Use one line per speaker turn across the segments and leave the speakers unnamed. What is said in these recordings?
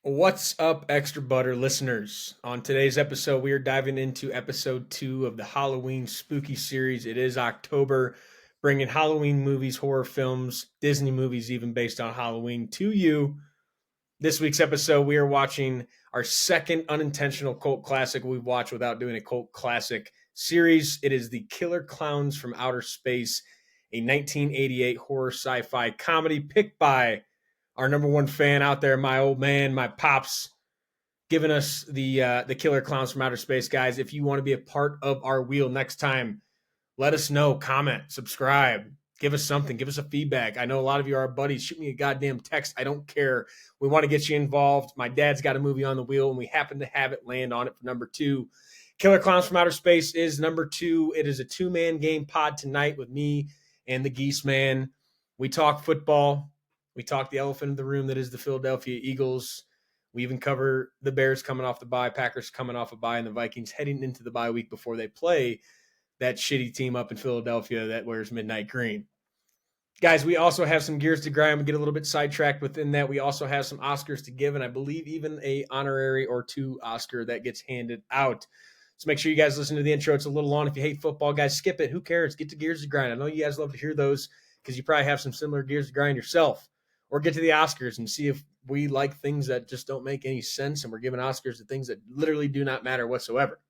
What's up, Extra Butter listeners? On today's episode, we are diving into episode 2 of the Halloween spooky series. It is October, bringing Halloween movies, horror films, Disney movies, even based on Halloween to you. This week's episode, we are watching our second unintentional cult classic we've watched without doing a cult classic series. It is the Killer Klowns from Outer Space, a 1988 horror sci-fi comedy picked by our number one fan out there, my old man, my pops, giving us the Killer Klowns from Outer Space. Guys, if you want to be a part of our wheel next time, let us know, comment, subscribe, give us something, give us a feedback. I know a lot of you are our buddies. Shoot me a goddamn text. I don't care. We want to get you involved. My dad's got a movie on the wheel, and we happen to have it land on it for number 2. Killer Klowns from Outer Space is number 2. It is a 2-man game pod tonight with me and the Geese Man. We talk football. We talk the elephant in the room that is the Philadelphia Eagles. We even cover the Bears coming off the bye, Packers coming off a bye, and the Vikings heading into the bye week before they play that shitty team up in Philadelphia that wears midnight green. Guys, we also have some gears to grind. We get a little bit sidetracked within that. We also have some Oscars to give, and I believe even a honorary or 2 Oscar that gets handed out. So make sure you guys listen to the intro. It's a little long. If you hate football, guys, skip it. Who cares? Get to gears to grind. I know you guys love to hear those because you probably have some similar gears to grind yourself. Or get to the Oscars and see if we like things that just don't make any sense and we're giving Oscars to things that literally do not matter whatsoever.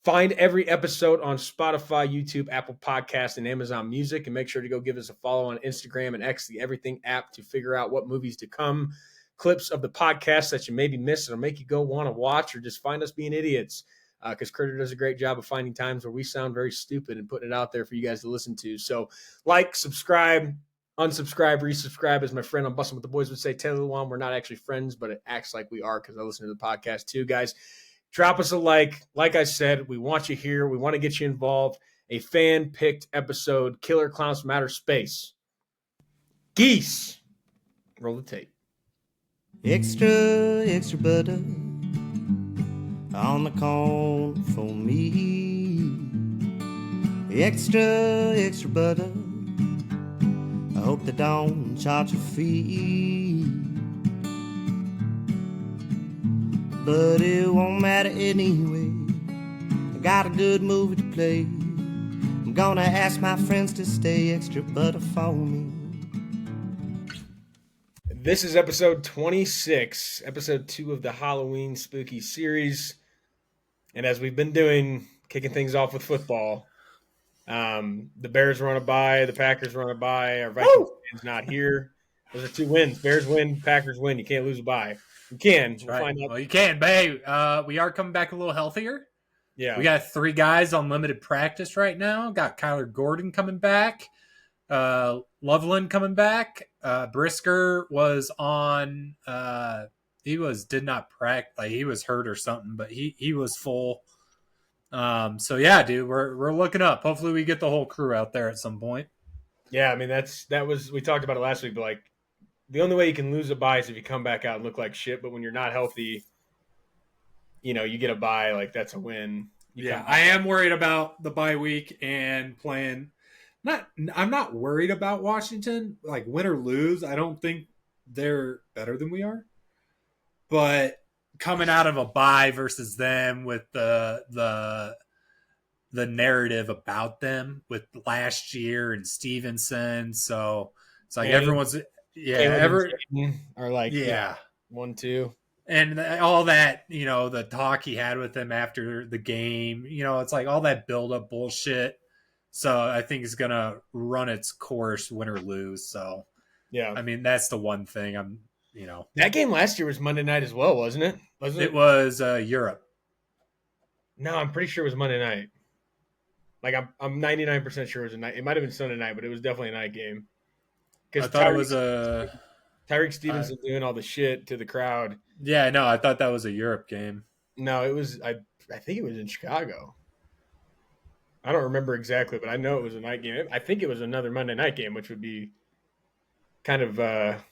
Find every episode on Spotify, YouTube, Apple Podcasts, and Amazon Music. And make sure to go give us a follow on Instagram and X, the Everything app, to figure out what movies to come. Clips of the podcast that you maybe missed that'll make you go want to watch, or just find us being idiots. Because Critter does a great job of finding times where we sound very stupid and putting it out there for you guys to listen to. So like, subscribe, unsubscribe, resubscribe, as my friend on Bustin' with the Boys would say. Taylor Lewan, we're not actually friends, but it acts like we are because I listen to the podcast too, guys. Drop us a like. Like I said, we want you here. We want to get you involved. A fan-picked episode, Killer Klowns from Outer Space. Geese, roll the tape.
Extra butter on the corn for me. Extra butter. I hope they don't charge a fee, but it won't matter anyway. I got a good movie to play. I'm gonna ask my friends to stay extra butter for me.
This is episode 26, episode 2 of the Halloween spooky series. And as we've been doing, kicking things off with football, the Bears run a bye, the Packers run a bye, our Vikings fans not here. Those are 2 wins. Bears win, Packers win. You can't lose a bye. You can.
We'll find out. Well, you can, but hey, we are coming back a little healthier.
Yeah.
We got 3 guys on limited practice right now. Got Kyler Gordon coming back. Loveland coming back. Brisker was on did not practice, like he was hurt or something, but he was full. So yeah, dude, we're looking up. Hopefully we get the whole crew out there at some point.
Yeah, I mean that was we talked about it last week, but like the only way you can lose a bye is if you come back out and look like shit. But when you're not healthy, you get a bye, like that's a win.
I am worried about the bye week and playing. I'm not worried about Washington, like win or lose. I don't think they're better than we are, but coming out of a bye versus them with the narrative about them with last year and Stevenson, so it's like everyone's
are like 1-2,
and all that, the talk he had with them after the game, it's like all that build up bullshit. So I think it's gonna run its course, win or lose. So
yeah,
I mean that's the one thing
that game last year was Monday night as well, wasn't it?
It was Europe.
No, I'm pretty sure it was Monday night. Like I'm 99% sure it was a night. It might have been Sunday night, but it was definitely a night game.
Because I thought it was
Tyreek Stevenson doing all the shit to the crowd.
Yeah, no, I thought that was a Europe game.
No, it was. I think it was in Chicago. I don't remember exactly, but I know it was a night game. I think it was another Monday night game, which would be kind of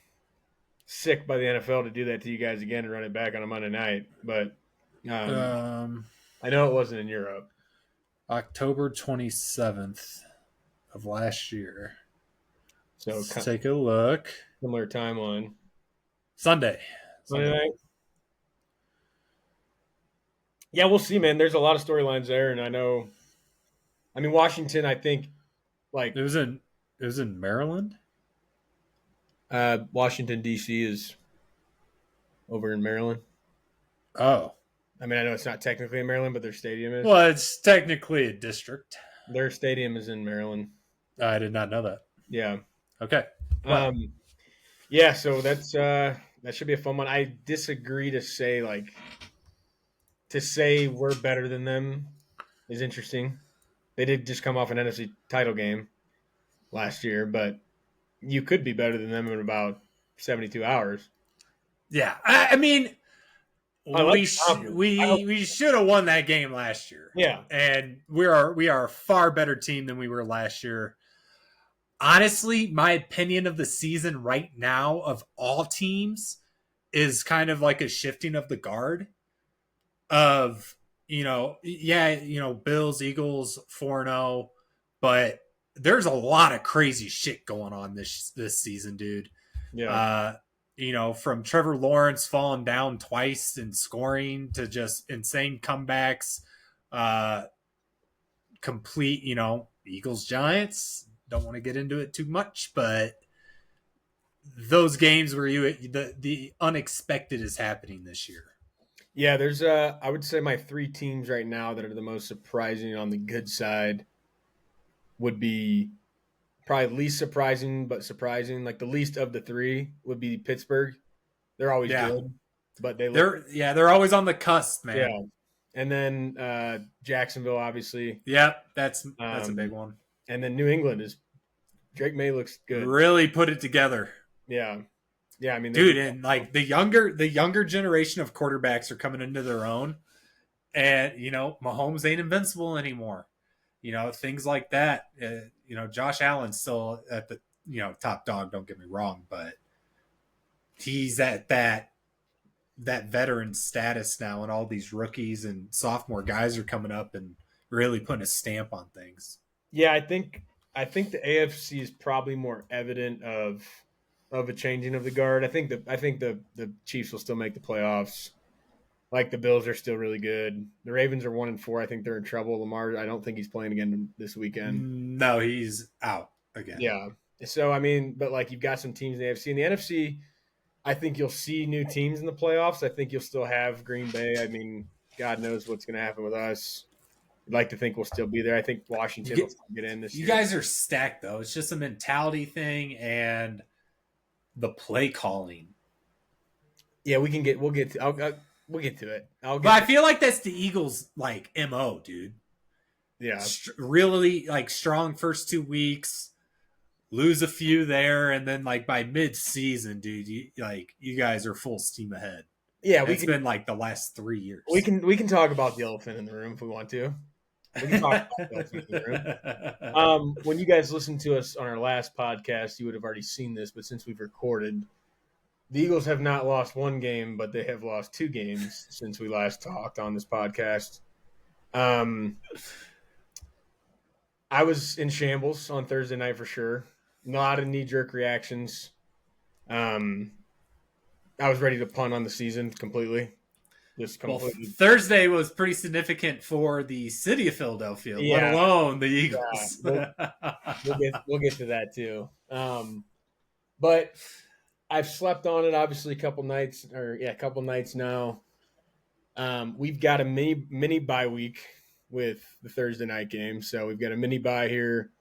sick by the NFL to do that to you guys again and run it back on a Monday night. But I know it wasn't in Europe.
October 27th of last year.
So
let's take a look.
Similar timeline.
Sunday
Monday night. Yeah, we'll see, man. There's a lot of storylines there, and I know. I mean, Washington. I think like
It was in Maryland.
Washington D.C. is over in Maryland.
Oh,
I mean, I know it's not technically in Maryland, but their stadium is.
well, it's technically a district.
Their stadium is in Maryland.
I did not know that.
Yeah.
Okay, what?
Um, yeah. So that should be a fun one. I disagree to say we're better than them is interesting. They did just come off an NFC title game last year, but you could be better than them in about 72 hours.
Yeah, I mean,
I like
we
the confidence. I hope.
we should have won that game last year,
Yeah.
and we are a far better team than we were last year. Honestly, my opinion of the season right now of all teams is kind of like a shifting of the guard of, Bills, Eagles 4-0, but there's a lot of crazy shit going on this season, dude.
Yeah.
From Trevor Lawrence falling down twice and scoring to just insane comebacks, complete, Eagles Giants. Don't want to get into it too much, but those games where the unexpected is happening this year.
Yeah, there's I would say my three teams right now that are the most surprising on the good side would be probably least surprising but surprising. Like the least of the three would be Pittsburgh. They're always
Yeah.
good, but they look
They're always on the cusp, man.
yeah. And then Jacksonville, obviously.
Yep, that's a big one.
And then New England is Drake May looks good.
Really put it together.
Yeah. Yeah, I mean
Dude, and like the younger generation of quarterbacks are coming into their own. And, Mahomes ain't invincible anymore. Things like that. Josh Allen's still at the, top dog, don't get me wrong, but he's at that veteran status now, and all these rookies and sophomore guys are coming up and really putting a stamp on things.
Yeah, I think the AFC is probably more evident of a changing of the guard. I think the Chiefs will still make the playoffs. Like the Bills are still really good. The Ravens are 1-4. I think they're in trouble. Lamar, I don't think he's playing again this weekend.
No, he's out again.
Yeah. So I mean, but like you've got some teams in the AFC and the NFC. I think you'll see new teams in the playoffs. I think you'll still have Green Bay. I mean, God knows what's going to happen with us. I'd like to think we'll still be there. I think Washington will get in this year.
You guys are stacked, though. It's just a mentality thing and the play calling.
Yeah, we'll get to it.
But I feel like that's the Eagles' MO, dude.
Yeah.
Really strong first 2 weeks, lose a few there, and then by mid-season, dude, you guys are full steam ahead.
Yeah,
it's been the last 3 years.
We can talk about the elephant in the room if we want to. We can talk about the elephant in the room. When you guys listened to us on our last podcast, you would have already seen this, but since we've recorded, the Eagles have not lost one game, but they have lost 2 games since we last talked on this podcast. I was in shambles on Thursday night for sure. A lot of knee-jerk reactions. I was ready to punt on the season completely.
Thursday was pretty significant for the city of Philadelphia, let alone the Eagles.
Yeah, we'll get to that too. But I've slept on it obviously a couple nights now. We've got a mini bye week with the Thursday night game, so we've got a mini bye here.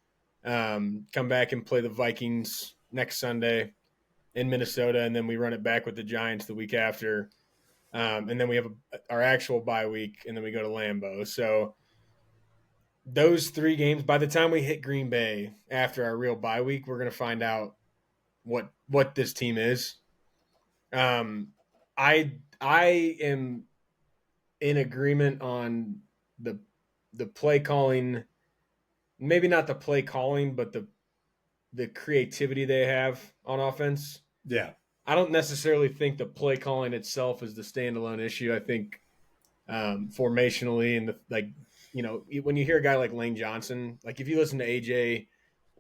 Come back and play the Vikings next Sunday in Minnesota, and then we run it back with the Giants the week after. And then we have our actual bye week, and then we go to Lambeau. So those 3 games, by the time we hit Green Bay after our real bye week, we're going to find out what this team is. I am in agreement on the play calling, maybe not the play calling, but the creativity they have on offense.
Yeah.
I don't necessarily think the play calling itself is the standalone issue. I think formationally and when you hear a guy like Lane Johnson, if you listen to AJ,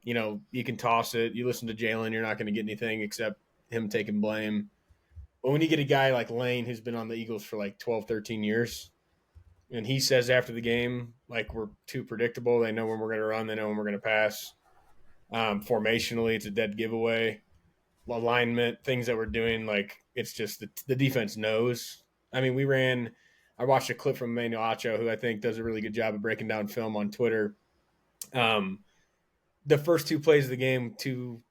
you can toss it. You listen to Jalen, you're not going to get anything except him taking blame. But when you get a guy like Lane who's been on the Eagles for 12, 13 years, And he says after the game, like, we're too predictable. They know when we're going to run. They know when we're going to pass. Formationally, it's a dead giveaway. Alignment, things that we're doing, like, it's just the defense knows. I mean, I watched a clip from Emmanuel Acho, who I think does a really good job of breaking down film on Twitter. The first two plays of the game, two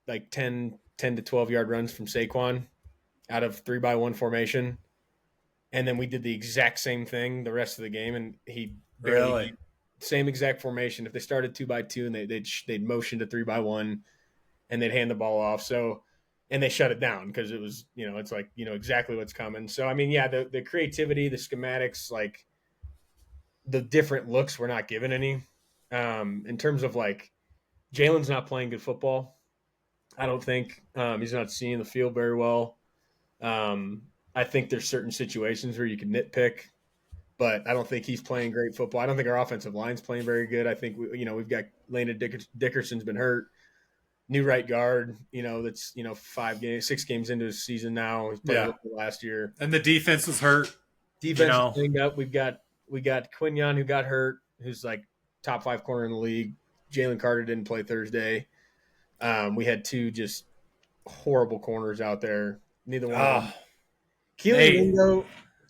like 10 to 12-yard runs from Saquon out of 3-by-1 formation. And then we did the exact same thing the rest of the game, and he barely
Really?
same exact formation. If they started 2-by-2 and they'd motion to 3-by-1 and they'd hand the ball off. So, and they shut it down because it was, it's like, exactly what's coming. So, I mean, yeah, the creativity, the schematics, like the different looks, we're not given any. In terms of like, Jalen's not playing good football. I don't think he's not seeing the field very well. I think there's certain situations where you can nitpick, but I don't think he's playing great football. I don't think our offensive line's playing very good. I think we've got Landon Dickerson's been hurt. New right guard, that's 6 games into his season now. He played last year.
And the defense was hurt.
Defense is cleaned up. We got Quinyon, who got hurt, who's like top 5 corner in the league. Jalen Carter didn't play Thursday. We had 2 just horrible corners out there. Neither one of them.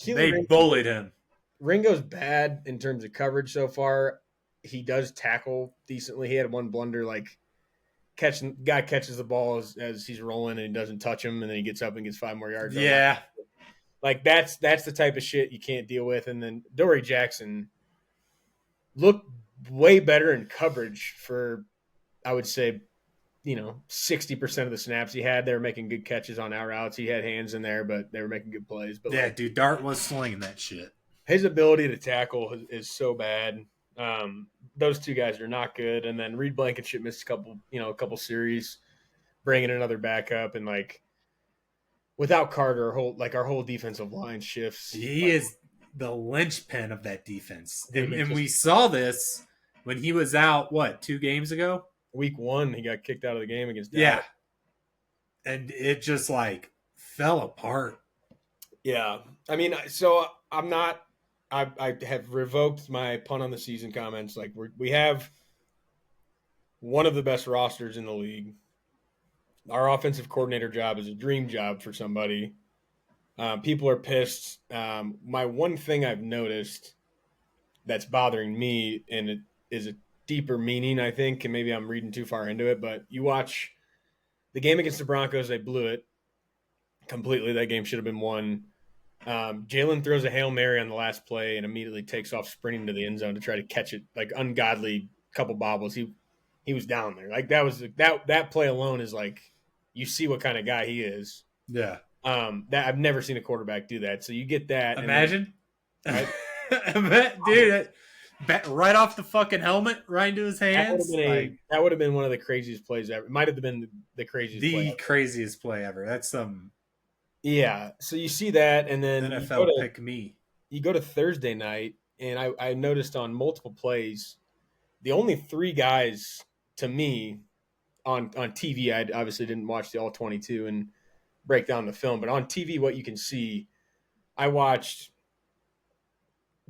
They bullied him.
Ringo's bad in terms of coverage so far. He does tackle decently. He had one blunder, like guy catches the ball as he's rolling and he doesn't touch him, and then he gets up and gets 5 more yards.
Yeah.
Like that's the type of shit you can't deal with. And then Dory Jackson looked way better in coverage for, I would say, 60% of the snaps he had. They were making good catches on out routes. He had hands in there, but they were making good plays. But
yeah, dude, Dart was slinging that shit.
His ability to tackle is so bad. Those 2 guys are not good. And then Reed Blankenship missed a couple series, bringing another backup, and like without Carter, our whole defensive line shifts.
He is the linchpin of that defense, and we saw this when he was out. 2 games ago?
Week 1, he got kicked out of the game against Dallas.
Yeah, and it just like fell apart.
Yeah, I mean, so I'm not. I have revoked my punt on the season comments. Like we have one of the best rosters in the league. Our offensive coordinator job is a dream job for somebody. People are pissed. My one thing I've noticed that's bothering me, and it is a deeper meaning, I think, and maybe I'm reading too far into it, but you watch the game against the Broncos, they blew it completely. That game should have been won. Jalen throws a Hail Mary on the last play and immediately takes off sprinting to the end zone to try to catch it, like ungodly couple bobbles. He was down there. Like that play alone is like, you see what kind of guy he is.
Yeah.
That I've never seen a quarterback do that. So you get that.
Imagine. Dude, right off the fucking helmet, right into his hands.
That would have been one of the craziest plays ever. It might have been the craziest play ever.
Craziest play ever. That's some.
Yeah. So you see that, and then
NFL pick me.
You go to Thursday night, and I noticed on multiple plays, the only 3 guys to me on TV, I obviously didn't watch the all 22 and break down the film, but on TV, what you can see, I watched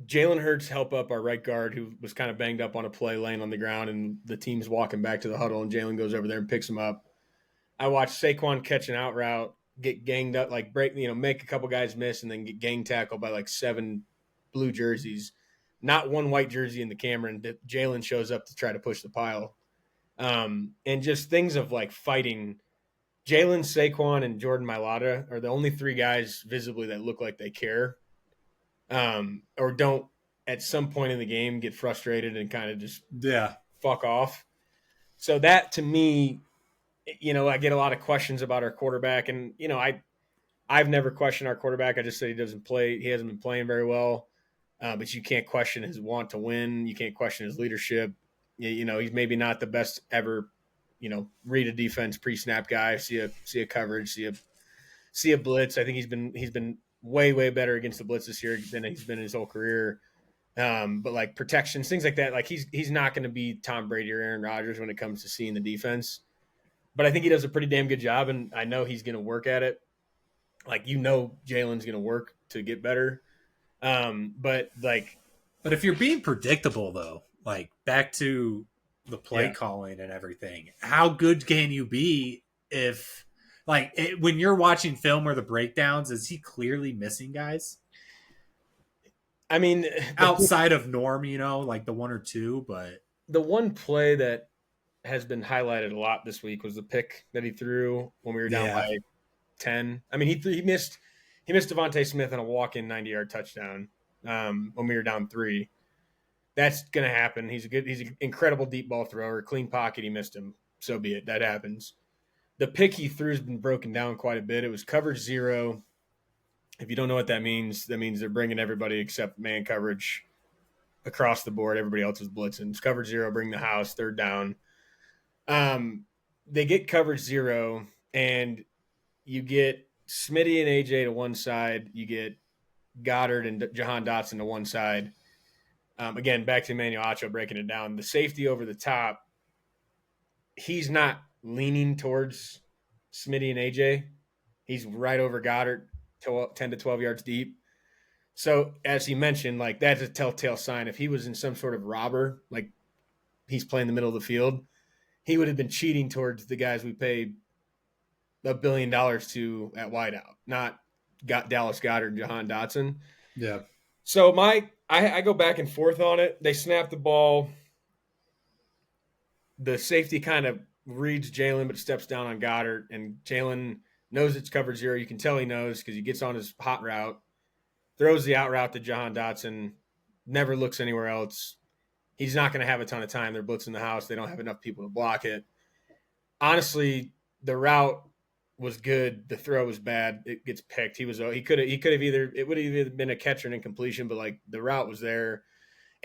Jalen Hurts help up our right guard, who was kind of banged up on a play, laying on the ground, and the team's walking back to the huddle, and Jalen goes over there and picks him up. I watched Saquon catch an out route, get ganged up, like make a couple guys miss, and then get gang tackled by like 7 blue jerseys. Not one white jersey in the camera, and Jalen shows up to try to push the pile. And just things of like fighting. Jalen, Saquon, and Jordan Mailata are the only 3 guys visibly that look like they care, or don't at some point in the game get frustrated and kind of just fuck off. So that, to me, I get a lot of questions about our quarterback, and I've never questioned our quarterback. I just said he doesn't play. He hasn't been playing very well, but you can't question his want to win. You can't question his leadership. He's maybe not the best ever. Read a defense pre-snap guy, see a coverage, see a blitz. I think he's been way better against the blitz this year than he's been in his whole career. But like protections, things like that, like he's not going to be Tom Brady or Aaron Rodgers when it comes to seeing the defense. But I think he does a pretty damn good job, and I know he's going to work at it. Like, Jalen's going to work to get better. But like
But if you're being predictable, though, like back to the play
Yeah.
calling and everything, how good can you be if, like, when you're watching film or the breakdowns, is he clearly missing guys
I mean,
outside of norm? Like the one or two, but
the one play that has been highlighted a lot this week was the pick that he threw when we were down
yeah,
by 10. I mean, he missed Devontae Smith on a walk-in 90-yard touchdown when we were down 3. That's going to happen. He's an incredible deep ball thrower. Clean pocket, he missed him. So be it. That happens. The pick he threw has been broken down quite a bit. It was coverage 0. If you don't know what that means they're bringing everybody except man coverage across the board. Everybody else is blitzing. It's coverage 0, bring the house, third down. They get coverage 0, and you get Smitty and AJ to one side. You get Goddard and Jahan Dotson to one side. Again, back to Emmanuel Acho breaking it down. The safety over the top, he's not leaning towards Smitty and AJ. He's right over Goddard, 10 to 12 yards deep. So, as he mentioned, like that's a telltale sign. If he was in some sort of robber, like he's playing the middle of the field, he would have been cheating towards the guys we paid $1 billion to at wideout, not got Dallas Goddard and Jahan Dotson.
yeah,
So I go back and forth on it. They snap the ball. The safety kind of reads Jalen, but steps down on Goddard, and Jalen knows it's coverage 0. You can tell he knows because he gets on his hot route, throws the out route to Jahan Dotson, never looks anywhere else. He's not going to have a ton of time. They're blitzing the house. They don't have enough people to block it. Honestly, the route was good. The throw was bad. It gets picked. He could have either it would have either been a catch or an incompletion, but like the route was there.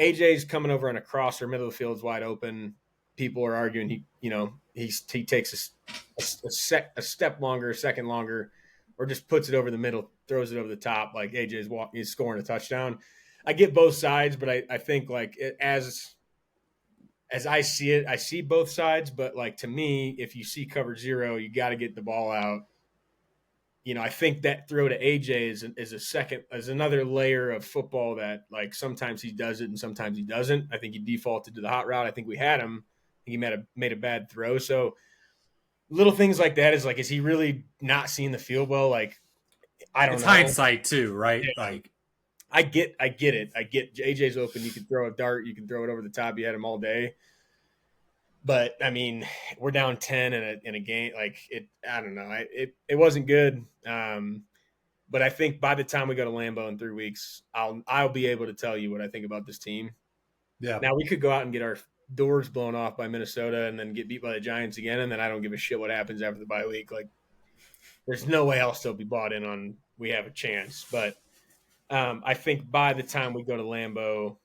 AJ's coming over on a crosser, middle of the field's wide open. People are arguing he takes a step longer, a second longer, or just puts it over the middle, throws it over the top. Like he's scoring a touchdown. I get both sides, but I think like as I see it, I see both sides. But like to me, if you see coverage 0, you got to get the ball out. I think that throw to AJ is another layer of football that like sometimes he does it and sometimes he doesn't. I think he defaulted to the hot route. I think we had him. I think he made a bad throw. So little things like that is he really not seeing the field well? Like I don't
it's
know.
hindsight too, right?
Yeah.
Like
I get it. I get AJ's open. You can throw a dart. You can throw it over the top. You had him all day. But I mean, we're down 10 in a game. Like it, I don't know. It wasn't good. But I think by the time we go to Lambeau in 3 weeks, I'll be able to tell you what I think about this team.
yeah,
Now we could go out and get our doors blown off by Minnesota and then get beat by the Giants again, and then I don't give a shit what happens after the bye week. Like, there's no way I'll still be bought in on we have a chance. But I think by the time we go to Lambeau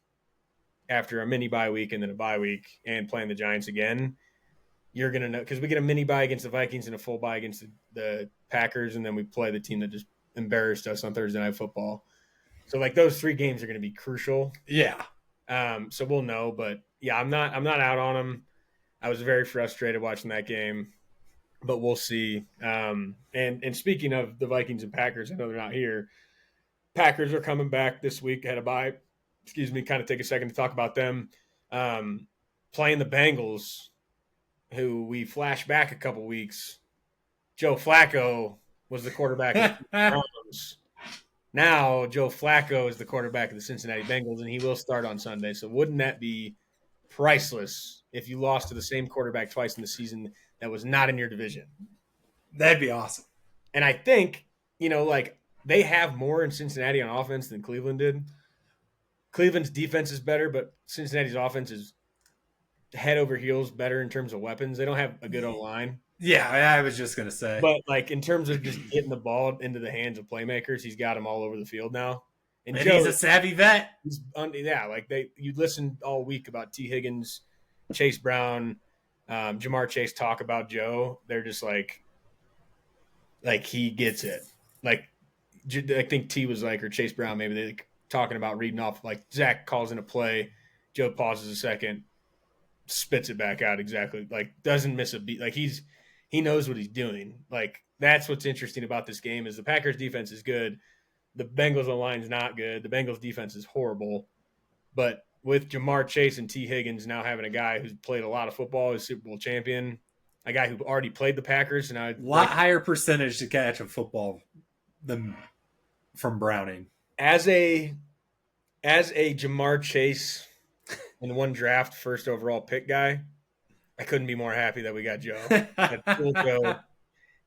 after a mini bye week and then a bye week and playing the Giants again, you're going to know because we get a mini bye against the Vikings and a full bye against the Packers, and then we play the team that just embarrassed us on Thursday Night Football. So like those 3 games are going to be crucial.
yeah.
So we'll know, but yeah, I'm not out on them. I was very frustrated watching that game, but we'll see. And speaking of the Vikings and Packers, I know they're not here. Packers are coming back this week. Had a bye. Excuse me. Kind of take a second to talk about them. Playing the Bengals, who we flash back a couple weeks. Joe Flacco was the quarterback of the Browns. Now Joe Flacco is the quarterback of the Cincinnati Bengals, and he will start on Sunday. So wouldn't that be priceless if you lost to the same quarterback twice in the season that was not in your division?
That'd be awesome.
And I think, like they have more in Cincinnati on offense than Cleveland did. Cleveland's defense is better, but Cincinnati's offense is head over heels better in terms of weapons. They don't have a good O-line.
Yeah, I was just gonna say.
But like in terms of just getting the ball into the hands of playmakers, he's got them all over the field now.
And he's a savvy vet.
You listened all week about T. Higgins, Chase Brown, Jamar Chase talk about Joe. They're just like he gets it. Like I think T was like, or Chase Brown maybe they talking about reading off like Zach calls in a play, Joe pauses a second, spits it back out exactly. Like doesn't miss a beat. Like he knows what he's doing. Like that's what's interesting about this game is the Packers defense is good. The Bengals line is not good. The Bengals defense is horrible. But with Jamar Chase and T. Higgins now having a guy who's played a lot of football, is Super Bowl champion, a guy who already played the Packers, and
A lot higher percentage to catch a football than from Browning.
As a Jamar Chase in one draft first overall pick guy, I couldn't be more happy that we got Joe.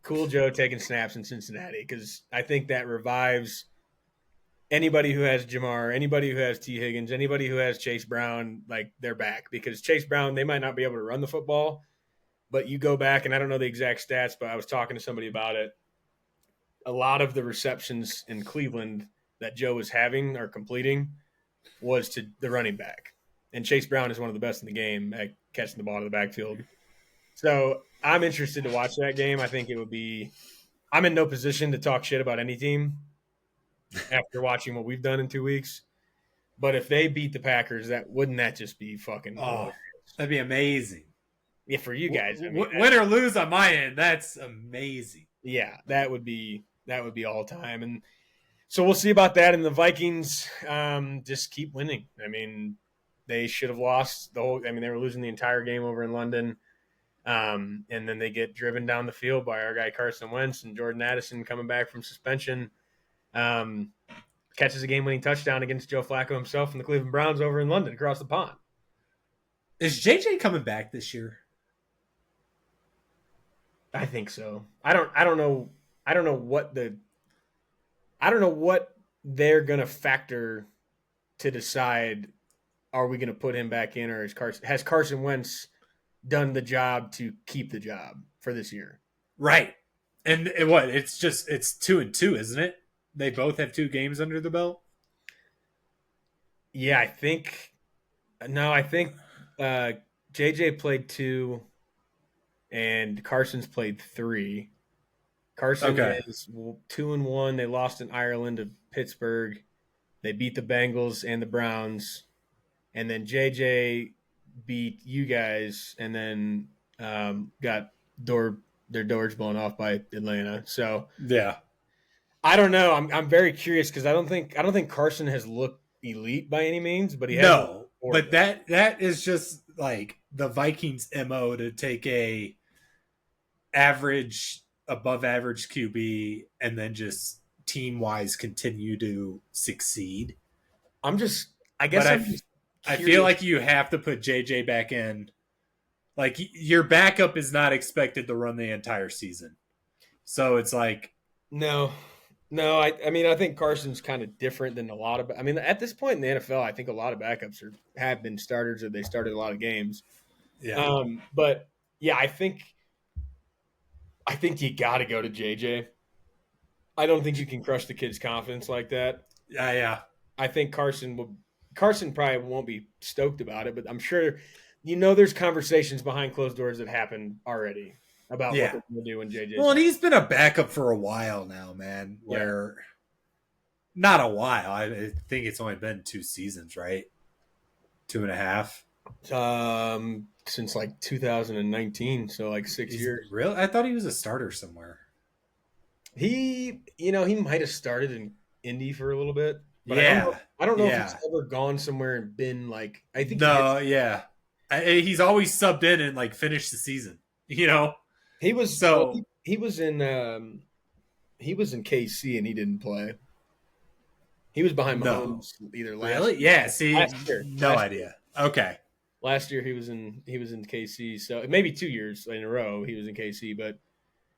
Cool Joe taking snaps in Cincinnati, because I think that revives anybody who has Jamar, anybody who has T. Higgins, anybody who has Chase Brown, like they're back, because Chase Brown, they might not be able to run the football, but you go back, and I don't know the exact stats, but I was talking to somebody about it. A lot of the receptions in Cleveland that Joe was having or completing was to the running back. And Chase Brown is one of the best in the game at catching the ball in the backfield. So I'm interested to watch that game. I think it would be – I'm in no position to talk shit about any team after watching what we've done in 2 weeks. But if they beat the Packers, wouldn't that just be fucking
hilarious? That'd be amazing.
Yeah, for you guys. I mean,
win or lose on my end, that's amazing.
Yeah, that would be all time. And so we'll see about that. And the Vikings just keep winning. I mean, they should have lost the whole – I mean, they were losing the entire game over in London. And then they get driven down the field by our guy Carson Wentz, and Jordan Addison coming back from suspension catches a game-winning touchdown against Joe Flacco himself and the Cleveland Browns over in London across the pond.
Is JJ coming back this year?
I think so. I don't know what they're gonna factor to decide, are we gonna put him back in, or has Carson Wentz done the job to keep the job for this year?
Right. And it's 2-2, isn't it? They both have 2 games under the belt.
Yeah, I think JJ played 2 and Carson's played 3. Carson is 2-1. They lost in Ireland to Pittsburgh. They beat the Bengals and the Browns. And then JJ beat you guys and then got their doors blown off by Atlanta. So
yeah,
I don't know. I'm very curious, because I don't think Carson has looked elite by any means, but he has.
No, but that is just like the Vikings' MO to take a above average QB and then just team wise continue to succeed. I feel like you have to put JJ back in. Like, your backup is not expected to run the entire season. So it's like,
no. I mean, I think Carson's kind of different than a lot of. I mean, at this point in the NFL, I think a lot of backups have been starters, or they started a lot of games.
Yeah.
But yeah, I think you got to go to JJ. I don't think you can crush the kid's confidence like that.
Yeah.
I think Carson probably won't be stoked about it, but I'm sure there's conversations behind closed doors that happen already about what they're going to do when JJ.
Well, and he's been a backup for a while now, man. Not a while. I think it's only been 2 seasons, right? 2.5.
Since like 2019, so like 6 years.
Really? I thought he was a starter somewhere.
He might have started in Indy for a little bit. But
yeah.
I don't know if he's ever gone somewhere and been like, I think.
No, yeah. He's always subbed in and like finished the season. He was
he was in KC and he didn't play. He was behind Mahomes either last
Really? Yeah, see,
last
idea. Okay.
Last year he was in KC, so maybe 2 years in a row he was in KC, but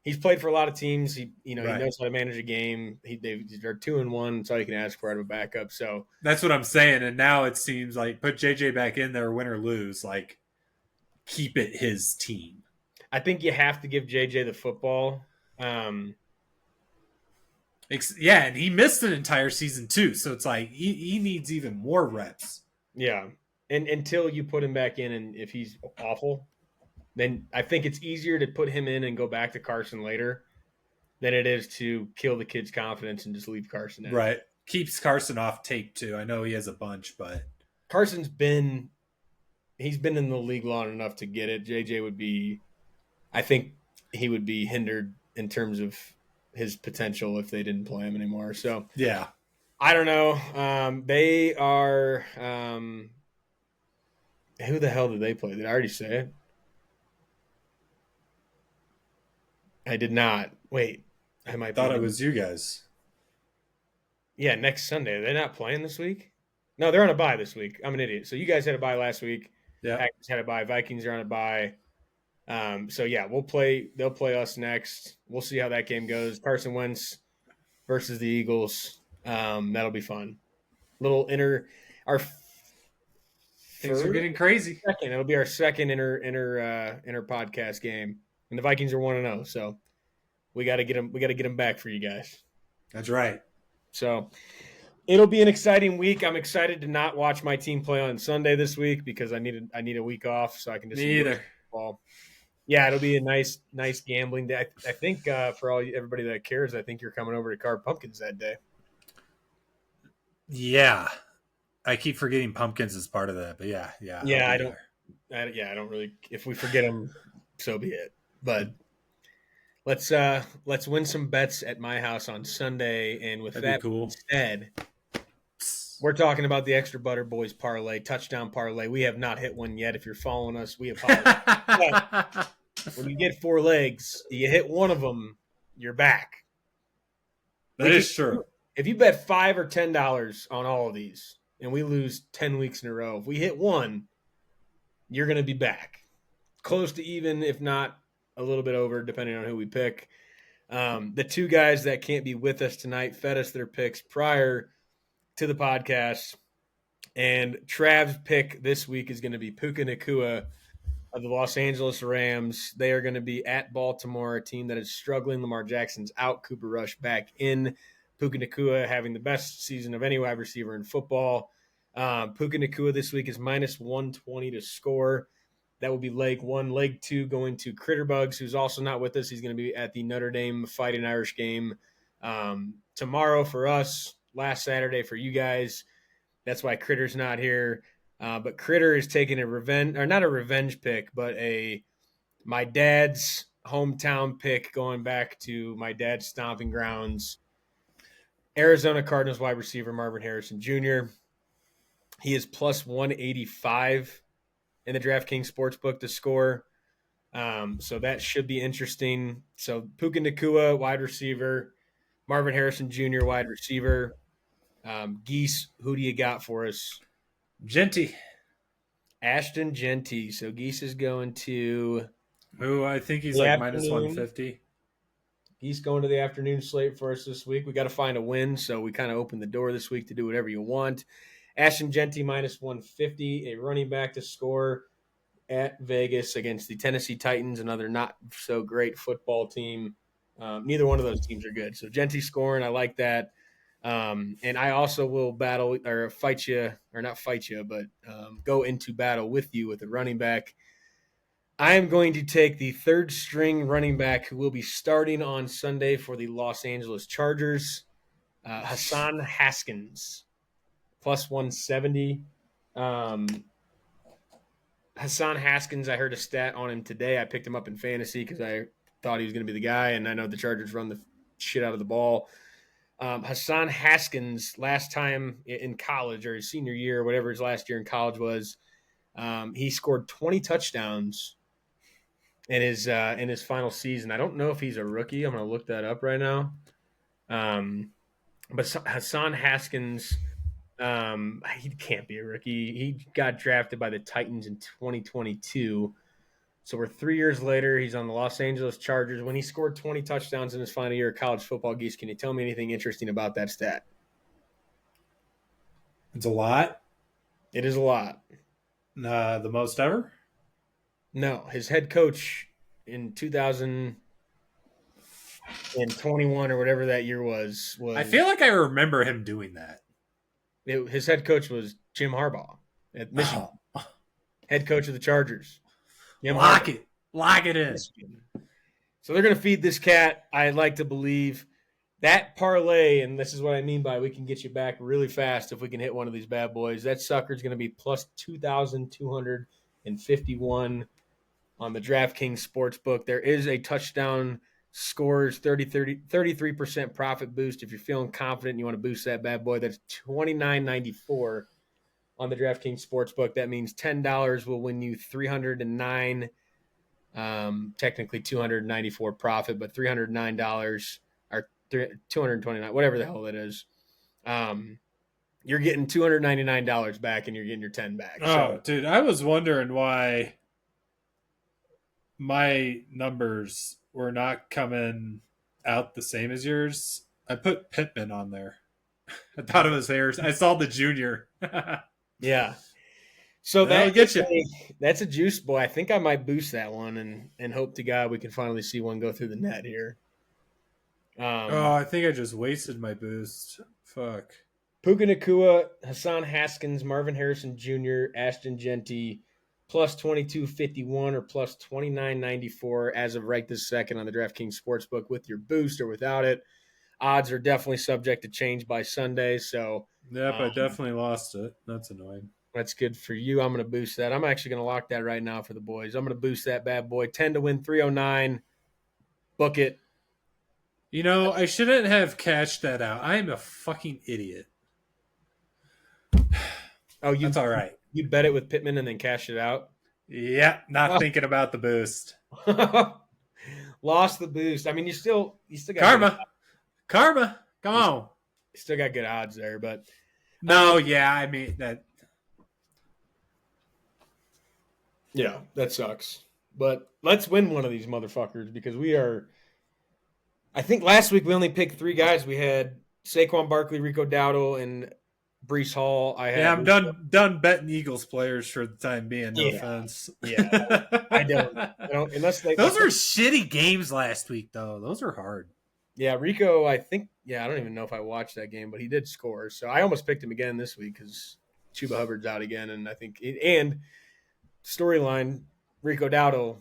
he's played for a lot of teams. He knows how to manage a game. They're 2-1. That's all you can ask for out of a backup. So
that's what I'm saying. And now it seems like put JJ back in there, win or lose, like keep it his team.
I think you have to give JJ the football.
And he missed an entire season too. So it's like he needs even more reps.
Yeah. And until you put him back in, and if he's awful, then I think it's easier to put him in and go back to Carson later than it is to kill the kid's confidence and just leave Carson in.
Right. Keeps Carson off tape too. I know he has a bunch, but
Carson's been in the league long enough to get it. JJ would be, I think he would be hindered in terms of his potential if they didn't play him anymore. So
yeah.
I don't know. They are. Who the hell did they play? Did I already say it? I did not. Wait, I might be.
Thought it was you guys.
Yeah, next Sunday. Are they not playing this week? No, they're on a bye this week. I'm an idiot. So you guys had a bye last week.
Yeah.
Packers had a bye. Vikings are on a bye. So yeah, we'll play. They'll play us next. We'll see how that game goes. Carson Wentz versus the Eagles. That'll be fun. Little our
Things are getting crazy.
second. It'll be our second inter podcast game, and the Vikings are 1-0. So we got to get them. We got to get them back for you guys.
That's right.
So it'll be an exciting week. I'm excited to not watch my team play on Sunday this week because I need a week off so I can just
Me either.
Ball. Yeah, it'll be a nice gambling day. I think for everybody that cares, I think you're coming over to carve pumpkins that day.
Yeah. I keep forgetting pumpkins is part of that, but yeah.
I don't really. If we forget them, so be it. But let's win some bets at my house on Sunday. And with
That'd
that
be cool.
said, we're talking about the Extra Butter Boys parlay, touchdown parlay. We have not hit one yet. If you're following us, we apologize. When you get 4 legs, you hit one of them, you're back.
That is true.
If you bet $5 or $10 on all of these, and we lose 10 weeks in a row, if we hit one, you're going to be back. Close to even, if not a little bit over, depending on who we pick. The 2 guys that can't be with us tonight fed us their picks prior to the podcast. And Trav's pick this week is going to be Puka Nacua of the Los Angeles Rams. They are going to be at Baltimore, a team that is struggling. Lamar Jackson's out, Cooper Rush back in. Puka Nacua having the best season of any wide receiver in football. Puka Nacua this week is minus 120 to score. That will be leg 1. Leg 2 going to Critterbugs, who's also not with us. He's going to be at the Notre Dame Fighting Irish game tomorrow for us, last Saturday for you guys. That's why Critter's not here. But Critter is taking a revenge, or not a revenge pick, but my dad's hometown pick going back to my dad's stomping grounds. Arizona Cardinals wide receiver Marvin Harrison Jr. He is plus 185 in the DraftKings Sportsbook to score. So that should be interesting. So Puka Nacua, wide receiver. Marvin Harrison Jr., wide receiver. Geese, who do you got for us?
Genty.
Ashton Genty. So Geese is going to...
Who I think he's like minus 150.
Geese going to the afternoon slate for us this week. We got to find a win, so we kind of opened the door this week to do whatever you want. Ashton Genty minus 150, a running back to score at Vegas against the Tennessee Titans, another not-so-great football team. Neither one of those teams are good. So Genty scoring, I like that. And I also will battle or fight you, or not fight you, but go into battle with you with a running back. I am going to take the third string running back who will be starting on Sunday for the Los Angeles Chargers, Hassan Haskins, plus 170. Hassan Haskins, I heard a stat on him today. I picked him up in fantasy because I thought he was going to be the guy, and I know the Chargers run the shit out of the ball. Hassan Haskins, last time in college or his senior year, whatever his last year in college was, he scored 20 touchdowns in his final season. I don't know if he's a rookie. I'm going to look that up right now. But Hassan Haskins, he can't be a rookie. He got drafted by the Titans in 2022. So we're 3 years later. He's on the Los Angeles Chargers. When he scored 20 touchdowns in his final year of college football, Geese, can you tell me anything interesting about that stat?
It's a lot.
It is a lot.
The most ever?
No, his head coach in 2021 or whatever that year was
I feel like I remember him doing that.
His head coach was Jim Harbaugh at Michigan. Oh. Head coach of the Chargers.
Lock it in.
So they're going to feed this cat. I'd like to believe that parlay, and this is what I mean by we can get you back really fast if we can hit one of these bad boys. That sucker's going to be plus 2,251 on the DraftKings Sportsbook. There is a touchdown scores 33% profit boost. If you're feeling confident and you want to boost that bad boy, that's $29.94 on the DraftKings Sportsbook. That means $10 will win you 309, technically 294 profit, but $309 or 229, whatever the hell that is. You're getting $299 back and you're getting your 10 back.
Oh, dude, I was wondering why my numbers were not coming out the same as yours. I put Pittman on there. I thought it was theirs. I saw the junior.
Yeah. So
That'll get you.
That's a juice boy. I think I might boost that one and hope to God we can finally see one go through the net here.
I think I just wasted my boost. Fuck.
Puka Nakua, Hassan Haskins, Marvin Harrison Jr., Ashton Genty, plus 22.51 or plus 29.94 as of right this second on the DraftKings Sportsbook with your boost or without it. Odds are definitely subject to change by Sunday, so
Yep, I definitely lost it. That's annoying.
that's good for you. I'm going to boost that. I'm actually going to lock that right now for the boys. I'm going to boost that bad boy. 10 to win 309. Book it.
You know, I shouldn't have cashed that out. I am a fucking idiot.
Oh,
That's all right.
You bet it with Pittman and then cash it out?
Yeah, not thinking about the boost.
Lost the boost. I mean, you still got
Karma. Come on.
You still got good odds there, but
no, yeah, I mean that.
Yeah, that sucks. But let's win one of these motherfuckers because we are. I think last week we only picked 3 guys. We had Saquon Barkley, Rico Dowdle, and Brees Hall.
I'm done betting Eagles players for the time being. No offense.
Yeah, I don't unless
those are shitty games last week, though. Those are hard.
Yeah, Rico. I think. Yeah, I don't even know if I watched that game, but he did score. So I almost picked him again this week because Chuba Hubbard's out again, and I think storyline Rico Dowdle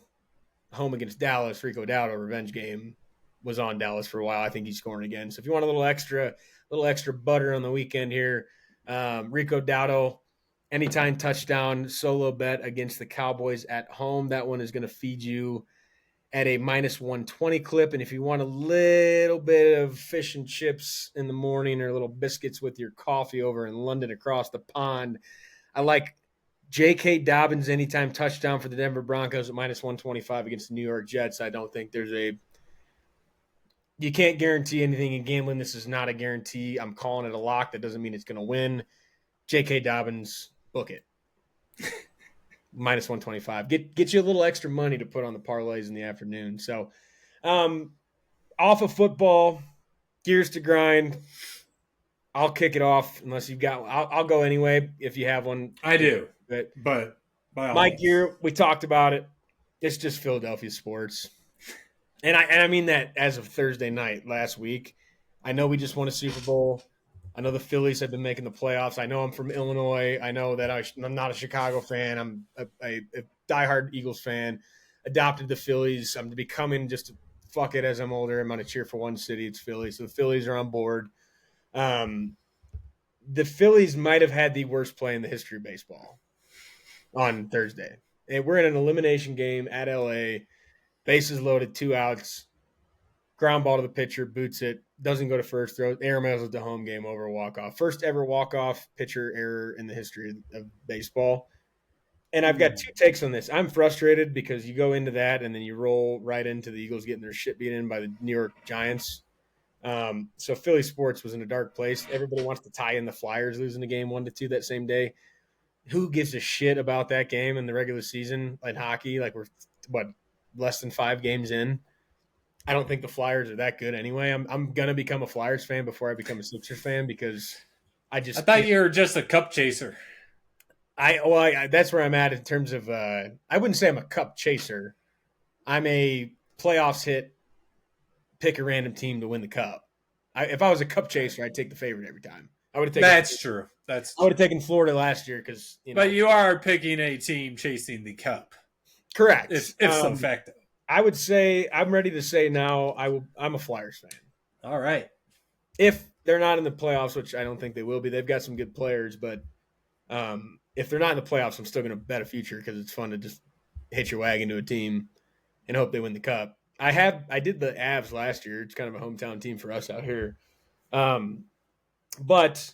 home against Dallas. Rico Dowdle revenge game was on Dallas for a while. I think he's scoring again. So if you want a little extra butter on the weekend here, Rico Dowdle, anytime touchdown solo bet against the Cowboys at home. That one is going to feed you at a minus 120 clip. And if you want a little bit of fish and chips in the morning or little biscuits with your coffee over in London across the pond, I like J.K. Dobbins anytime touchdown for the Denver Broncos at minus 125 against the New York Jets. I don't think you can't guarantee anything in gambling. This is not a guarantee. I'm calling it a lock. That doesn't mean it's going to win. J.K. Dobbins, book it. Minus 125. Get you a little extra money to put on the parlays in the afternoon. So, off of football, gears to grind. I'll kick it off unless you've got. I'll go anyway if you have one.
I do, but
my gear. We talked about it. It's just Philadelphia sports, and I mean that as of Thursday night last week. I know we just won a Super Bowl. I know the Phillies have been making the playoffs. I know I'm from Illinois. I know that I'm not a Chicago fan. I'm a diehard Eagles fan. Adopted the Phillies. I'm becoming just fuck it as I'm older. I'm going to cheer for one city. It's Philly. So the Phillies are on board. The Phillies might have had the worst play in the history of baseball on Thursday. And we're in an elimination game at LA. Bases loaded, 2 outs. Ground ball to the pitcher, boots it, doesn't go to first, throw air mails the home, game over, walk-off. First ever walk-off pitcher error in the history of baseball. And I've got 2 takes on this. I'm frustrated because you go into that and then you roll right into the Eagles getting their shit beat in by the New York Giants. So Philly sports was in a dark place. Everybody wants to tie in the Flyers losing the game 1-2 that same day. Who gives a shit about that game in the regular season in hockey? Like we're, less than 5 games in? I don't think the Flyers are that good anyway. I'm gonna become a Flyers fan before I become a Sixers fan because I
thought you were just a cup chaser.
That's where I'm at in terms of I wouldn't say I'm a cup chaser. I'm a playoffs hit, pick a random team to win the cup. If I was a cup chaser, I'd take the favorite every time. I would have taken.
That's true. I
would have taken Florida last year because
But you are picking a team chasing the cup.
Correct.
If so facto.
I would say I'm ready to say now I'm a Flyers fan.
All right.
If they're not in the playoffs, which I don't think they will be, they've got some good players. But if they're not in the playoffs, I'm still going to bet a future because it's fun to just hit your wagon to a team and hope they win the cup. I did the Avs last year. It's kind of a hometown team for us out here. But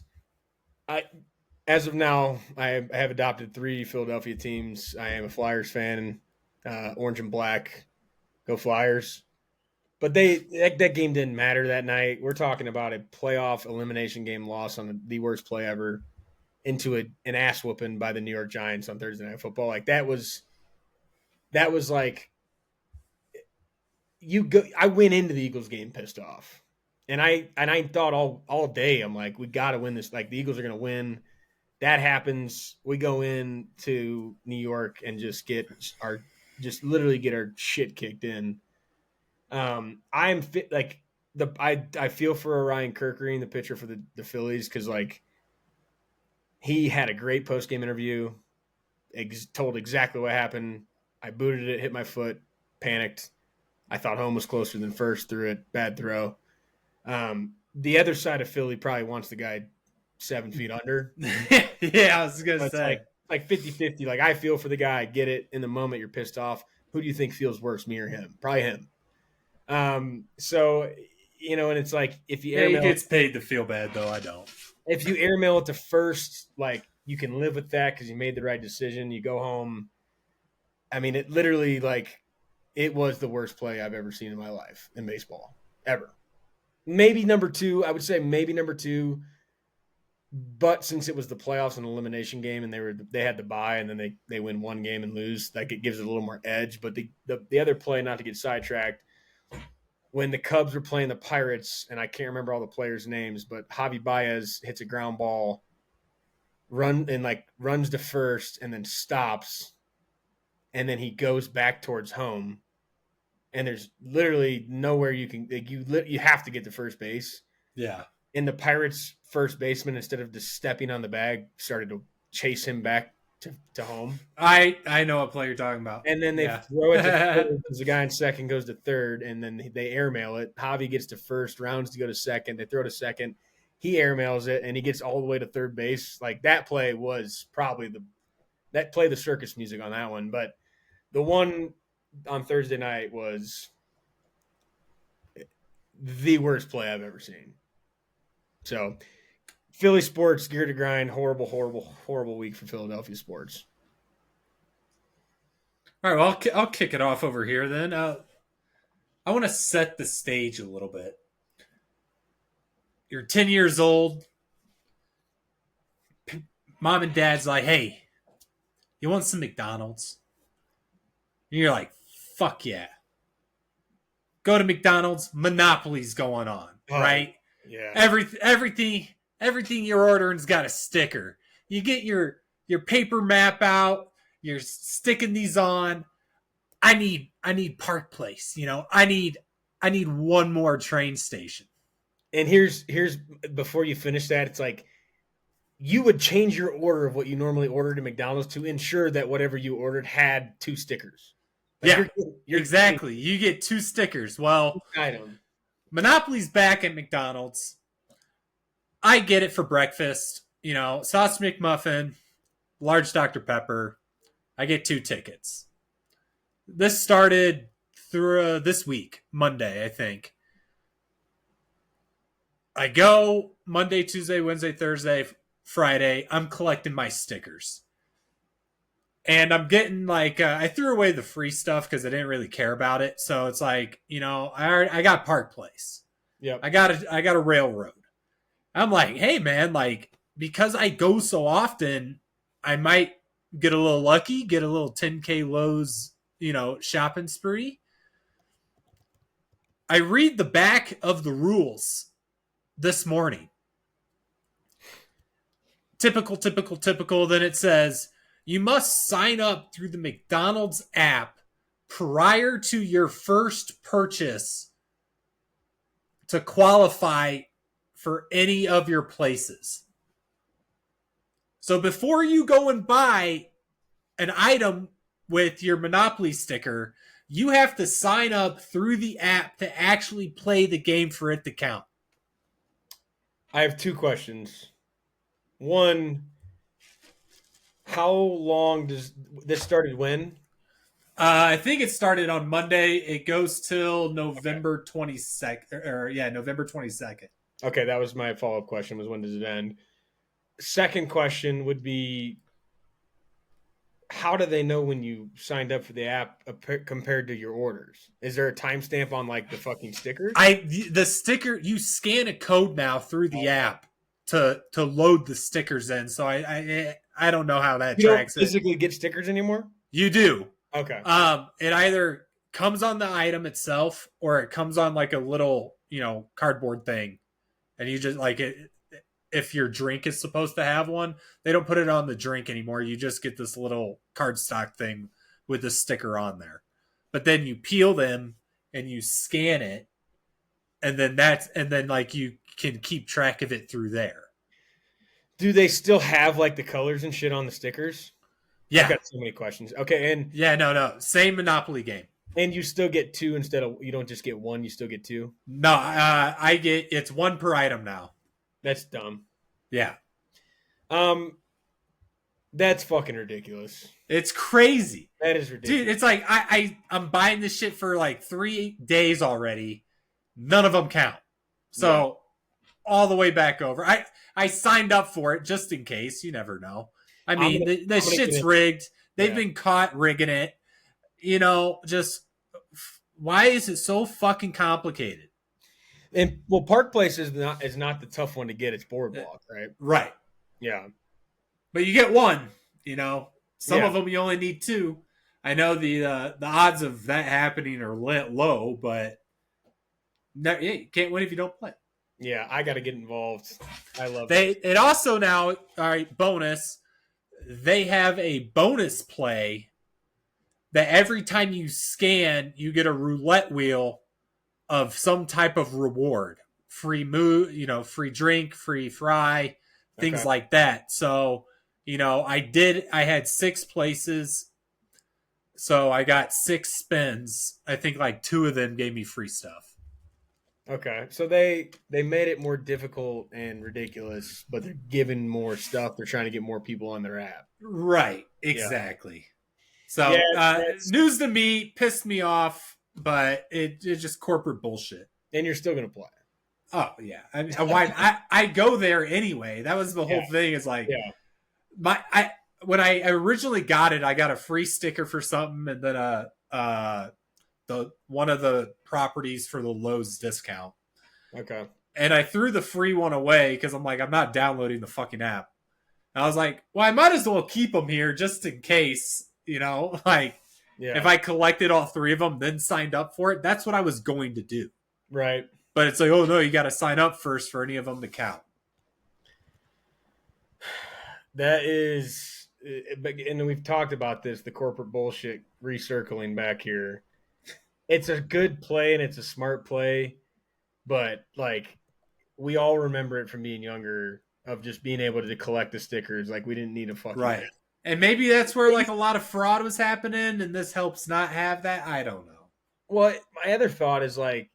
I as of now, I have adopted 3 Philadelphia teams. I am a Flyers fan, orange and black. Go Flyers. But that game didn't matter that night. We're talking about a playoff elimination game loss on the worst play ever into an ass whooping by the New York Giants on Thursday Night Football. Like that was like I went into the Eagles game pissed off. And I thought all day, I'm like, we got to win this. Like the Eagles are going to win. That happens. We go in to New York and just literally get our shit kicked in. I'm fit like I feel for Ryan Kirkering, the pitcher for the Phillies, because like he had a great post game interview, told exactly what happened. I booted it, hit my foot, panicked. I thought home was closer than first, threw it, bad throw. The other side of Philly probably wants the guy 7 feet under.
Yeah, I was gonna say
like 50-50. Like I feel for the guy, I get it. In the moment, you're pissed off. Who do you think feels worse, me or him? Probably him. So and it's like if you
he gets paid to feel bad, though I don't.
If you airmail it to first, like you can live with that because you made the right decision. You go home. I mean, it literally it was the worst play I've ever seen in my life in baseball ever. Maybe number 2. I would say maybe number 2. But since it was the playoffs and elimination game, and they had to bye, and then they win one game and lose, like it gives it a little more edge. But the other play, not to get sidetracked, when the Cubs were playing the Pirates, and I can't remember all the players' names, but Javi Baez hits a ground ball, runs to first, and then stops, and then he goes back towards home, and there's literally nowhere you can you have to get to first base.
Yeah.
And the Pirates' first baseman, instead of just stepping on the bag, started to chase him back to home.
I know what play you're talking about.
And then they throw it to third because the guy in second goes to third, and then they airmail it. Javi gets to first, rounds to go to second. They throw to second. He airmails it, and he gets all the way to third base. Like that play was probably the circus music on that one. But the one on Thursday night was the worst play I've ever seen. So, Philly sports, gear to grind, horrible, horrible, horrible week for Philadelphia sports.
All right, well, I'll kick it off over here then. I want to set the stage a little bit. You're 10 years old. Mom and dad's like, hey, you want some McDonald's? And you're like, fuck yeah. Go to McDonald's, Monopoly's going on, right?
Yeah.
Everything you're orderin's got a sticker. You get your paper map out. You're sticking these on. I need Park Place. I need one more train station.
And here's before you finish that, it's like you would change your order of what you normally ordered at McDonald's to ensure that whatever you ordered had 2 stickers.
Like you're exactly. You get 2 stickers. Well,
item.
Monopoly's back at McDonald's. I get it for breakfast. Sausage McMuffin, large Dr. Pepper. I get 2 tickets. This started through this week, Monday, I think. I go Monday, Tuesday, Wednesday, Thursday, Friday. I'm collecting my stickers. And I'm getting I threw away the free stuff because I didn't really care about it. So it's like, I got Park Place.
Yeah.
I got a railroad. I'm like, hey man, because I go so often, I might get a little lucky, get a little 10K Lowe's, shopping spree. I read the back of the rules this morning. Typical. Then it says, you must sign up through the McDonald's app prior to your first purchase to qualify for any of your places. So before you go and buy an item with your Monopoly sticker, you have to sign up through the app to actually play the game for it to count.
I have 2 questions. One, how long does this started when?
I think it started on Monday. It goes till November 22nd. November 22nd.
Okay, that was my follow-up question, was when does it end? Second question would be, how do they know when you signed up for the app compared to your orders? Is there a timestamp on like the fucking stickers?
The sticker, you scan a code now through the app to load the stickers in. So I don't know how that
You don't
tracks it.
physically get stickers anymore?
You do.
Okay.
It either comes on the item itself or it comes on like a little, cardboard thing. And you just like it. If your drink is supposed to have one, they don't put it on the drink anymore. You just get this little cardstock thing with the sticker on there. But then you peel them and you scan it, and then like you can keep track of it through there.
Do they still have like the colors and shit on the stickers?
Yeah.
I've got so many questions. Okay, and
yeah, no, same Monopoly game.
And you still get two instead of, you don't just get one, you still get two?
No, it's one per item now.
That's dumb.
Yeah.
That's fucking ridiculous.
It's crazy.
That is ridiculous.
Dude, it's like I'm buying this shit for like 3 days already. None of them count. So all the way back over. I signed up for it just in case. You never know. I mean, the shit's rigged. They've been caught rigging it. Just why is it so fucking complicated?
And well, Park Place is not the tough one to get. It's Boardwalk, right?
Right.
Yeah.
But you get one. Some of them you only need two. I know the odds of that happening are low, but you can't win if you don't play.
Yeah, I got to get involved. I love
it. It also now, all right, bonus. They have a bonus play that every time you scan, you get a roulette wheel of some type of reward. Free free drink, free fry, things like that. So, I had 6 places. So I got 6 spins. I think like 2 of them gave me free stuff.
Okay. So they made it more difficult and ridiculous, but they're giving more stuff. They're trying to get more people on their app.
Right. Exactly. Yeah. So news to me, pissed me off, but it's just corporate bullshit.
And you're still going to play.
Oh, yeah. I go there anyway. That was the whole thing. Is like, when I originally got it, I got a free sticker for something, and then the one of the properties for the Lowe's discount.
Okay.
And I threw the free one away because I'm like, I'm not downloading the fucking app. And I was like, well, I might as well keep them here just in case, if I collected all 3 of them, then signed up for it. That's what I was going to do.
Right.
But it's like, oh no, you got to sign up first for any of them to count.
That is, and we've talked about this, the corporate bullshit recircling back here. It's a good play and it's a smart play, but like we all remember it from being younger of just being able to collect the stickers. Like we didn't need a fucking
right. And maybe that's where like a lot of fraud was happening, and this helps not have that. I don't know.
Well, my other thought is like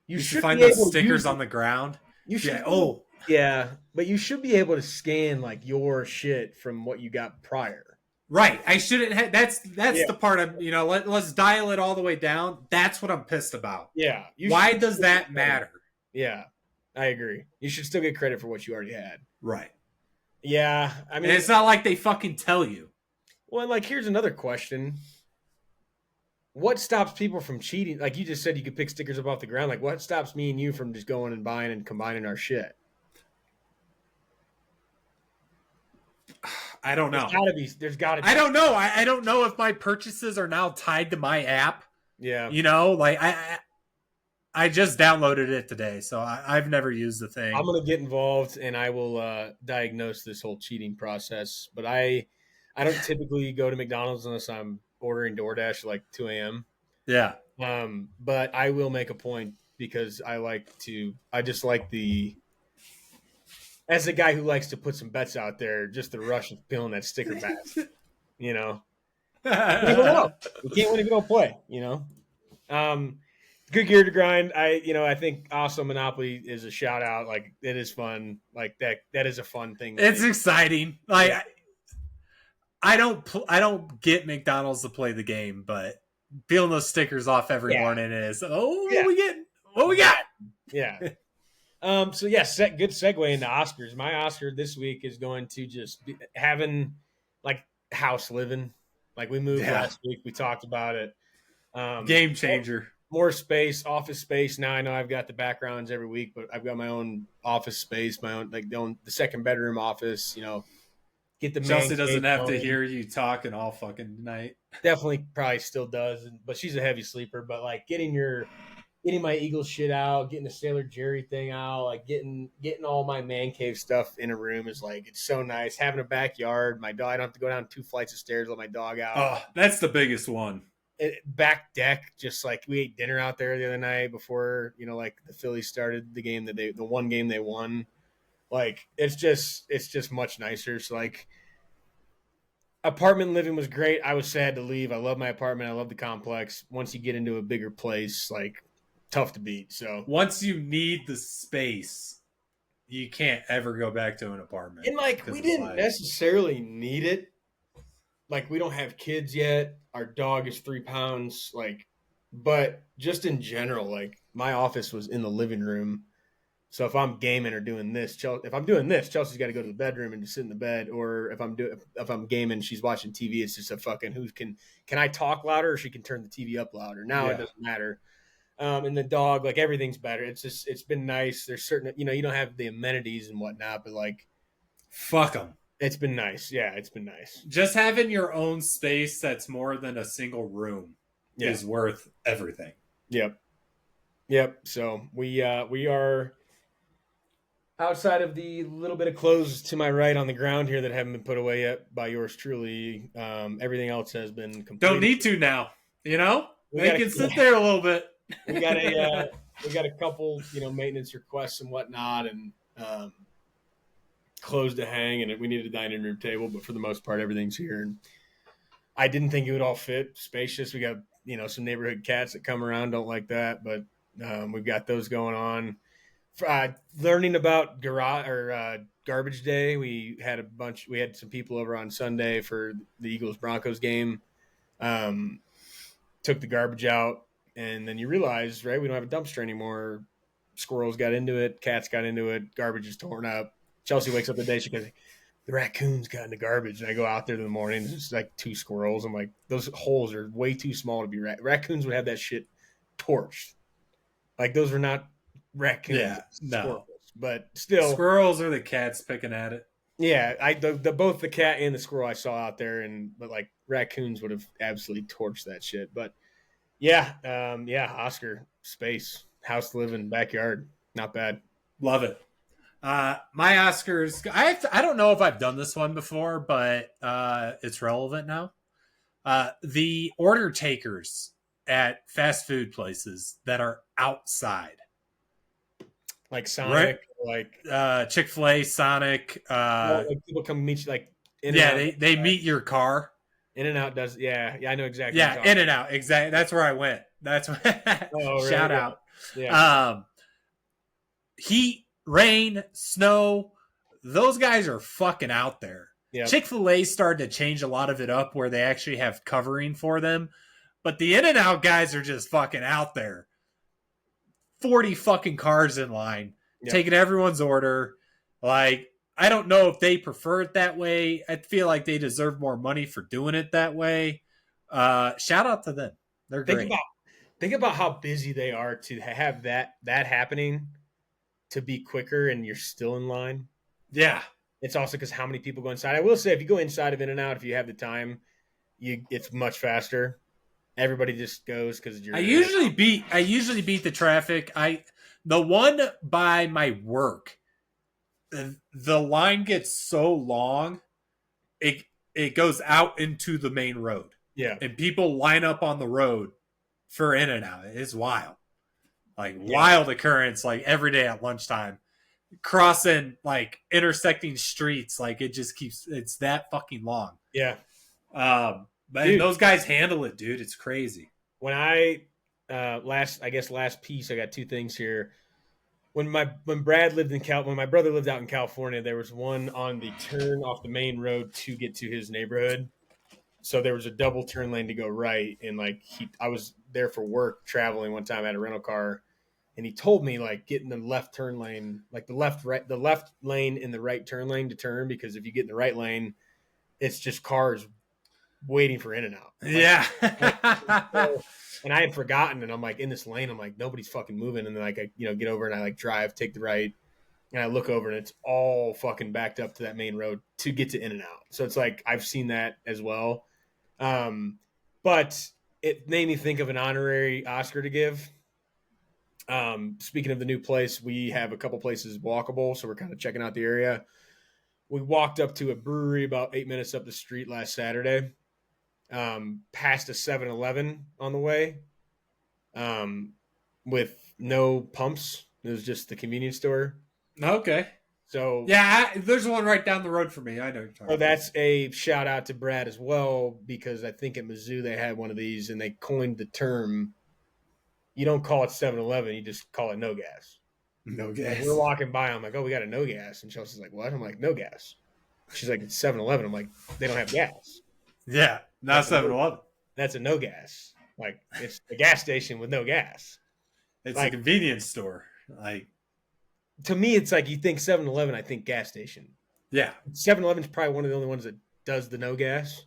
you should find those stickers on the ground.
You should.
Yeah.
Yeah, but you should be able to scan like your shit from what you got prior.
Right. I shouldn't have. That's the part of, let's dial it all the way down. That's what I'm pissed about.
Yeah.
Why does that matter?
Yeah, I agree. You should still get credit for what you already had.
Right.
Yeah. I mean,
and it's not like they fucking tell you.
Well, like, here's another question. What stops people from cheating? Like you just said, you could pick stickers up off the ground. Like, what stops me and you from just going and buying and combining our shit?
I don't know.
There's gotta be.
I don't know. I don't know if my purchases are now tied to my app.
Yeah.
Like I just downloaded it today, so I've never used the thing.
I'm gonna get involved and I will diagnose this whole cheating process. But I don't typically go to McDonald's unless I'm ordering DoorDash at like 2 a.m.
Yeah.
But I will make a point because I just like as a guy who likes to put some bets out there, just the rush of peeling that sticker back, You never know. You can't win if you don't play, Good gear to grind. I think also Monopoly is a shout out. Like it is fun. Like that is a fun thing.
It's exciting. Like I don't get McDonald's to play the game, but peeling those stickers off every morning is
Yeah.
what we got?
Yeah. So yeah, good segue into Oscars. My Oscar this week is going to just be having like house living. Like we moved last week, we talked about it.
Game changer.
More space, office space. Now I know I've got the backgrounds every week, but I've got my own office space, my own the second bedroom office. Get the
Chelsea doesn't have
going.
to hear you talking all fucking night.
Definitely, probably still does, but she's a heavy sleeper. But like getting my Eagles shit out, getting the Sailor Jerry thing out, like getting all my man cave stuff in a room is like it's so nice. Having a backyard, my dog. I don't have to go down 2 flights of stairs, let my dog out.
Oh, that's the biggest one.
Back deck, just like we ate dinner out there the other night before like the Phillies started the game the one game they won. Like it's just much nicer. So like apartment living was great. I was sad to leave. I love my apartment. I love the complex. Once you get into a bigger place, like tough to beat. So
once you need the space, you can't ever go back to an apartment.
And like we didn't necessarily need it. Like we don't have kids yet. Our dog is 3 pounds. Like, but just in general, like my office was in the living room. So if I'm gaming or doing this, Chelsea's got to go to the bedroom and just sit in the bed. Or if I'm gaming, she's watching TV. It's just a fucking can I talk louder or she can turn the TV up louder. Now it doesn't matter. And the dog, like everything's better. It's been nice. There's certain, you don't have the amenities and whatnot, but like,
fuck them.
It's been nice. Yeah, it's been nice.
Just having your own space that's more than a single room is worth everything.
Yep. So we are outside of the little bit of clothes to my right on the ground here that haven't been put away yet by yours truly. Everything else has been completed.
Don't need to now. They can sit there a little bit.
We got a couple, maintenance requests and whatnot, and clothes to hang, and we need a dining room table. But for the most part, everything's here. And I didn't think it would all fit. Spacious. We got some neighborhood cats that come around, don't like that, but we've got those going on. Learning about garbage day. We had some people over on Sunday for the Eagles-Broncos game. Took the garbage out, and then you realize, right, we don't have a dumpster anymore. Squirrels got into it. Cats got into it. Garbage is torn up. Chelsea wakes up the day, she goes, the raccoons got in the garbage. And I go out there in the morning, it's like 2 squirrels. I'm like, those holes are way too small to be raccoons would have that shit torched. Like, those are not raccoons.
Yeah, no.
Squirrels. But still.
Squirrels are the cats picking at it.
Yeah, both the cat and the squirrel I saw out there, but like raccoons would have absolutely torched that shit. But yeah, Oscar, space, house living, backyard, not bad.
Love it. My Oscars, I don't know if I've done this one before, but it's relevant now. The order takers at fast food places that are outside.
Like Sonic,
right? Like Chick-fil-A, Sonic.
Like people come meet you, like
they meet your car.
In-N-Out does, I know exactly.
Yeah, In-N-Out, exactly. That's where I went. That's shout out.
Yeah.
Heat, rain, snow, those guys are fucking out there. Yep. Chick-fil-A started to change a lot of it up where they actually have covering for them, but the In-N-Out guys are just fucking out there. 40 fucking cars in line, taking everyone's order. Like, I don't know if they prefer it that way. I feel like they deserve more money for doing it that way. Shout out to them. They're great.
Think about how busy they are to have that happening, to be quicker and you're still in line.
Yeah.
It's also because how many people go inside. I will say, if you go inside of In-N-Out, if you have the time, it's much faster. Everybody just goes because you're. I usually
beat the traffic. The one by my work, the line gets so long, it goes out into the main road.
Yeah,
and people line up on the road for In-N-Out. It's wild, wild occurrence. Like every day at lunchtime, crossing intersecting streets. Like it just keeps. It's that fucking long.
Yeah.
But those guys handle it, dude. It's crazy.
When I last piece, I got 2 things here. when Brad lived in when my brother lived out in California, there was one on the turn off the main road to get to his neighborhood. So there was a double turn lane to go right, and like I was there for work traveling one time at a rental car, and he told me like get in the left turn lane, like the left lane and the right turn lane to turn, because if you get in the right lane, it's just cars waiting for in and out.
Yeah.
And I had forgotten, and I'm like in this lane, I'm like nobody's fucking moving, and then like I get over and I like drive, take the right, and I look over and it's all fucking backed up to that main road to get to in and out. So it's like I've seen that as well. But it made me think of an honorary Oscar to give. Speaking of the new place, we have a couple places walkable, so we're kind of checking out the area. We walked up to a brewery about 8 minutes up the street last Saturday, past a 7-Eleven on the way, with no pumps. It was just the convenience store.
Okay.
So
yeah, there's one right down the road for me. I know.
So that's a shout out to Brad as well, because I think at Mizzou they had one of these and they coined the term. You don't call it 7-Eleven, you just call it no gas.
No gas.
Like we're walking by, I'm like, oh, we got a no gas, and Chelsea's like, what? I'm like, no gas. She's like, it's 7-Eleven. I'm like, they don't have gas.
Yeah, not 7-Eleven.
That's a no gas. Like it's a gas station with no gas.
It's
like,
a convenience store. Like
to me, it's like you think 7-Eleven, I think gas station.
Yeah.
7-Eleven's probably one of the only ones that does the no gas.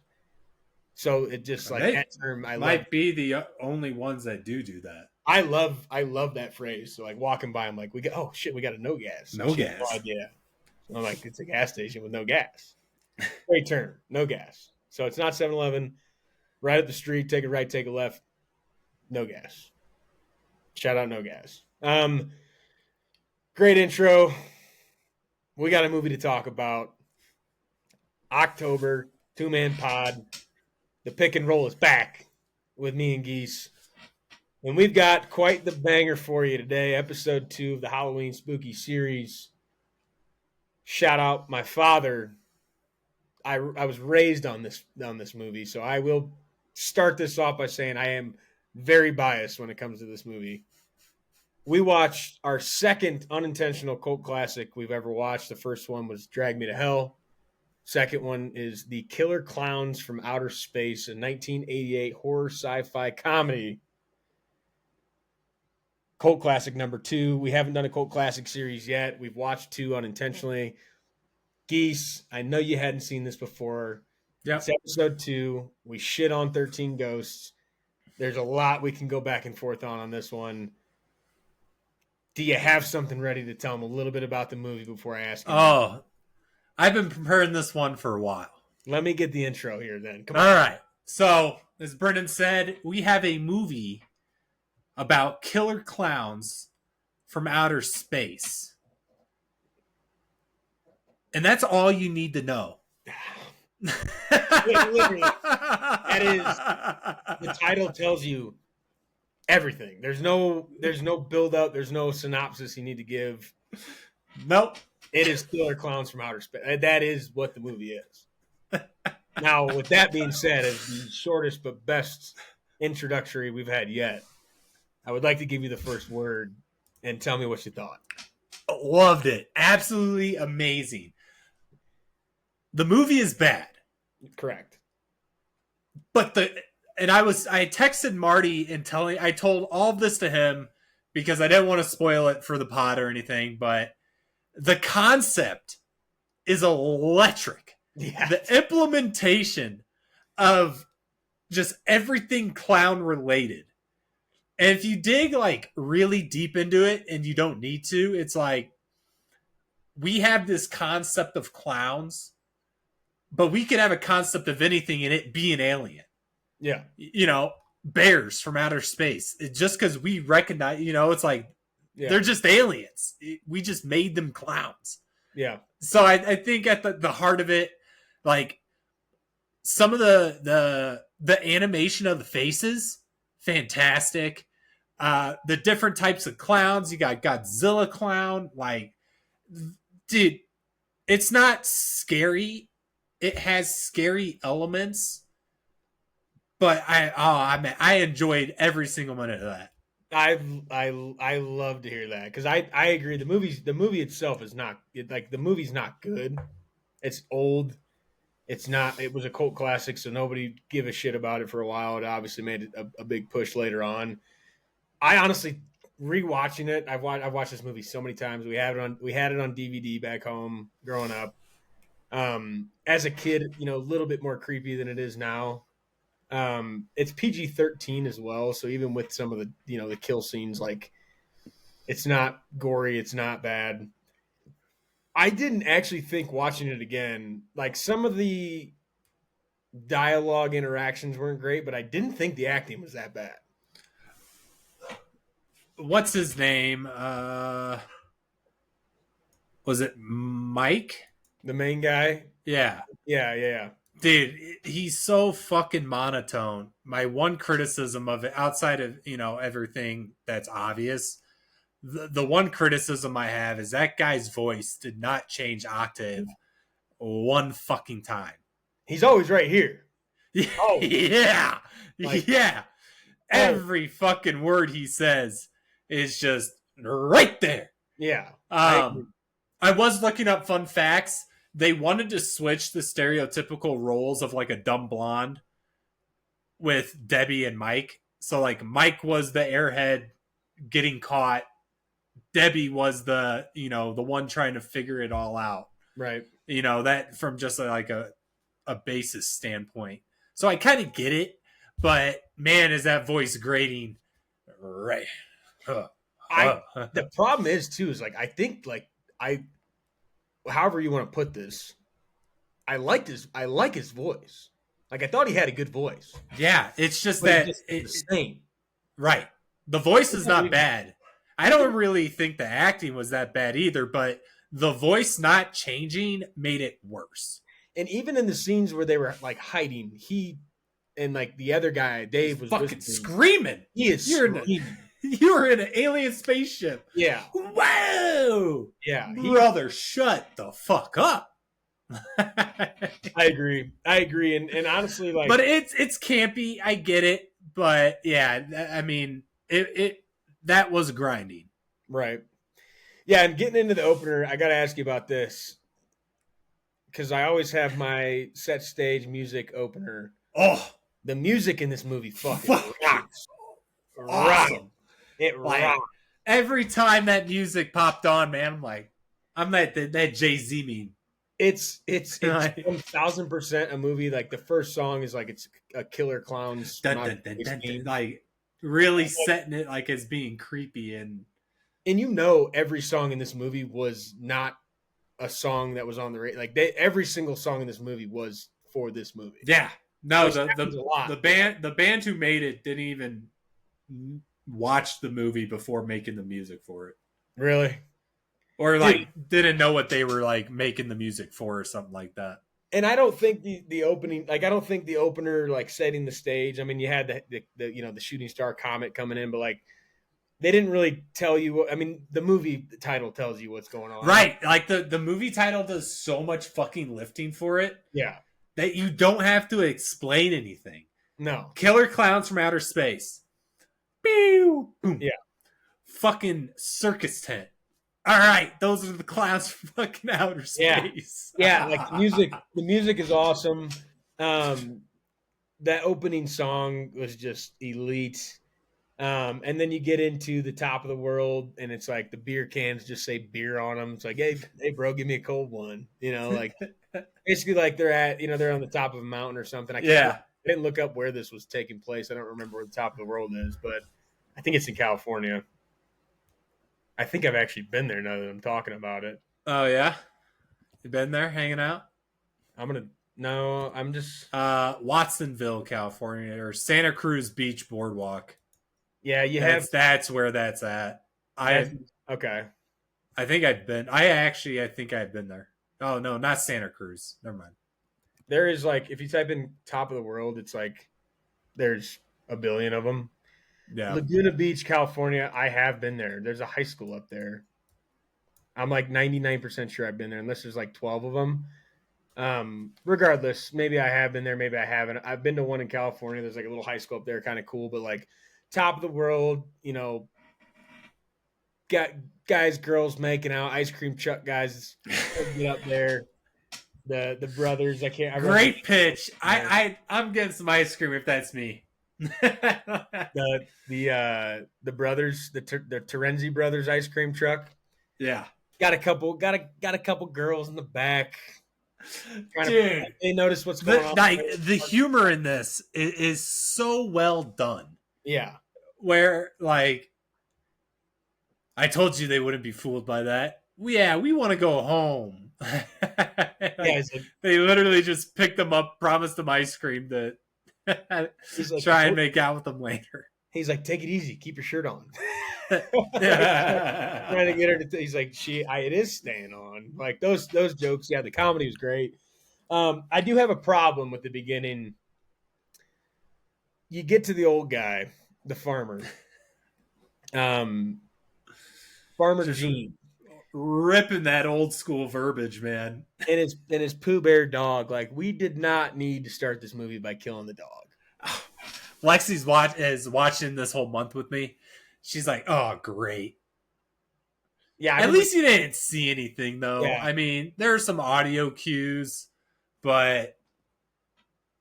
So it just like that term
might be the only ones that do that.
I love that phrase. So like walking by, I'm like, we got a no gas.
No gas.
Yeah. I'm like, it's a gas station with no gas. Great term, no gas. So it's not 7-Eleven. Right up the street, take a right, take a left, no gas. Shout out, no gas. Great intro. We got a movie to talk about. October, 2-man pod. The pick and roll is back with me and Geese. And we've got quite the banger for you today. Episode 2 of the Halloween Spooky Series. Shout out my father. I was raised on this movie, so I will start this off by saying I am very biased when it comes to this movie. We watched our second unintentional cult classic we've ever watched. The first one was Drag Me to Hell. Second one is The Killer Klowns from Outer Space, a 1988 horror sci-fi comedy. Cult classic number 2. We haven't done a cult classic series yet. We've watched 2 unintentionally. Geese, I know you hadn't seen this before.
Yeah.
It's episode 2. We shit on 13 Ghosts. There's a lot we can go back and forth on this one. Do you have something ready to tell them a little bit about the movie before I ask you?
Oh, I've been preparing this one for a while.
Let me get the intro here then. Come on.
All right. So, as Brendan said, we have a movie about killer clowns from outer space. And that's all you need to know.
Literally, that is, the title tells you everything. There's no build up. There's no synopsis you need to give.
Nope.
It is Killer Clowns from Outer Space. That is what the movie is. Now, with that being said, as the shortest but best introductory we've had yet, I would like to give you the first word and tell me what you thought.
Loved it. Absolutely amazing. The movie is bad.
Correct.
But I texted Marty and I told all of this to him because I didn't want to spoil it for the pod or anything, but the concept is electric.
Yeah.
The implementation of just everything clown related. And if you dig like really deep into it, and you don't need to, it's like we have this concept of clowns, but we could have a concept of anything and it be an alien.
Yeah.
You know, bears from outer space. Just because we recognize, it's like they're just aliens. We just made them clowns.
Yeah.
So I think at the heart of it, like some of the animation of the faces, fantastic. The different types of clowns. You got Godzilla clown. Like, dude, it's not scary. It has scary elements, but I enjoyed every single minute of that.
I love to hear that because I agree. The movie itself is not like the movie's not good. It's old. It's not. It was a cult classic, so nobody give a shit about it for a while. It obviously made a big push later on. I honestly rewatching it. I've watched this movie so many times. We had it on DVD back home growing up. As a kid, a little bit more creepy than it is now. It's PG-13 as well, so even with some of the the kill scenes, like it's not gory, it's not bad. I didn't actually think watching it again, like some of the dialogue interactions weren't great, but I didn't think the acting was that bad.
What's his name? Was it Mike?
The main guy,
Yeah.
yeah.
Dude, he's so fucking monotone. My one criticism of it, outside of everything that's obvious, the one criticism I have is that guy's voice did not change octave one fucking time.
He's always right here. Oh,
Yeah,
like,
yeah. Every fucking word he says is just right there.
Yeah.
I was looking up fun facts. They wanted to switch the stereotypical roles of like a dumb blonde with Debbie and Mike. So like Mike was the airhead getting caught. Debbie was the one trying to figure it all out.
Right.
That from just like a basis standpoint. So I kind of get it, but man, is that voice grating right.
The problem is too is like I think like however you want to put this, I like his voice. Like I thought he had a good voice.
Yeah, it's just
But
that
it's the same.
Right. The voice is not bad. I don't really think the acting was that bad either, but the voice not changing made it worse.
And even in the scenes where they were like hiding, he and like the other guy, Dave, was
fucking screaming.
He is screaming.
You're in an alien spaceship.
Yeah.
Whoa.
Yeah.
Brother, shut the fuck up.
I agree. And honestly, like,
but it's campy. I get it, but yeah, I mean, it that was grinding,
right? Yeah, and getting into the opener, I got to ask you about this because I always have my set stage music opener.
Oh,
the music in this movie fucking rocks.
Awesome.
It rocks.
Every time that music popped on, man, I'm that Jay-Z meme.
It's 1000% a movie. Like the first song is like it's a Killer Klowns,
like really setting it like as being creepy and
every song in this movie was not a song that was on the radio. Like every single song in this movie was for this movie.
Yeah, no, the band who made it didn't even watch the movie before making the music for it.
Really?
Or didn't know what they were like making the music for or something like that.
And I don't think the opening, like I don't think the opener like setting the stage. I mean, you had the shooting star comet coming in, but like they didn't really tell you. I mean, the movie title tells you what's going on,
right? Like the movie title does so much fucking lifting for it,
yeah,
that you don't have to explain anything.
No,
Killer Klowns from Outer Space. Pew! Boom.
Yeah,
fucking circus tent. All right, those are the clowns from fucking outer space.
Yeah, like the music is awesome. That opening song was just elite. And then you get into the top of the world, and it's like the beer cans just say beer on them. It's like, hey, bro, give me a cold one. Like basically like they're on the top of a mountain or something. I didn't look up where this was taking place. I don't remember where the top of the world is, but I think it's in California. I think I've actually been there now that I'm talking about it.
Oh yeah, you been there hanging out?
I'm just
Watsonville, California, or Santa Cruz Beach Boardwalk.
Yeah,
that's where that's at.
Okay.
I think I've been. I think I've been there. Oh no, not Santa Cruz. Never mind.
There is like if you type in top of the world, it's like there's a billion of them.
Yeah.
Laguna Beach, California. I have been there. There's a high school up there. I'm like 99% sure I've been there, unless there's like 12 of them. Regardless, maybe I have been there, maybe I haven't. I've been to one in California. There's like a little high school up there, kind of cool, but like top of the world, got guys, girls making out, ice cream truck guys get up there. The brothers, I can't. I wrote
Great pitch.
the
I'm getting some ice cream if that's me.
the brothers, the Terenzi brothers ice cream truck.
Yeah,
Got a couple girls in the back.
dude.
They notice what's going on.
The humor in this is so well done.
Yeah,
Where like I told you they wouldn't be fooled by that. Yeah, we want to go home. Like,
like,
they literally just picked them up, promised them ice cream to
like,
try and make out with them later.
He's like, take it easy, keep your shirt on.
Yeah.
Trying to get her to. He's like, it is staying on. Like those jokes. Yeah, the comedy was great. I do have a problem with the beginning. You get to the old guy, the farmer. Farmer
Just
Gene.
Ripping that old school verbiage, man.
And his Pooh Bear dog. Like, we did not need to start this movie by killing the dog.
Lexi's is watching this whole month with me. She's like, "Oh, great."
Yeah,
At least you didn't see anything, though.
Yeah.
I mean, there are some audio cues, but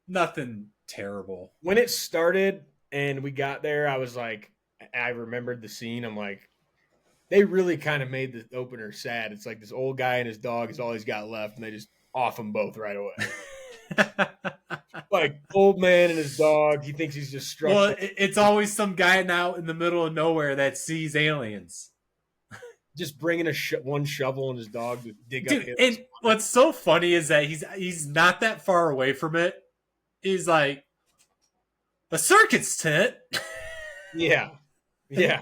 nothing terrible.
When it started and we got there, I was like, I remembered the scene. I'm like, they really kind of made the opener sad. It's like this old guy and his dog is all he's got left, and they just off them both right away. Like, old man and his dog, he thinks he's just struck.
Well, it's always some guy out in the middle of nowhere that sees aliens.
Just bringing one shovel and his dog to dig
Dude,
up his.
and what's so funny is that he's not that far away from it. He's like, a circus tent.
Yeah. Dude,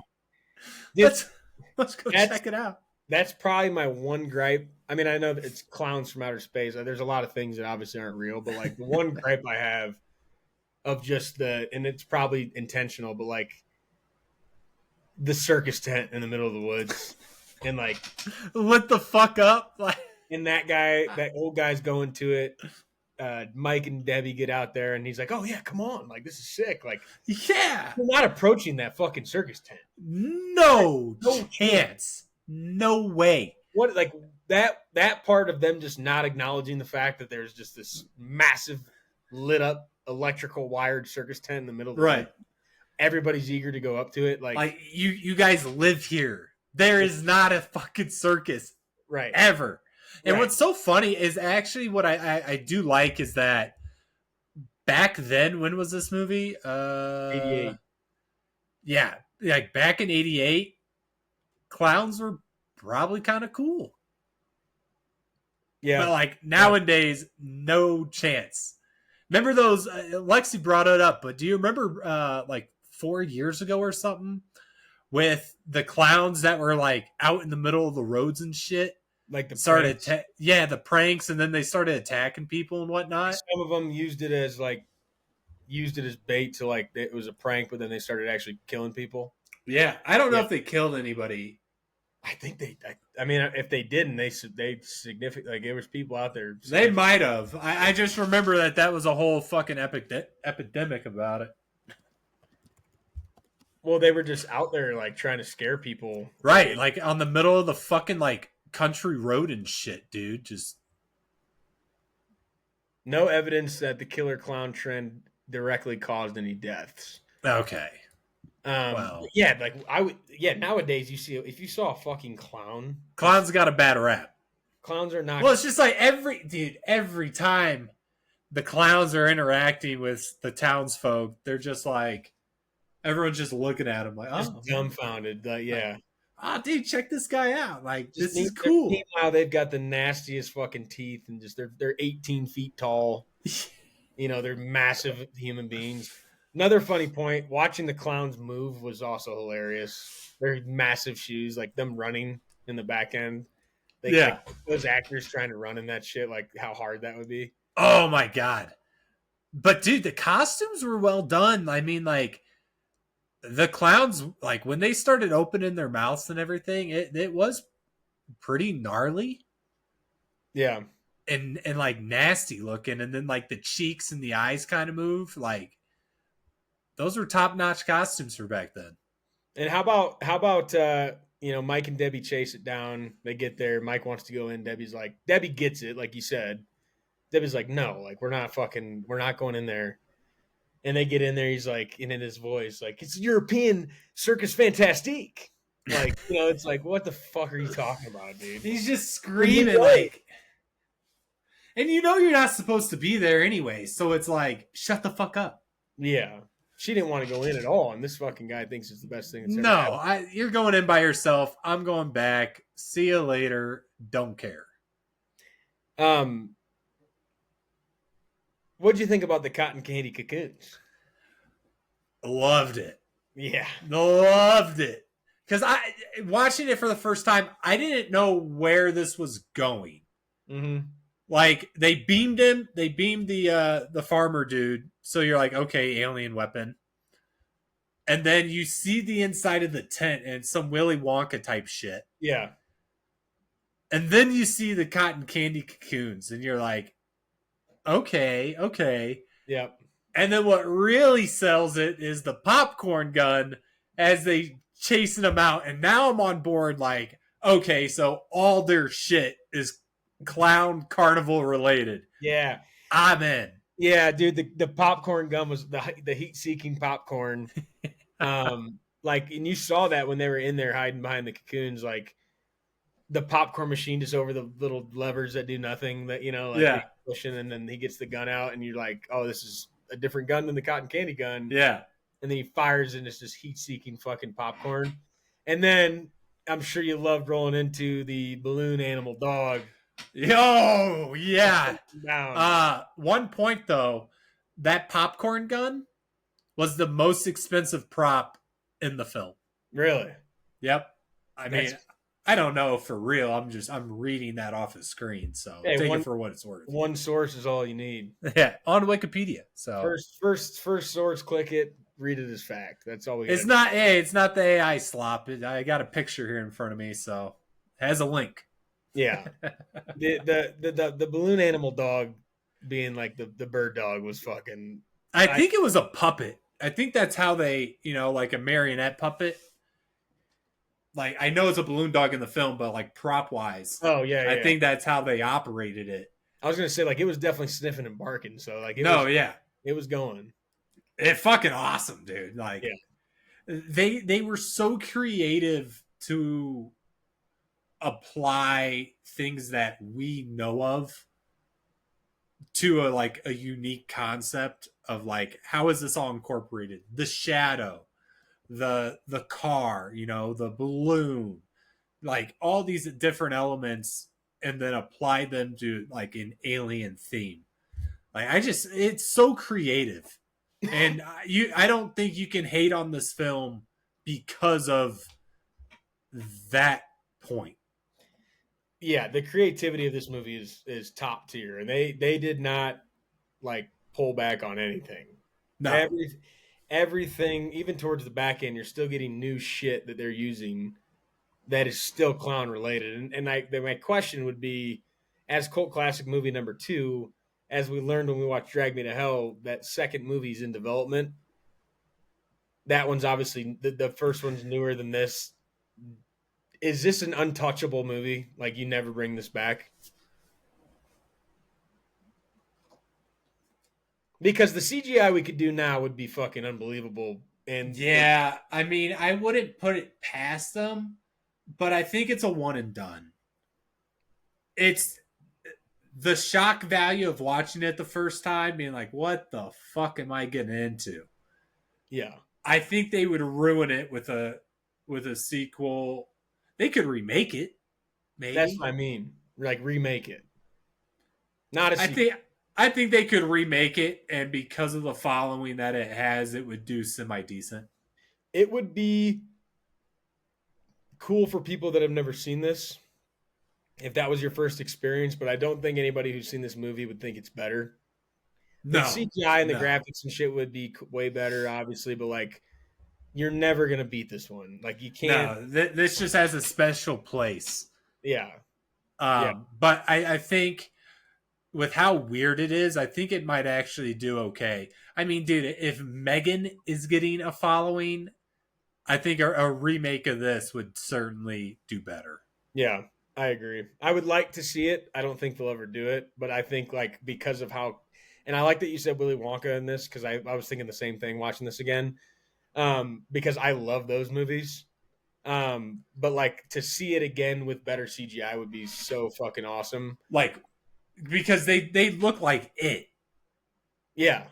let's go check it out.
That's probably my one gripe. I mean, I know that it's clowns from outer space. There's a lot of things that obviously aren't real, but like the one gripe I have of just and it's probably intentional, but like the circus tent in the middle of the woods and like
lit the fuck up. Like,
and that old guy's going to it. Mike and Debbie get out there and he's like, "Oh yeah, come on. Like, this is sick." Like,
yeah.
we're not approaching that fucking circus tent.
No chance. No way.
What, like, that part of them just not acknowledging the fact that there's just this massive lit up electrical wired circus tent in the middle of the
right.
Everybody's eager to go up to it. Like
you guys live here. There is not a fucking circus.
Right.
Ever. And
right.
What's so funny is actually what I do like is that back then, when was this movie?
88.
Yeah. Like back in 88, clowns were probably kind of cool.
Yeah.
But like nowadays, no chance. Remember those? Lexi brought it up, but do you remember like 4 years ago or something with the clowns that were like out in the middle of the roads and shit?
Like the
started, the pranks, and then they started attacking people and whatnot.
Some of them used it as bait to like it was a prank, but then they started actually killing people.
Yeah, I don't know if they killed anybody.
I think I mean, if they didn't, they significant. Like, there was people out there.
They might have. I just remember that was a whole fucking epidemic about it.
Well, they were just out there like trying to scare people,
right? Like on the middle of the fucking like country road and shit, dude. Just
no evidence that the killer clown trend directly caused any deaths.
Okay.
Well, yeah, like nowadays if you saw a fucking clown,
clowns got a bad rap.
Clowns are not.
Well, it's just like every time the clowns are interacting with the townsfolk, they're just like everyone's just looking at them like, oh,
dumbfounded. Yeah.
Oh, dude, check this guy out! Like, this is cool.
Meanwhile, they've got the nastiest fucking teeth, and just they're 18 feet tall. They're massive human beings. Another funny point: watching the clowns move was also hilarious. Their massive shoes, like them running in the back end. Like, those actors trying to run in that shit, like how hard that would be.
Oh my god! But dude, the costumes were well done. I mean, like. The clowns, like when they started opening their mouths and everything, it was pretty gnarly.
Yeah.
And like nasty looking. And then like the cheeks and the eyes kind of move. Like those were top-notch costumes for back then.
And how about Mike and Debbie chase it down. They get there. Mike wants to go in. Debbie gets it, like you said. Debbie's like, no, like we're not going in there. And they get in there. He's like, and in his voice, like, it's European Circus Fantastique. Like, it's like, what the fuck are you talking about, dude?
He's just screaming like, and you're not supposed to be there anyway. So it's like, shut the fuck up.
Yeah. She didn't want to go in at all, and this fucking guy thinks it's the best thing.
You're going in by yourself. I'm going back. See you later. Don't care.
What'd you think about the cotton candy cocoons?
Loved it.
Yeah,
loved it. Because watching it for the first time, I didn't know where this was going.
Mm-hmm.
Like they beamed him. They beamed the farmer dude. So you're like, okay, alien weapon. And then you see the inside of the tent and some Willy Wonka type shit.
Yeah.
And then you see the cotton candy cocoons and you're like, okay.
Yep.
And then what really sells it is the popcorn gun as they chasing them out. And now I'm on board like, okay, so all their shit is clown carnival related.
Yeah.
I'm in.
Yeah, dude, the popcorn gun was the heat-seeking popcorn. And you saw that when they were in there hiding behind the cocoons, like the popcorn machine just over the little levers that do nothing, that pushing, and then he gets the gun out, and you're like, oh, this is a different gun than the cotton candy gun.
Yeah.
And then he fires, and it's just heat-seeking fucking popcorn. And then I'm sure you loved rolling into the balloon animal dog.
Yo, yeah.
Down.
1 point though, that popcorn gun was the most expensive prop in the film.
Really?
Yep. I mean, I don't know for real. I'm reading that off the screen, so take it for what it's worth.
One source is all you need.
Yeah, on Wikipedia. So
first source, click it, read it as fact. That's all we.
It's not the AI slop. I got a picture here in front of me, so it has a link.
Yeah, the balloon animal dog being like the bird dog was fucking.
I think it was a puppet. I think that's how they, like a marionette puppet. Like I know it's a balloon dog in the film, but like prop wise, I think that's how they operated it.
I was gonna say like it was definitely sniffing and barking, so like it was going.
It's fucking awesome, dude. Like they were so creative to apply things that we know of to a unique concept of like, how is this all incorporated? The shadow, the car, the balloon, like all these different elements, and then apply them to like an alien theme. Like it's so creative. And I don't think you can hate on this film because of that point.
Yeah, the creativity of this movie is top tier, and they did not like pull back on anything.
No,
everything, even towards the back end, you're still getting new shit that they're using that is still clown related. And my question would be, as cult classic movie number 2, as we learned when we watched Drag Me to Hell, that second movie's in development. That one's obviously the first one's newer than this. Is this an untouchable movie? Like you never bring this back? Because the CGI we could do now would be fucking unbelievable. And
yeah, I mean, I wouldn't put it past them, but I think it's a one and done. It's the shock value of watching it the first time, being like, what the fuck am I getting into?
Yeah.
I think they would ruin it with a sequel. They could remake it. Maybe.
That's what I mean. Like remake it. Not a sequel.
I think they could remake it, and because of the following that it has, it would do semi-decent.
It would be cool for people that have never seen this, if that was your first experience, but I don't think anybody who's seen this movie would think it's better. The CGI and the graphics and shit would be way better, obviously, but like, you're never going to beat this one. Like, you can't.
No, this just has a special place.
Yeah.
But I think with how weird it is, I think it might actually do okay. I mean, dude, if Megan is getting a following, I think a remake of this would certainly do better.
Yeah, I agree. I would like to see it. I don't think they'll ever do it, but I think like because of how, and I like that you said Willy Wonka in this because I was thinking the same thing watching this again. Because I love those movies. But like to see it again with better CGI would be so fucking awesome.
Like, because they look like it
Yeah,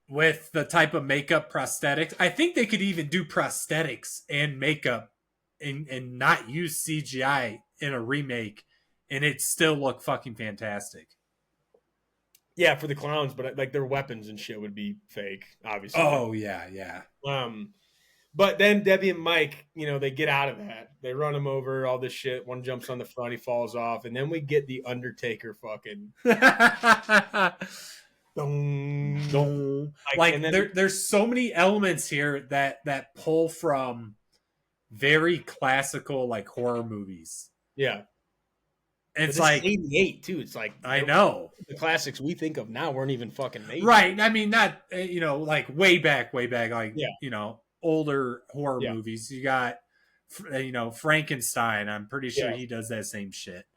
with the type of makeup prosthetics. I think they could even do prosthetics and makeup and not use CGI in a remake and it still look fucking fantastic.
yeah, for the clowns, but like their weapons and shit would be fake, obviously.
Oh yeah, yeah.
Um, but then Debbie and Mike, they get out of that. They run him over, all this shit. One jumps on the front, he falls off, and then we get the Undertaker fucking dong,
Dong. Like
and then,
there's so many elements here that pull from very classical like horror movies.
yeah.
It's like
88 too. It's like
I know
the classics we think of now weren't even fucking made.
right. I mean, not like way back, like
Yeah.
older horror
Yeah.
movies. You got Frankenstein. I'm pretty sure
Yeah.
he does that same shit.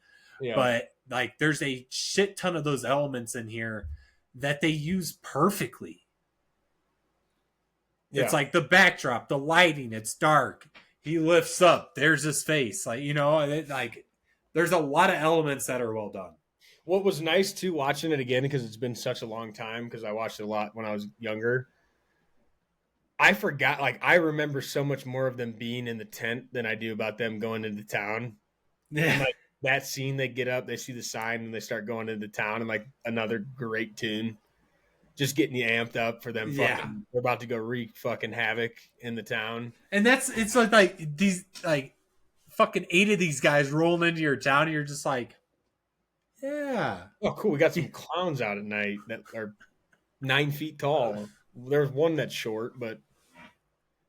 Yeah.
But like, there's a shit ton of those elements in here that they use perfectly.
Yeah.
It's like the backdrop, the lighting. It's dark. He lifts up. There's his face. Like there's a lot of elements that are well done.
What was nice too, watching it again because it's been such a long time because I watched it a lot when I was younger. I forgot, like I remember so much more of them being in the tent than I do about them going into town.
Yeah.
Like that scene, they get up, they see the sign, and they start going into town, and like another great tune, just getting you amped up for them. Fucking, they're about to go wreak fucking havoc in the town,
and it's like these like fucking 8 of these guys rolling into your town, and you're just like, yeah.
Oh, cool. We got some clowns out at night that are 9 feet tall. There's one that's short, but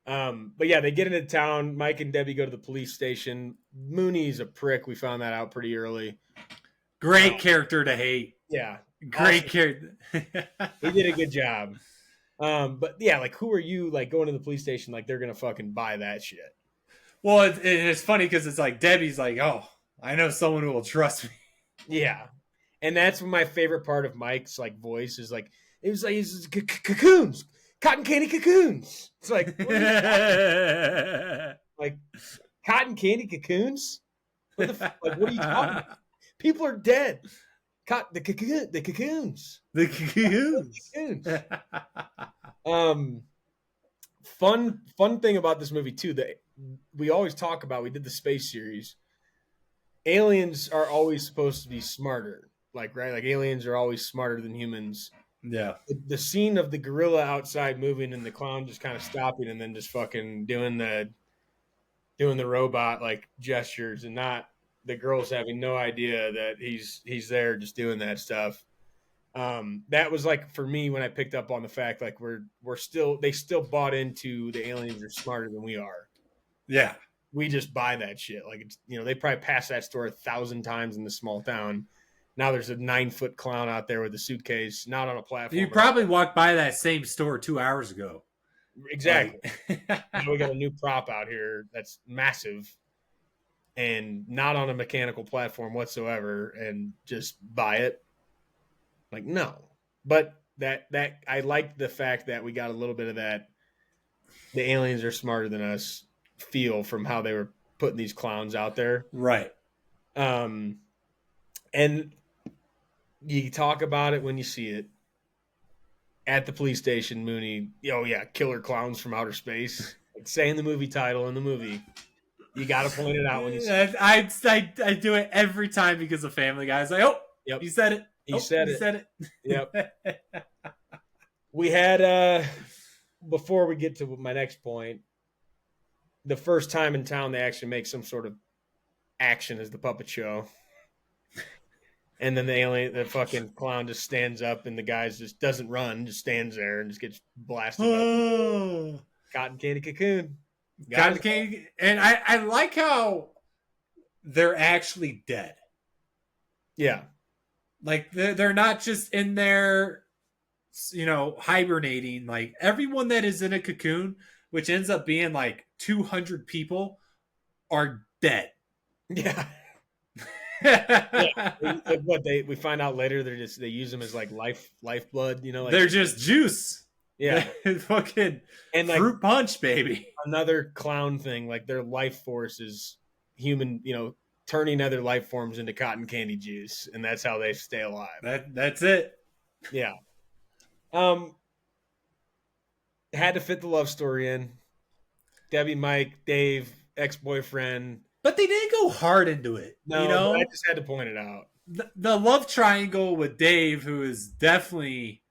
yeah, they get into town. Mike and Debbie go to the police station. Mooney's a prick. We found that out pretty early.
Great character to hate.
Yeah.
Great
awesome.
character.
He did a good job. But yeah, like who are you like going to the police station like they're going to fucking buy that shit?
Well, it's funny because it's like Debbie's like, oh, I know someone who will trust me.
Yeah. And that's my favorite part of Mike's like voice is like, it was like, it's cocoons, cotton candy cocoons. It's like, like cotton candy cocoons? What are you talking about? People are dead. The cocoons.
The cocoons.
Fun thing about this movie too that we always talk about. We did the space series. Aliens are always supposed to be smarter, like right, like aliens are always smarter than humans.
Yeah.
The scene of the gorilla outside moving and the clown just kind of stopping and then just fucking doing the robot like gestures and not the girls having no idea that he's there just doing that stuff. That was like for me when I picked up on the fact like they still bought into the aliens are smarter than we are.
Yeah.
We just buy that shit. Like it's, they probably passed that store 1,000 times in this small town. Now there's a 9-foot clown out there with a suitcase, not on a platform.
You probably walked by that same store 2 hours ago.
Exactly. We got a new prop out here that's massive and not on a mechanical platform whatsoever, and just buy it. Like, no. But that I like the fact that we got a little bit of that the aliens are smarter than us feel from how they were putting these clowns out there.
Right.
And you talk about it when you see it. At the police station, Mooney, oh yeah, killer clowns from outer space. Like saying the movie title in the movie. You got to point it out when you see it.
I do it every time because of Family Guy. It's like, oh,
yep.
You said it.
He said
it.
Yep. We had, before we get to my next point, the first time in town they actually make some sort of action is the puppet show. And then the fucking clown just stands up and the guy just doesn't run, just stands there and just gets blasted.
Oh.
Cotton candy cocoon.
Cotton candy. And I like how they're actually dead.
Yeah.
Like they're not just in there, hibernating. Like everyone that is in a cocoon, which ends up being like 200 people, are dead.
Yeah. Yeah. Like what we find out later, they use them as like lifeblood, like
They're just juice.
yeah.
Fucking
And like
fruit punch, baby.
another clown thing, like their life force is human, turning other life forms into cotton candy juice, and that's how they stay alive.
That's it.
Yeah. Um, had to fit the love story in. Debbie, Mike, Dave, ex-boyfriend.
But they didn't go hard into it.
No, but I just had to point it out.
The love triangle with Dave, who is definitely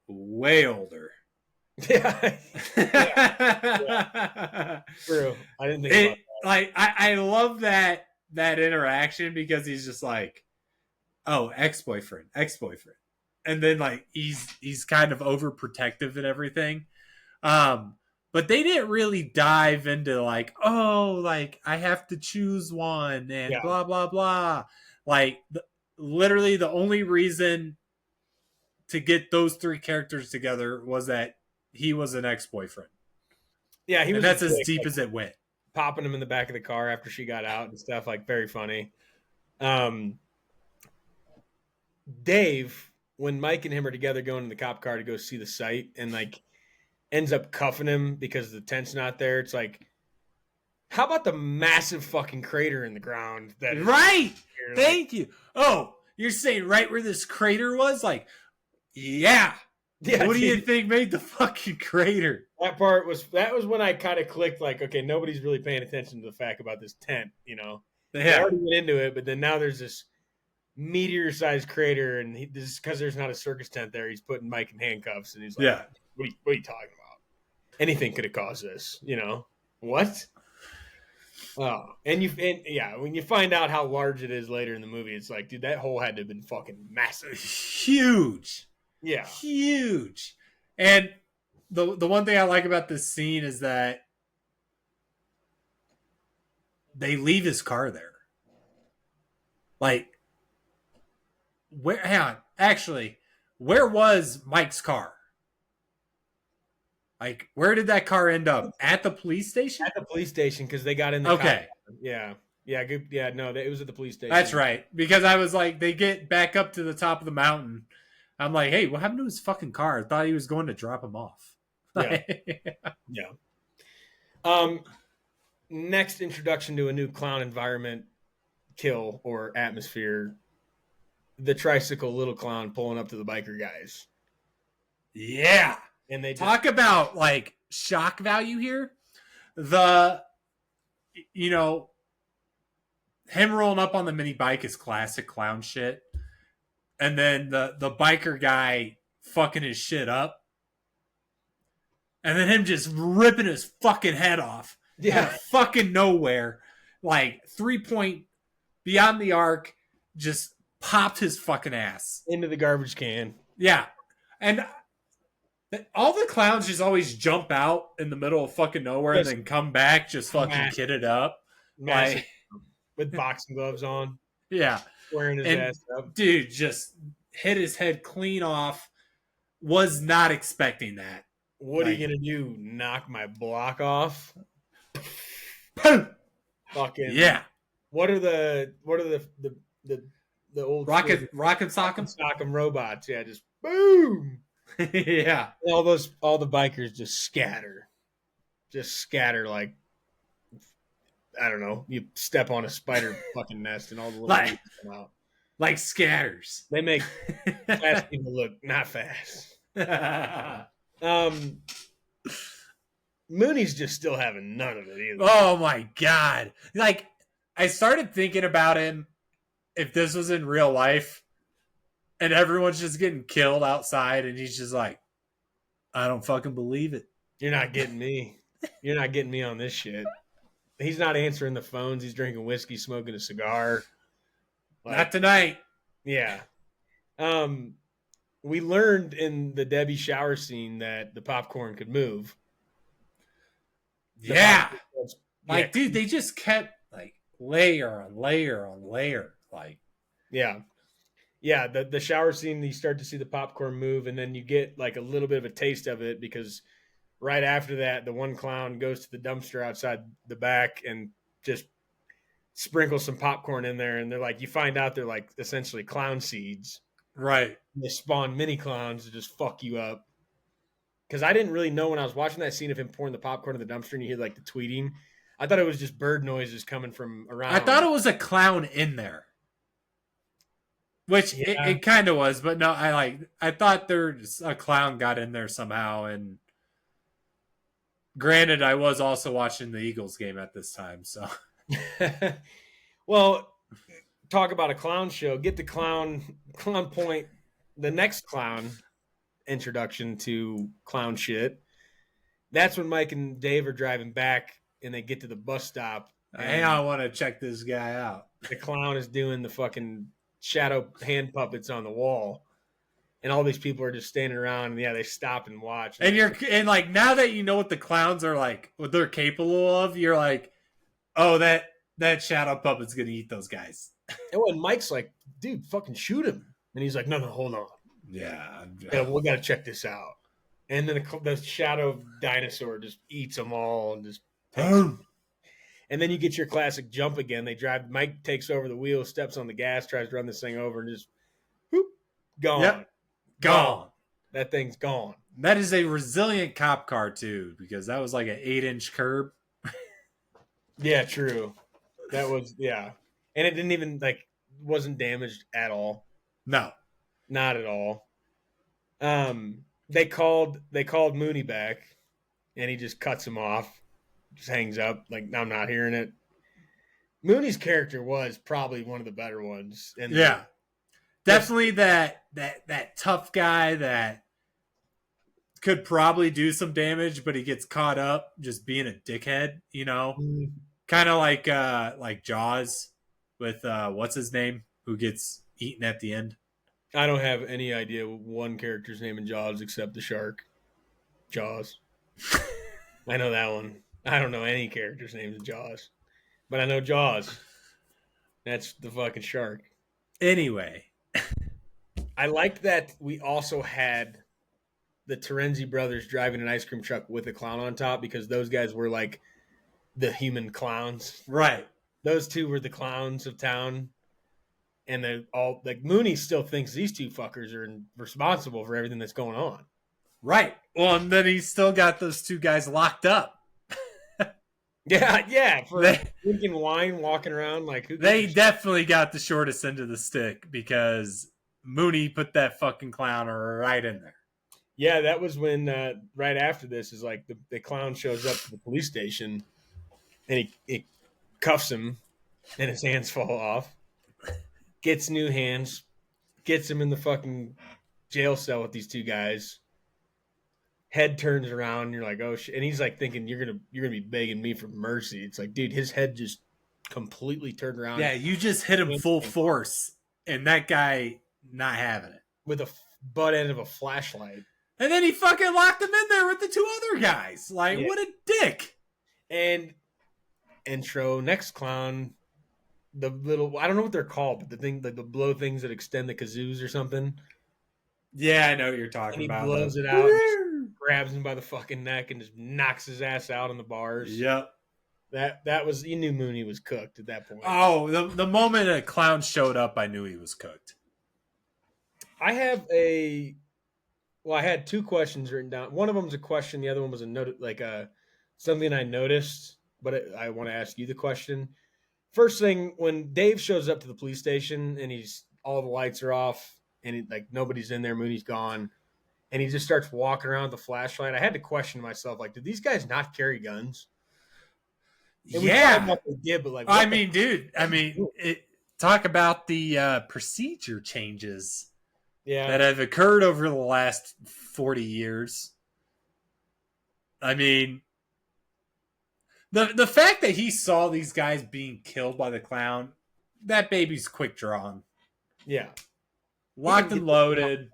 way older.
Yeah. Yeah. True. I didn't think about that.
Like I love that interaction because he's just like, oh, ex-boyfriend. And then like he's kind of overprotective and everything. But they didn't really dive into like, oh, like I have to choose one and blah blah blah. Like literally the only reason to get those three characters together was that he was an ex-boyfriend.
Yeah, he was.
And that's as deep as it went.
Popping him in the back of the car after she got out and stuff, like very funny. Dave, when Mike and him are together going in the cop car to go see the site, and like ends up cuffing him because the tent's not there. It's like, how about the massive fucking crater in the ground? That
right. Thank you. Oh, you're saying right where this crater was? Like, yeah. What do you think made the fucking crater?
That was when I kind of clicked, like, okay, nobody's really paying attention to the fact about this tent,
Yeah.
They already went into it, but then now there's this meteor-sized crater, and this is because there's not a circus tent there. He's putting Mike in handcuffs, and he's like, what are you talking about? Anything could have caused this, What? Oh, and when you find out how large it is later in the movie, it's like, dude, that hole had to have been fucking massive.
Huge.
Yeah.
Huge. And the one thing I like about this scene is that they leave his car there. Like, where was Mike's car? Like, where did that car end up? At the police station?
At the police station, because they got in the
okay.
Car. Yeah. Yeah, good. Yeah, no, it was at the police station.
That's right. Because I was like, they get back up to the top of the mountain. I'm like, hey, what happened to his fucking car? I thought he was going to drop him off.
Yeah. Next introduction to a new clown environment, kill, or atmosphere. The tricycle little clown pulling up to the biker guys.
Yeah.
And they
talk about like shock value here. Him rolling up on the mini bike is classic clown shit. And then the biker guy fucking his shit up. And then him just ripping his fucking head off.
Yeah.
Fucking nowhere. Like 3-point beyond the arc, just popped his fucking ass.
Into the garbage can.
Yeah. And all the clowns just always jump out in the middle of fucking nowhere and then come back just fucking kitted up. Like,
with boxing gloves on.
Yeah.
Wearing his ass up.
Dude just hit his head clean off. Was not expecting that.
What are you going to do? Knock my block off? Fucking
yeah.
What are the old
rocket sock'em
robots? Yeah, just boom.
Yeah.
All the bikers just scatter like, I don't know. You step on a spider fucking nest and all the little leaves come out.
Like scatters.
They make fast people look not fast. Mooney's just still having none of it either.
Oh my god. Like, I started thinking about him if this was in real life and everyone's just getting killed outside and he's just like, I don't fucking believe it.
You're not getting me. You're not getting me on this shit. He's not answering the phones. He's drinking whiskey, smoking a cigar.
Like, not tonight.
Yeah. We learned in the Debbie shower scene that the popcorn could move.
Like, dude, they just kept like layer on layer on layer. Like,
yeah. Yeah, the shower scene, you start to see the popcorn move, and then you get like a little bit of a taste of it because right after that, the one clown goes to the dumpster outside the back and just sprinkles some popcorn in there, and they're like, you find out they're like essentially clown seeds.
Right.
They spawn mini clowns to just fuck you up. Because I didn't really know when I was watching that scene of him pouring the popcorn in the dumpster and you hear like the tweeting. I thought it was just bird noises coming from around.
I thought it was a clown in there. Which
Yeah.
it kind of was, but no, I thought there's a clown got in there somehow, and granted, I was also watching the Eagles game at this time, so
Well, talk about a clown show. Get the clown point. The next clown introduction to clown shit. That's when Mike and Dave are driving back, and they get to the bus stop.
hey, I want to check this guy out.
The clown is doing the fucking shadow hand puppets on the wall, and all these people are just standing around, and yeah, they stop and watch.
And like now that you know what the clowns are like, what they're capable of, you're like, oh, that shadow puppet's gonna eat those guys.
And Mike's like, dude, fucking shoot him, and he's like, no, hold on,
Yeah,
we got to check this out. And then the shadow dinosaur just eats them all and just takes them. And then you get your classic jump again. They drive. Mike takes over the wheel, steps on the gas, tries to run this thing over, and just whoop, gone.
Yep. Gone.
That thing's gone.
That is a resilient cop car too, because that was like an 8-inch curb.
Yeah, true. That was and it didn't even wasn't damaged at all.
No,
not at all. They called Mooney back, and he just cuts him off. Just hangs up like I'm not hearing it. Mooney's character was probably one of the better ones. And
definitely that tough guy that could probably do some damage, but he gets caught up just being a dickhead. You know, kind of like Jaws with what's his name who gets eaten at the end.
I don't have any idea one character's name in Jaws except the shark. Jaws. I know that one. I don't know any character's name in Jaws. But I know Jaws. That's the fucking shark.
Anyway.
I liked that we also had the Terenzi brothers driving an ice cream truck with a clown on top because those guys were like the human clowns.
Right.
Those two were the clowns of town. And they all like Mooney still thinks these two fuckers are responsible for everything that's going on.
Right. Well, and then he's still got those two guys locked up.
Yeah. For drinking wine, walking around like
they definitely got the shortest end of the stick because Mooney put that fucking clown right in there.
Yeah, that was when right after this is like the clown shows up to the police station, and he cuffs him, and his hands fall off. Gets new hands, gets him in the fucking jail cell with these two guys. Head turns around, and you're like, oh shit! And he's like thinking you're gonna be begging me for mercy. It's like, dude, his head just completely turned around.
Yeah, you just hit him full force, and that guy not having it
with a butt end of a flashlight.
And then he fucking locked him in there with the two other guys. Like, what a dick!
And intro next clown. The little, I don't know what they're called, but the thing, like the blow things that extend the kazoos or something.
Yeah, I know what you're talking about.
He blows it out, grabs him by the fucking neck, and just knocks his ass out on the bars.
Yep.
That was, you knew Mooney was cooked at that point.
Oh, the moment a clown showed up, I knew he was cooked.
I had two questions written down. One of them was a question. The other one was a note, something I noticed, but I want to ask you the question. First thing, when Dave shows up to the police station and all the lights are off and nobody's in there, Mooney's gone, and he just starts walking around with the flashlight. I had to question myself, did these guys not carry guns? And
yeah,
they did, but
talk about the procedure changes
that
have occurred over the last 40 years. I mean, the fact that he saw these guys being killed by the clown, that baby's quick drawn.
Yeah.
Locked and loaded.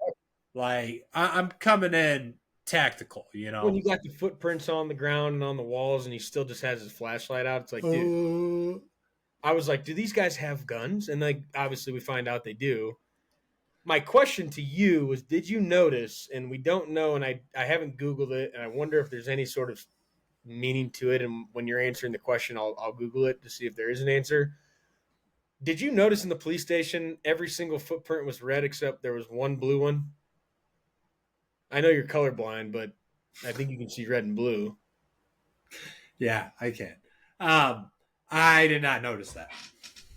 Like, I'm coming in tactical, you know.
When you got the footprints on the ground and on the walls and he still just has his flashlight out, it's like, dude. I was like, do these guys have guns? And obviously we find out they do. My question to you was, did you notice, and we don't know, and I haven't Googled it, and I wonder if there's any sort of meaning to it, and when you're answering the question, I'll Google it to see if there is an answer. Did you notice in the police station every single footprint was red except there was one blue one? I know you're colorblind, but I think you can see red and blue.
Yeah, I can. I did not notice that.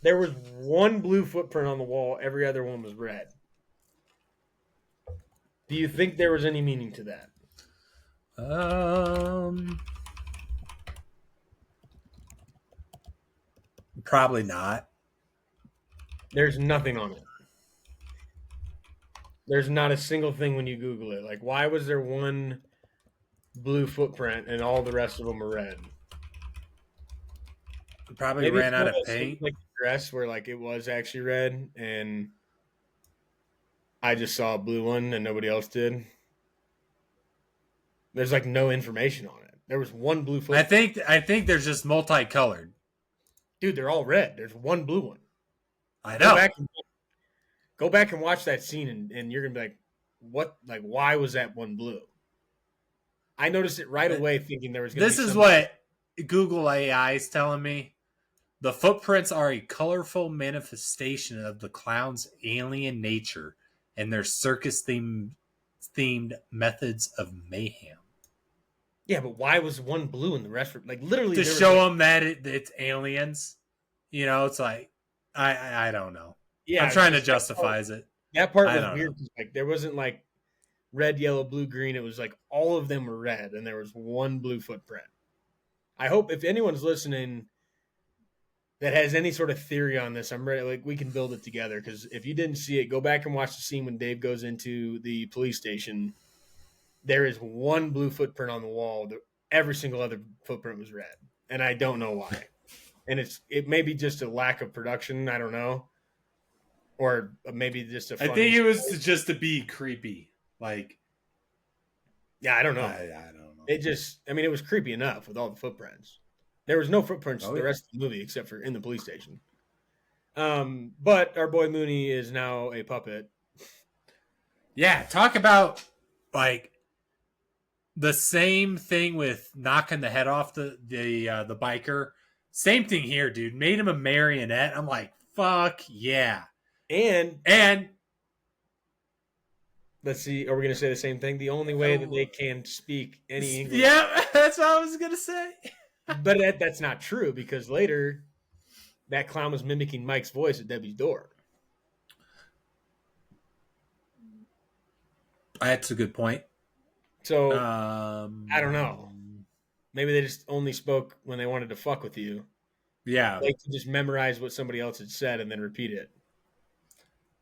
There was one blue footprint on the wall, every other one was red. Do you think there was any meaning to that?
Probably not.
There's nothing on it. There's not a single thing when you Google it. Like, why was there one blue footprint and all the rest of them are red?
Probably
Maybe
ran
it's
out
one
of
those
paint.
things like the dress where like it was actually red and I just saw a blue one and nobody else did. There's like no information on it. There was one blue footprint.
I think there's just multicolored.
Dude, they're all red. There's one blue one.
I
Go
know.
go back and watch that scene and you're gonna be like, what, like, why was that one blue? I noticed it right away thinking there was gonna
This
be
is what Google AI is telling me. The footprints are a colorful manifestation of the clown's alien nature and their circus themed methods of mayhem.
Yeah, but why was one blue and the rest were like literally
To
there was,
show
like,
them that it's aliens. You know, it's like I don't know.
yeah,
I'm trying to justify it.
that part
I
was
don't
weird.
know.
'Cause, like there wasn't like red, yellow, blue, green. It was like all of them were red and there was one blue footprint. I hope if anyone's listening that has any sort of theory on this, I'm ready. Like we can build it together because if you didn't see it, go back and watch the scene when Dave goes into the police station. There is one blue footprint on the wall. Every single other footprint was red, and I don't know why. And it may be just a lack of production. I don't know, or maybe just a.
I
Funny
think it was just to be creepy. Like,
yeah, I don't know.
I don't know.
It just, I mean, it was creepy enough with all the footprints. There was no footprints
Oh,
the
yeah.
rest of the movie except for in the police station. But our boy Mooney is now a puppet.
Yeah, talk about like the same thing with knocking the head off the biker. Same thing here, dude. Made him a marionette. I'm like, fuck yeah.
And
And
let's see, are we going to say the same thing? The only way that they can speak any English.
yeah, that's what I was gonna say.
But that's not true because later that clown was mimicking Mike's voice at Debbie's door.
That's a good point.
So I don't know. Maybe they just only spoke when they wanted to fuck with you.
Yeah.
Like to just memorize what somebody else had said and then repeat it.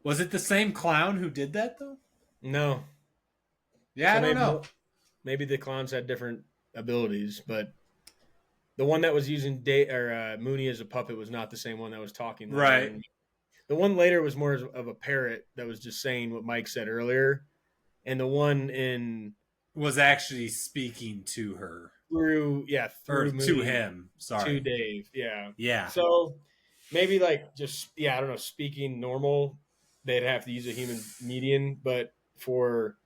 Was it the same clown who did that though?
No.
Yeah,
So
I don't
maybe,
know.
Maybe the clowns had different abilities, but the one that was using Mooney as a puppet was not the same one that was talking.
Right.
The one later was more of a parrot that was just saying what Mike said earlier. And the one in
Was actually speaking to her.
through
Or
Mooney
to him. Sorry.
to Dave. Yeah.
Yeah.
So maybe like just I don't know, speaking normal, they'd have to use a human medium, but for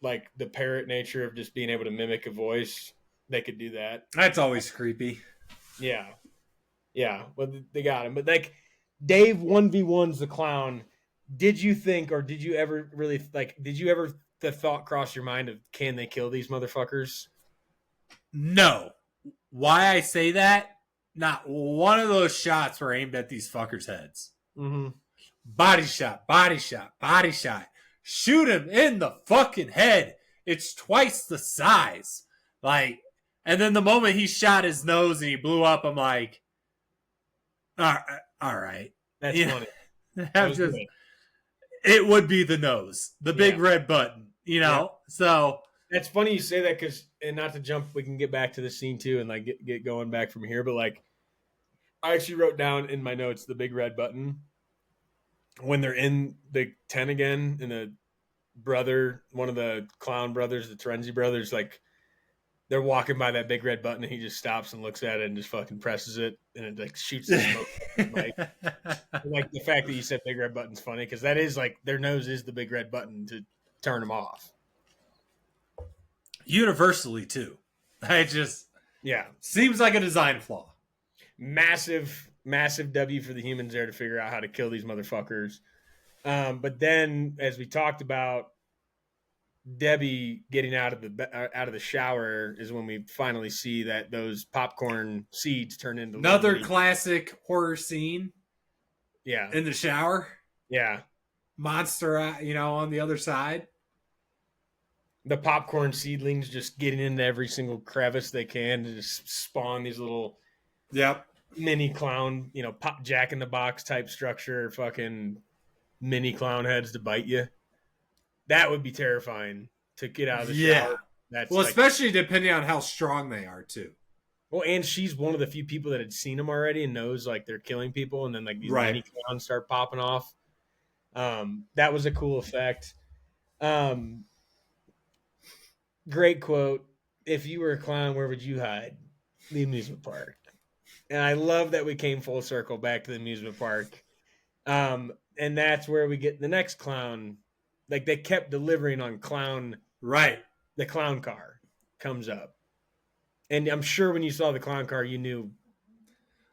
like the parrot nature of just being able to mimic a voice, they could do that.
That's always creepy.
Yeah. Yeah. Well, they got him. But like Dave 1v1's the clown. Did you think, or did you ever really the thought cross your mind of can they kill these motherfuckers?
No. Why I say that? Not one of those shots were aimed at these fuckers' heads.
Mm-hmm.
Body shot, body shot, body shot. Shoot him in the fucking head. It's twice the size. Like, and then the moment he shot his nose and he blew up, I'm like, all right.
That's
Yeah.
funny.
I'm just, it would be the nose, the big red button, you know?
Yeah.
So
That's funny you say that because, and not to jump, we can get back to the scene too and like get going back from here. But like, I actually wrote down in my notes the big red button when they're in the tent again, and the brother, one of the clown brothers, the Terenzi brothers, like they're walking by that big red button, and he just stops and looks at it and just fucking presses it, and it like shoots the smoke. Like the fact that you said big red button's funny because that is like their nose is the big red button to turn them off.
Universally too. I just seems like a design flaw.
Massive W for the humans there to figure out how to kill these motherfuckers. But then, as we talked about, Debbie getting out of the shower is when we finally see that those popcorn seeds turn into
another classic horror scene.
Yeah,
in the shower.
Yeah,
monster, on the other side.
The popcorn seedlings just getting into every single crevice they can to just spawn these little mini clown, pop Jack in the Box type structure, fucking mini clown heads to bite you. That would be terrifying to get out of the shower.
That's especially depending on how strong they are too.
Well, and she's one of the few people that had seen them already and knows like they're killing people, and then like these mini clowns start popping off. That was a cool effect. Great quote. If you were a clown, where would you hide? The amusement park. And I love that we came full circle back to the amusement park. And that's where we get the next clown. Like they kept delivering on clown.
Right.
The clown car comes up. And I'm sure when you saw the clown car, you knew.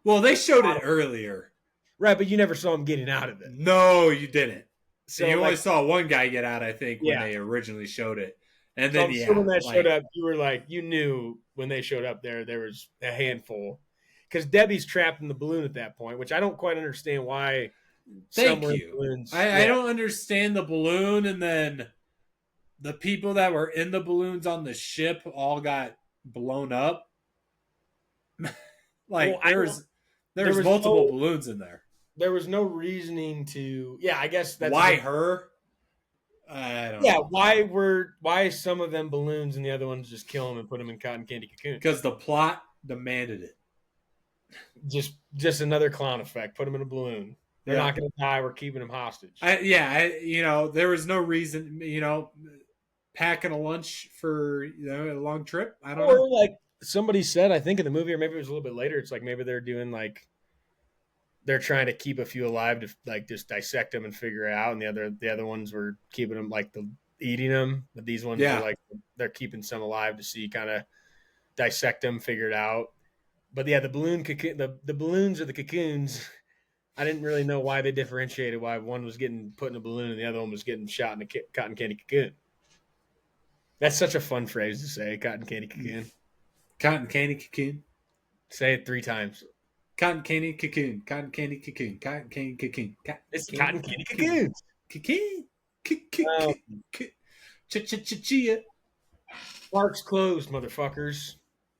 Well, they showed it earlier.
Right, but you never saw him getting out of it.
No, you didn't. So you only saw one guy get out, I think, when they originally showed it. And then,
so when that showed up, you were like, you knew when they showed up there was a handful. Because Debbie's trapped in the balloon at that point, which I don't quite understand why.
Thank you. I don't understand the balloon, and then the people that were in the balloons on the ship all got blown up. There was multiple balloons in there.
There was no reasoning to. Yeah, I guess that's
why her. I don't know.
Why some of them balloons and the other ones just kill them and put them in cotton candy cocoons?
Because the plot demanded it.
Just another clown effect. Put them in a balloon. They're not going to die. We're keeping them hostage.
There was no reason. Packing a lunch for a long trip. I don't know.
Like somebody said, I think in the movie, or maybe it was a little bit later. It's like maybe they're doing like they're trying to keep a few alive to like just dissect them and figure it out, and the other ones were keeping them like eating them. But these ones are like they're keeping some alive to see kind of dissect them, figure it out. But yeah, the balloon cocoon, the balloons or the cocoons. I didn't really know why they differentiated why one was getting put in a balloon and the other one was getting shot in a cotton candy cocoon. That's such a fun phrase to say, cotton candy cocoon.
Cotton candy cocoon.
Say it 3 times.
Cotton candy cocoon. Cotton candy cocoon. Cotton candy cocoon.
It's cotton candy cocoons.
Cocoon. Chia.
Park's closed, motherfuckers.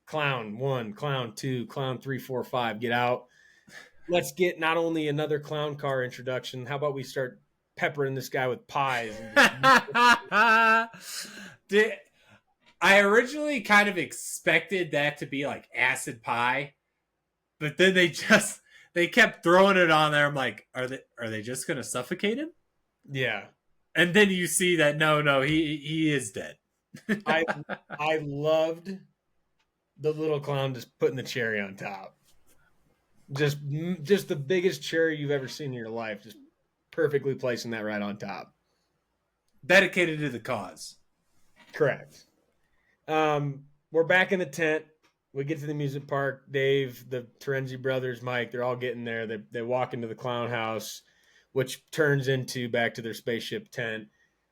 Clown 1, clown 2, clown 3, 4, 5. Get out. Let's get not only another clown car introduction. How about we start peppering this guy with pies?
I originally kind of expected that to be like acid pie, but then they kept throwing it on there. I'm like, are they just gonna suffocate him?
Yeah.
And then you see that no, he is dead.
I loved the little clown just putting the cherry on top. Just the biggest cherry you've ever seen in your life. Just perfectly placing that right on top.
Dedicated to the cause.
Correct. We're back in the tent. We get to the amusement park. Dave, the Terenzi brothers, Mike, they're all getting there. They walk into the clown house, which turns into back to their spaceship tent.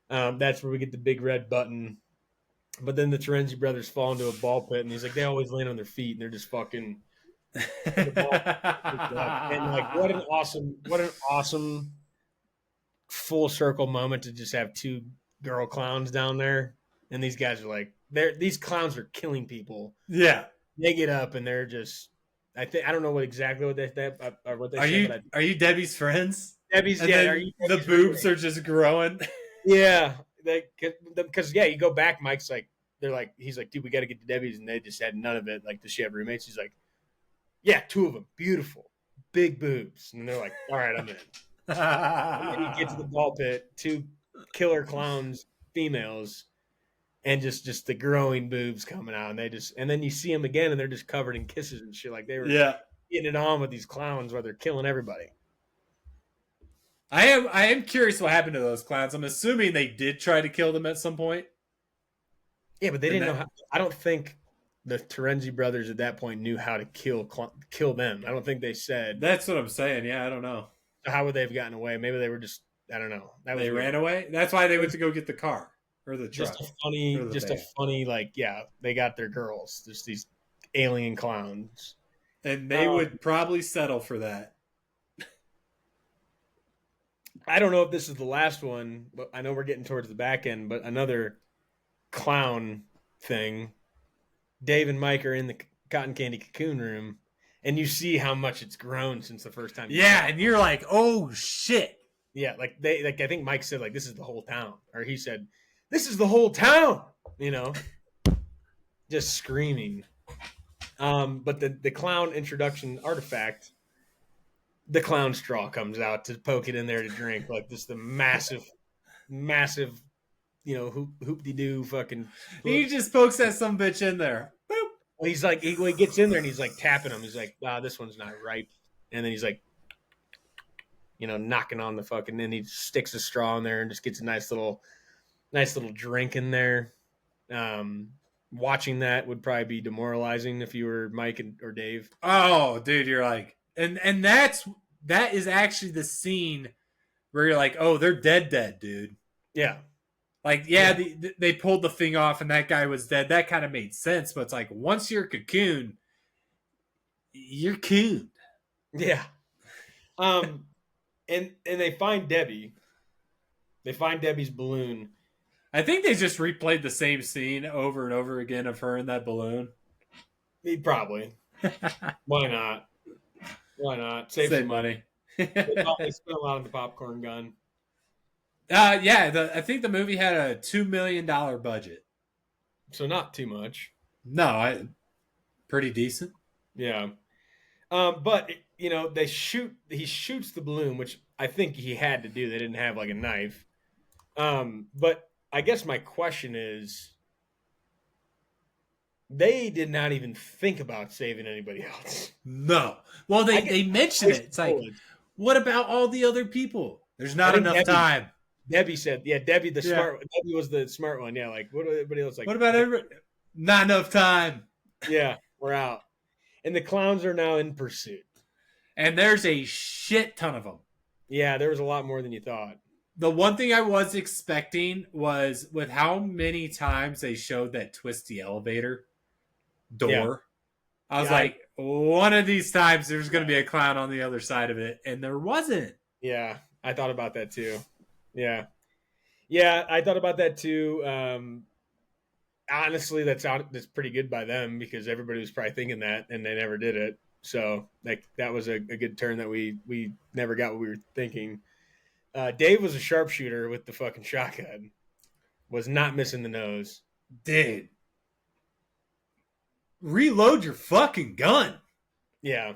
That's where we get the big red button. But then the Terenzi brothers fall into a ball pit, and he's like, they always land on their feet, and they're just fucking... and like what an awesome full circle moment to just have 2 girl clowns down there, and these guys are like these clowns are killing people.
Yeah,
they get up and they're just I don't know what they say.
Are you Debbie's friends?
Debbie's,
are you the boobs friends? Are just growing.
Yeah, because you go back. Mike's like he's like, dude, we got to get to Debbie's, and they just had none of it. Like, does she have roommates? He's like, yeah, 2 of them, beautiful, big boobs, and they're like, all right, I'm in. And then you get to the ball pit, 2 killer clowns, females, and just the growing boobs coming out, and then you see them again, and they're just covered in kisses and shit, like they were getting it on with these clowns while they're killing everybody.
I am curious what happened to those clowns. I'm assuming they did try to kill them at some point.
Yeah, but they didn't know how. I don't think the Terenzi brothers at that point knew how to kill them. I don't think they said.
That's what I'm saying. Yeah, I don't know.
How would they have gotten away? Maybe they were just. I don't know.
They ran away. That's why they went to go get the car or the truck.
Just a funny, like, yeah, they got their girls. Just these alien clowns,
and they would probably settle for that.
I don't know if this is the last one, but I know we're getting towards the back end. But another clown thing. Dave and Mike are in the cotton candy cocoon room, and you see how much it's grown since the first time.
Yeah, and you're like, oh shit.
Yeah, I think Mike said, like, this is the whole town, or he said, this is the whole town. Just screaming. But the clown introduction artifact, the clown straw comes out to poke it in there to drink, like this the massive, hoop-de-doo fucking.
He just pokes that some bitch in there. Boop.
Well, he's like, he gets in there and he's like tapping him. He's like, this one's not ripe. And then he's like, knocking on the fucking. Then he sticks a straw in there and just gets a nice little drink in there. Watching that would probably be demoralizing if you were Mike or Dave.
Oh, dude, you're like, and that is actually the scene where you're like, oh, they're dead, dude.
Yeah.
Like, yeah. They pulled the thing off and that guy was dead. That kind of made sense. But it's like, once you're cocooned, you're cooned.
Yeah. And they find Debbie. They find Debbie's balloon.
I think they just replayed the same scene over and over again of her in that balloon.
Probably. Why not? Save some
money.
They spent a lot on the popcorn gun.
I think the movie had a $2 million budget.
So not too much.
No, pretty decent.
Yeah. But, he shoots the balloon, which I think he had to do. They didn't have, like, a knife. But I guess my question is, they did not even think about saving anybody else.
No. Well, they mentioned it. It's like, what about all the other people? There's not enough time.
Debbie said, Debbie Debbie was the smart one. Yeah, like, what everybody else like?
What about everybody? Not enough time.
Yeah, we're out. And the clowns are now in pursuit.
And there's a shit ton of them.
Yeah, there was a lot more than you thought.
The one thing I was expecting was with how many times they showed that twisty elevator door. Yeah. I was like, one of these times there's going to be a clown on the other side of it. And there wasn't.
Yeah, I thought about that too. Yeah. Yeah, I thought about that too. Honestly, that's pretty good by them because everybody was probably thinking that and they never did it. So that was a good turn that we never got what we were thinking. Dave was a sharpshooter with the fucking shotgun. Was not missing the nose.
Dude. Reload your fucking gun.
Yeah.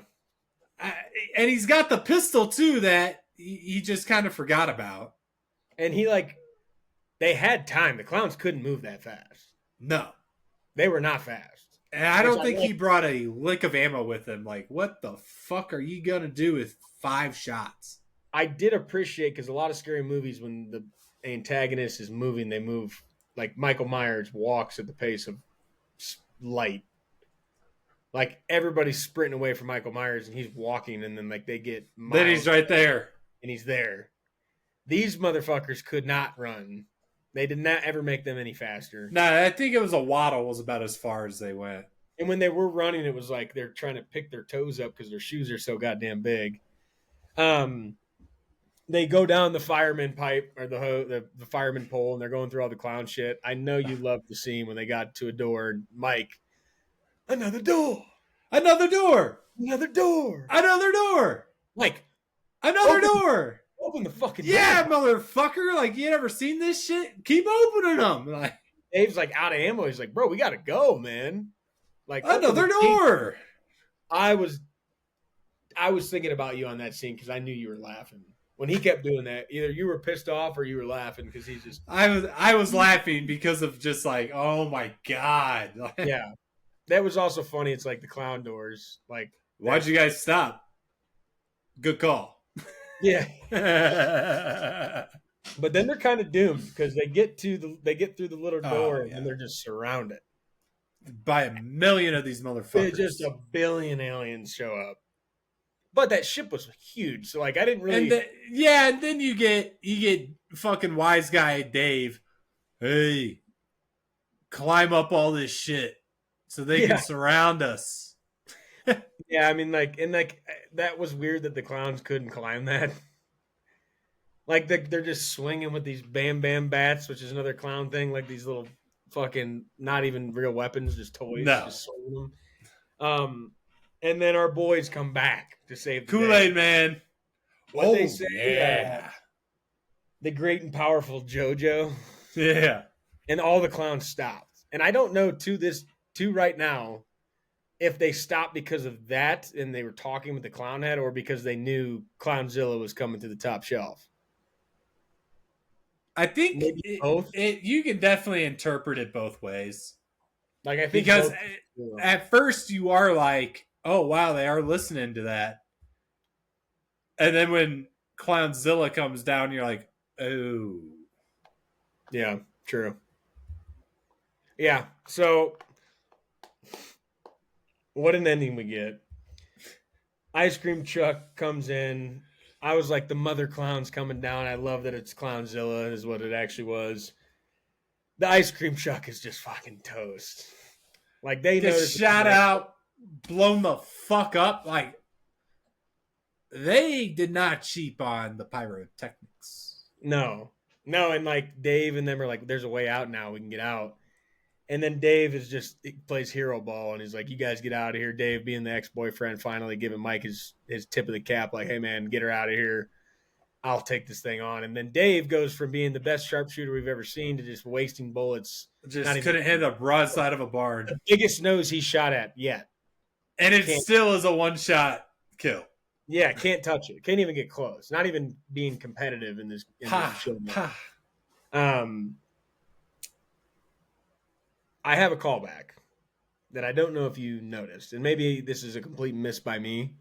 And he's got the pistol too that he just kind of forgot about.
And they had time. The clowns couldn't move that fast.
No.
They were not fast.
And I don't think he brought a lick of ammo with him. Like, what the fuck are you going to do with 5 shots?
I did appreciate, because a lot of scary movies, when the antagonist is moving, they move. Like Michael Myers walks at the pace of light. Like everybody's sprinting away from Michael Myers, and he's walking, and then they get.
Then he's right there,
and he's there. These motherfuckers could not run. They did not ever make them any faster.
No, I think it was a waddle was about as far as they went.
And when they were running, it was like they're trying to pick their toes up because their shoes are so goddamn big. They go down the fireman pipe or the fireman pole, and they're going through all the clown shit. I know you loved the scene when they got to a door, and Mike, another door,
another door,
another door,
another door,
Mike,
another door.
Open the fucking door.
Yeah, motherfucker. Like, you never seen this shit? Keep opening them. Like,
Dave's like out of ammo. He's like, bro, we got to go, man. Like,
another door.
I was thinking about you on that scene because I knew you were laughing. when he kept doing that, either you were pissed off or you were laughing because he's just
I was laughing because of just like, oh my god.
yeah. That was also funny. It's like the clown doors, like
Why'd you guys stop? Good call.
yeah. But then they're kind of doomed because they get through the little door
yeah.
and they're just surrounded
by a million of these motherfuckers.
Just a billion aliens show up. But that ship was huge, so like I didn't really.
And then you get fucking wise guy Dave. Hey, climb up all this shit so they can surround us.
Yeah, I mean, like, and like that was weird that the clowns couldn't climb that. Like they're just swinging with these bam bam bats, which is another clown thing. Like these little fucking not even real weapons, just toys.
No.
Just swinging them. And then our boys come back to save the
Kool-Aid
day.
Man.
What they say?
Yeah.
The great and powerful JoJo.
Yeah.
And all the clowns stopped. And I don't know to right now if they stopped because of that and they were talking with the clown head or because they knew Clownzilla was coming to the top shelf.
I think
both.
You can definitely interpret it both ways.
Like I think
because at first you are like, oh wow, they are listening to that, and then when Clownzilla comes down, you're like, oh,
yeah, true. Yeah, so what an ending we get. Ice cream truck comes in. I was like, the mother clown's coming down. I love that it's Clownzilla is what it actually was. The ice cream truck is just fucking toast. Like they
just shot out, blown the fuck up. Like they did not cheap on the pyrotechnics.
No, and like Dave and them are like, there's a way out now. We can get out. And then Dave he plays hero ball and he's like, you guys get out of here. Dave being the ex-boyfriend, finally giving Mike his tip of the cap. Like, hey man, get her out of here. I'll take this thing on. And then Dave goes from being the best sharpshooter we've ever seen to just wasting bullets.
Just couldn't hit the broadside of a barn.
The biggest nose he's shot at yet.
And it still is a one-shot kill.
Yeah, can't touch it. Can't even get close. Not even being competitive in this show. I have a callback that I don't know if you noticed, and maybe this is a complete miss by me.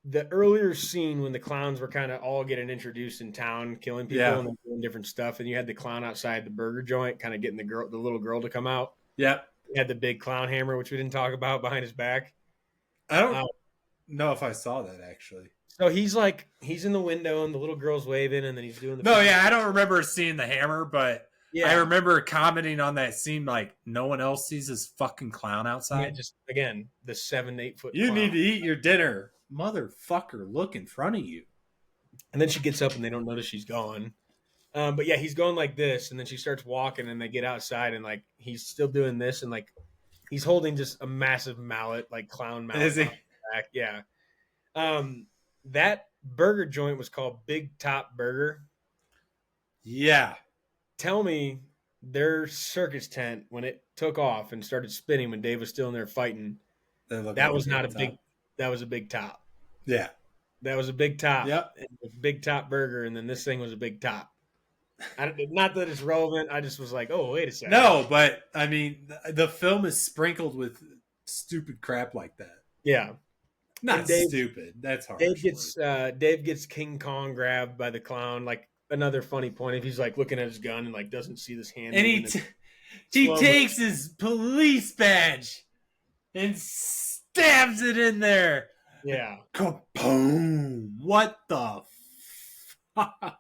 The earlier scene when the clowns were kind of all getting introduced in town, killing people and then doing different stuff, and you had the clown outside the burger joint, kind of getting the little girl to come out.
Yep.
He had the big clown hammer, which we didn't talk about, behind his back.
I don't know if I saw that actually.
So he's in the window, and the little girl's waving, and then he's doing the.
No, yeah, I don't remember seeing the hammer, but.
Yeah.
I remember commenting on that scene like no one else sees this fucking clown outside.
Yeah, just again, the 7-8 foot.
You need to eat your dinner, motherfucker. Look in front of you.
And then she gets up and they don't notice she's gone. But yeah, he's going like this, and then she starts walking, and they get outside, and like he's still doing this, and like he's holding just a massive mallet, like clown mallet.
Is he?
Back. Yeah. That burger joint was called Big Top Burger.
Yeah.
Tell me their circus tent, when it took off and started spinning when Dave was still in there fighting, that was not a big. That was a big top.
Yeah,
that was a big top.
Yep,
big top burger, and then this thing was a big top. Not that it's relevant. I just was like, oh, wait a second.
No, but I mean, the film is sprinkled with stupid crap like that.
Yeah,
not stupid. That's hard.
Dave gets King Kong grabbed by the clown, like. Another funny point if he's like looking at his gun and like doesn't see this hand,
and he takes his police badge and stabs it in there.
Yeah,
kaboom! What the fuck?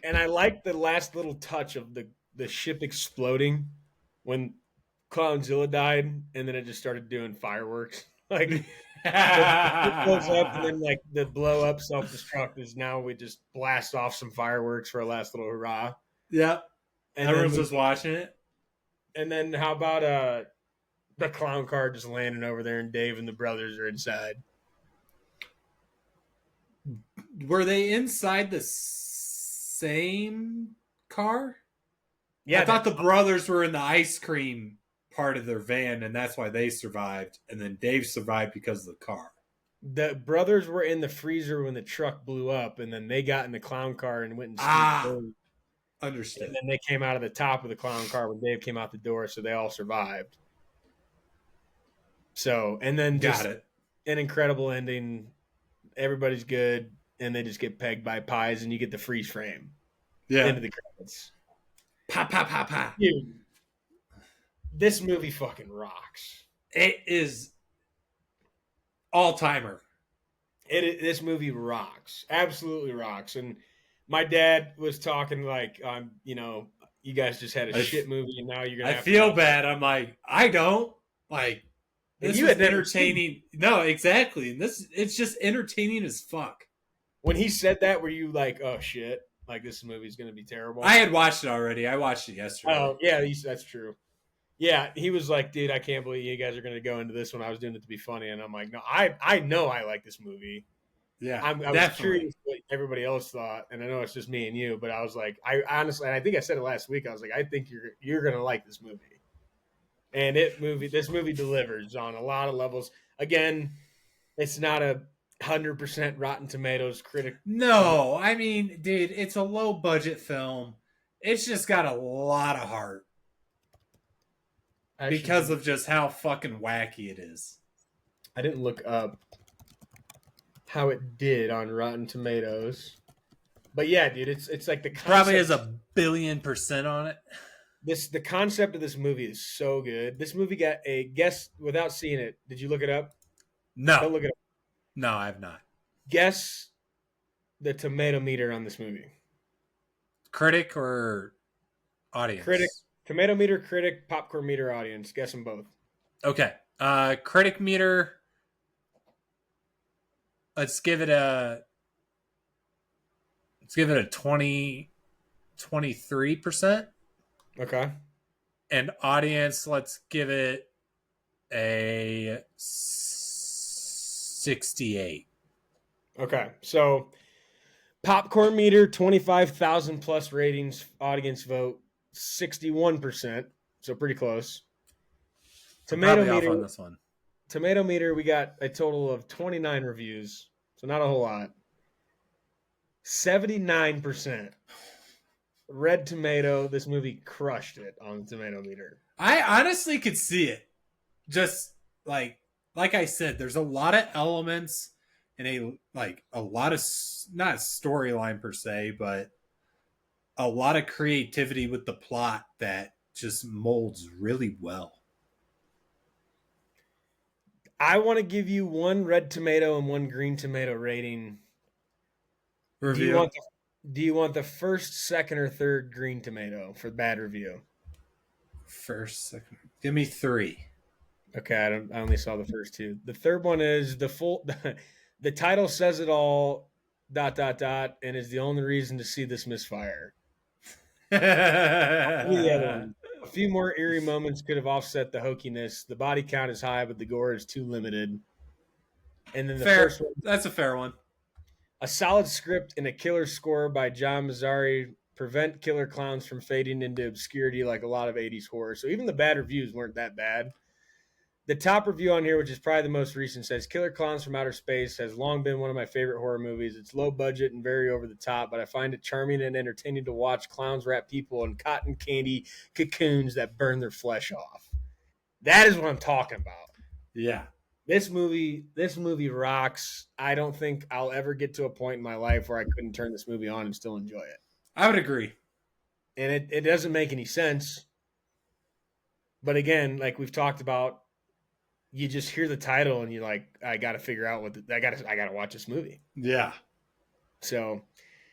And I like the last little touch of the ship exploding when Clownzilla died, and then it just started doing fireworks. Like it blows up, and then like the blow up self destruct is now we just blast off some fireworks for a last little hurrah.
Yep, and everyone's just watching it.
And then how about the clown car just landing over there, and Dave and the brothers are inside.
Were they inside the same car? Yeah, I thought the brothers were in the ice cream part of their van, and that's why they survived, and then Dave survived because of the car.
The brothers were in the freezer when the truck blew up, and then they got in the clown car and went and
Ah,
and
understood.
then they came out of the top of the clown car when Dave came out the door, so they all survived. So, and then
Got
just
it.
an incredible ending. Everybody's good, and they just get pegged by pies, and you get the freeze frame
Yeah.
into the credits.
Pa pa pa pa.
Dude, this movie fucking rocks.
It is all timer.
This movie rocks, absolutely rocks. And my dad was talking like, you guys just had a shit movie, and now you're gonna.
I
have
feel
to
bad. I'm like, I don't like. This
you
was
had never
entertaining. No, exactly. And it's just entertaining as fuck.
When he said that, were you like, oh shit, like this movie's gonna be terrible?
I had watched it already. I watched it yesterday.
Oh yeah, that's true. Yeah, he was like, dude, I can't believe you guys are gonna go into this one. I was doing it to be funny, and I'm like, no, I know I like this movie.
Yeah,
I was curious what everybody else thought, and I know it's just me and you, but I was like, I honestly, and I think I said it last week. I was like, I think you're gonna like this movie, and this movie delivers on a lot of levels. Again, it's not 100% Rotten Tomatoes critic.
No, I mean, dude, it's a low budget film. It's just got a lot of heart because of just how fucking wacky it is.
I didn't look up how it did on Rotten Tomatoes, but yeah, dude, it's like the concept,
probably has 1,000,000,000% on it.
The concept of this movie is so good. This movie got a guess without seeing it. Did you look it up?
No,
Don't look it up.
No, I have not.
Guess the tomato meter on this movie.
Critic or audience?
Critic, tomato meter, critic, popcorn meter, audience. Guess them both.
Okay. Critic meter. Let's give it a 23%.
Okay.
And audience, let's give it a 68.
Okay. So popcorn meter, 25,000 plus ratings, audience vote, 61%. So pretty close. Tomato meter
on this one.
Tomato meter, we got a total of 29 reviews, so not a whole lot. 79%. Red Tomato, this movie crushed it on the tomato meter.
I honestly could see it. Just like I said, there's a lot of elements and a lot of, not storyline per se, but a lot of creativity with the plot that just molds really well.
I want to give you one red tomato and one green tomato rating.
Review.
Do you want the first, second, or third green tomato for bad review?
First, second. Give me 3.
Okay, I only saw the first 2. The third one is the full. The title says it all. ... and is the only reason to see this misfire. The other one. A few more eerie moments could have offset the hokiness. The body count is high, but the gore is too limited. And then the first one,
that's a fair one.
a solid script and a killer score by John Mazzari prevent Killer Klowns from fading into obscurity like a lot of 80s horror. So even the bad reviews weren't that bad. The top review on here, which is probably the most recent, says Killer Klowns from Outer Space has long been one of my favorite horror movies. It's low budget and very over the top, but I find it charming and entertaining to watch clowns wrap people in cotton candy cocoons that burn their flesh off. That is what I'm talking about.
Yeah.
This movie rocks. I don't think I'll ever get to a point in my life where I couldn't turn this movie on and still enjoy it.
I would agree.
And it doesn't make any sense. But again, like we've talked about, you just hear the title and you're like, I got to figure out I got to watch this movie.
Yeah.
So,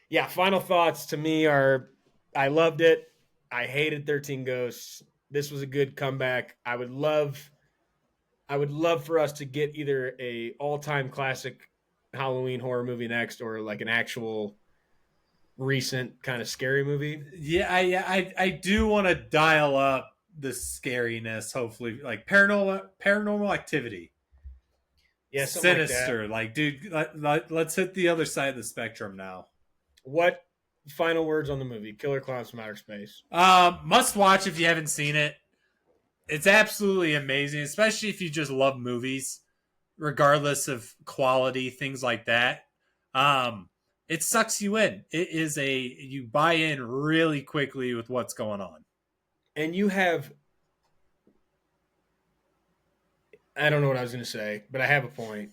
yeah, final thoughts to me are I loved it. I hated 13 Ghosts. This was a good comeback. I would love for us to get either a all-time classic Halloween horror movie next or like an actual recent kind of scary movie.
Yeah, I do want to dial up the scariness, hopefully, like paranormal activity.
Yeah,
Sinister. Like, dude, let's hit the other side of the spectrum now.
What final words on the movie? Killer Klowns from Outer Space.
Must watch if you haven't seen it. It's absolutely amazing, especially if you just love movies. regardless of quality, things like that. Um, it sucks you in. It is you buy in really quickly with what's going on.
And you have, I don't know what I was going to say, but I have a point.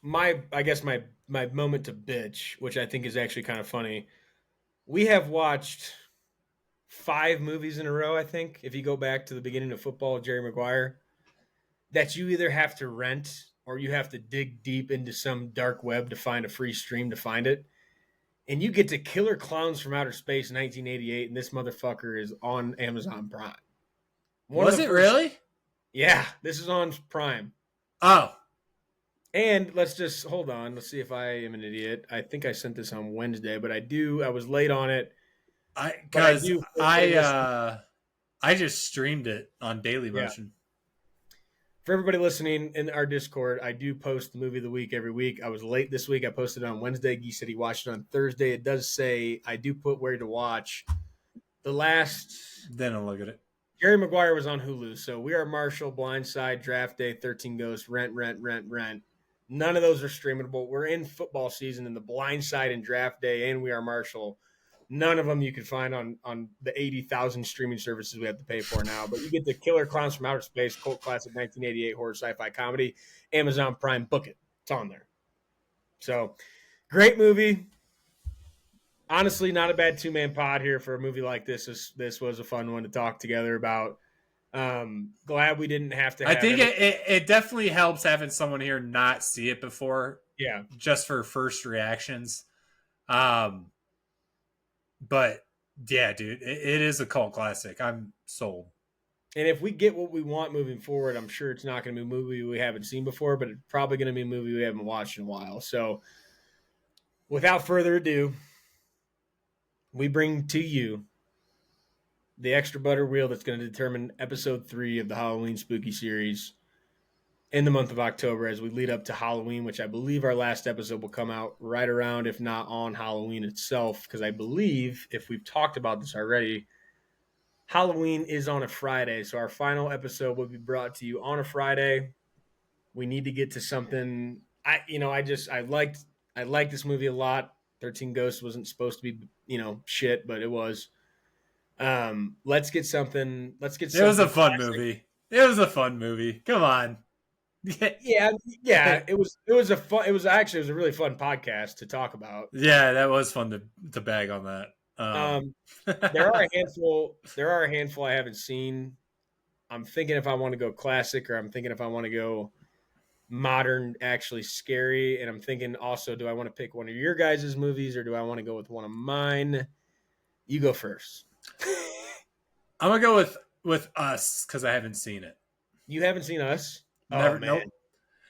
I guess my moment to bitch, which I think is actually kind of funny. We have watched 5 movies in a row, I think, if you go back to the beginning of football, Jerry Maguire, that you either have to rent or you have to dig deep into some dark web to find a free stream to find it. And you get to Killer Clowns from Outer Space 1988, and this motherfucker is on Amazon Prime.
Was it really?
Yeah, this is on Prime.
Oh.
And let's just hold on. Let's see if I am an idiot. I think I sent this on Wednesday, but I was late on it.
I just streamed it on Daily Motion.
For everybody listening in our Discord, I do post the movie of the week every week. I was late this week. I posted it on Wednesday. Geese said he watched it on Thursday. It does say I do put where to watch.
Then I'll look at it.
Jerry Maguire was on Hulu. So We Are Marshall, Blindside, Draft Day, 13 Ghosts, Rent. None of those are streamable. We're in football season, and the Blindside and Draft Day and We Are Marshall. None of them you can find on the 80,000 streaming services we have to pay for now. But you get the Killer Clowns from Outer Space, cult classic 1988 horror sci-fi comedy, Amazon Prime. Book it. It's on there. So, great movie. Honestly, not a bad two-man pod here for a movie like this. This was a fun one to talk together about. Glad we didn't have to.
I think it definitely helps having someone here not see it before.
Yeah,
just for first reactions. But yeah, dude, it is a cult classic. I'm sold.
And if we get what we want moving forward, I'm sure it's not going to be a movie we haven't seen before, but it's probably going to be a movie we haven't watched in a while. So, without further ado, we bring to you the extra butter wheel that's going to determine episode 3 of the Halloween Spooky series in the month of October as we lead up to Halloween, which I believe our last episode will come out right around, if not on Halloween itself, because I believe, if we've talked about this already, Halloween is on a Friday, so our final episode will be brought to you on a Friday. We need to get to something. I liked this movie a lot. 13 Ghosts wasn't supposed to be, shit, but it was. Let's get something. It
was a fun movie. It was a fun movie. Come on.
yeah. It was a really fun podcast to talk about.
Yeah, that was fun to bag on that.
There are a handful I haven't seen. I'm thinking if I want to go classic, or I'm thinking if I want to go modern, actually scary, and I'm thinking also, do I want to pick one of your guys' movies, or do I want to go with one of mine? You go first.
I'm gonna go with Us because I haven't seen it.
You haven't seen Us?
Never. Nope.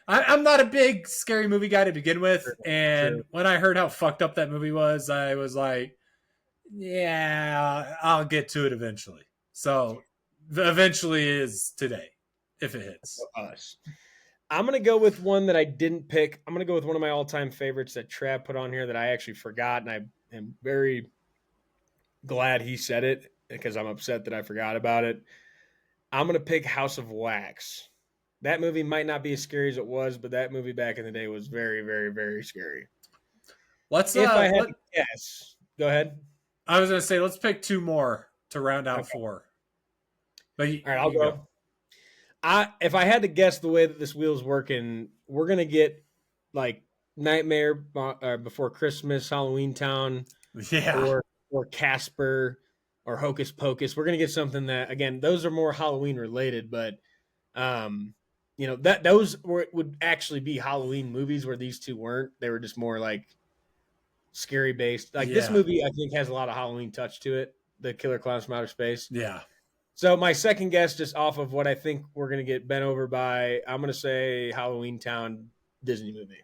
I'm not a big scary movie guy to begin with, and when I heard how fucked up that movie was, I was like, yeah, I'll get to it eventually. So the eventually is today, if it hits.
Us. I'm going to go with one that I didn't pick. I'm going to go with one of my all-time favorites that Trav put on here that I actually forgot, and I am very glad he said it because I'm upset that I forgot about it. I'm going to pick House of Wax. That movie might not be as scary as it was, but that movie back in the day was very, very, very scary. If I had to guess, go ahead.
I was going to say, let's pick 2 more to round out 4. But
all right, I'll go. If I had to guess the way that this wheel's working, we're going to get like Nightmare Before Christmas, Halloween Town, or Casper, or Hocus Pocus. We're going to get something that, again, those are more Halloween related, but those would actually be Halloween movies where these two weren't. They were just more like scary based. Like this movie, I think, has a lot of Halloween touch to it. The Killer Clowns from Outer Space.
Yeah.
So my second guess, just off of what I think we're going to get bent over by, I'm going to say Halloween Town Disney movie.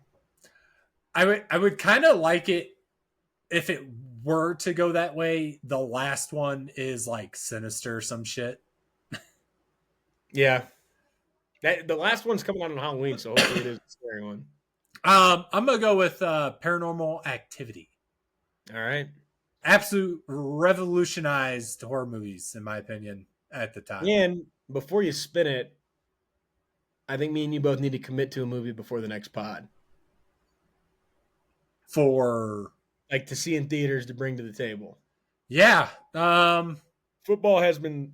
I would kind of like it if it were to go that way. The last one is like Sinister or some shit.
Yeah. The last one's coming out on Halloween, so hopefully it is a scary one.
I'm going to go with Paranormal Activity.
All right.
Absolute revolutionized horror movies, in my opinion, at the time.
And before you spin it, I think me and you both need to commit to a movie before the next pod,
For
like to see in theaters to bring to the table.
yeah,
Football has been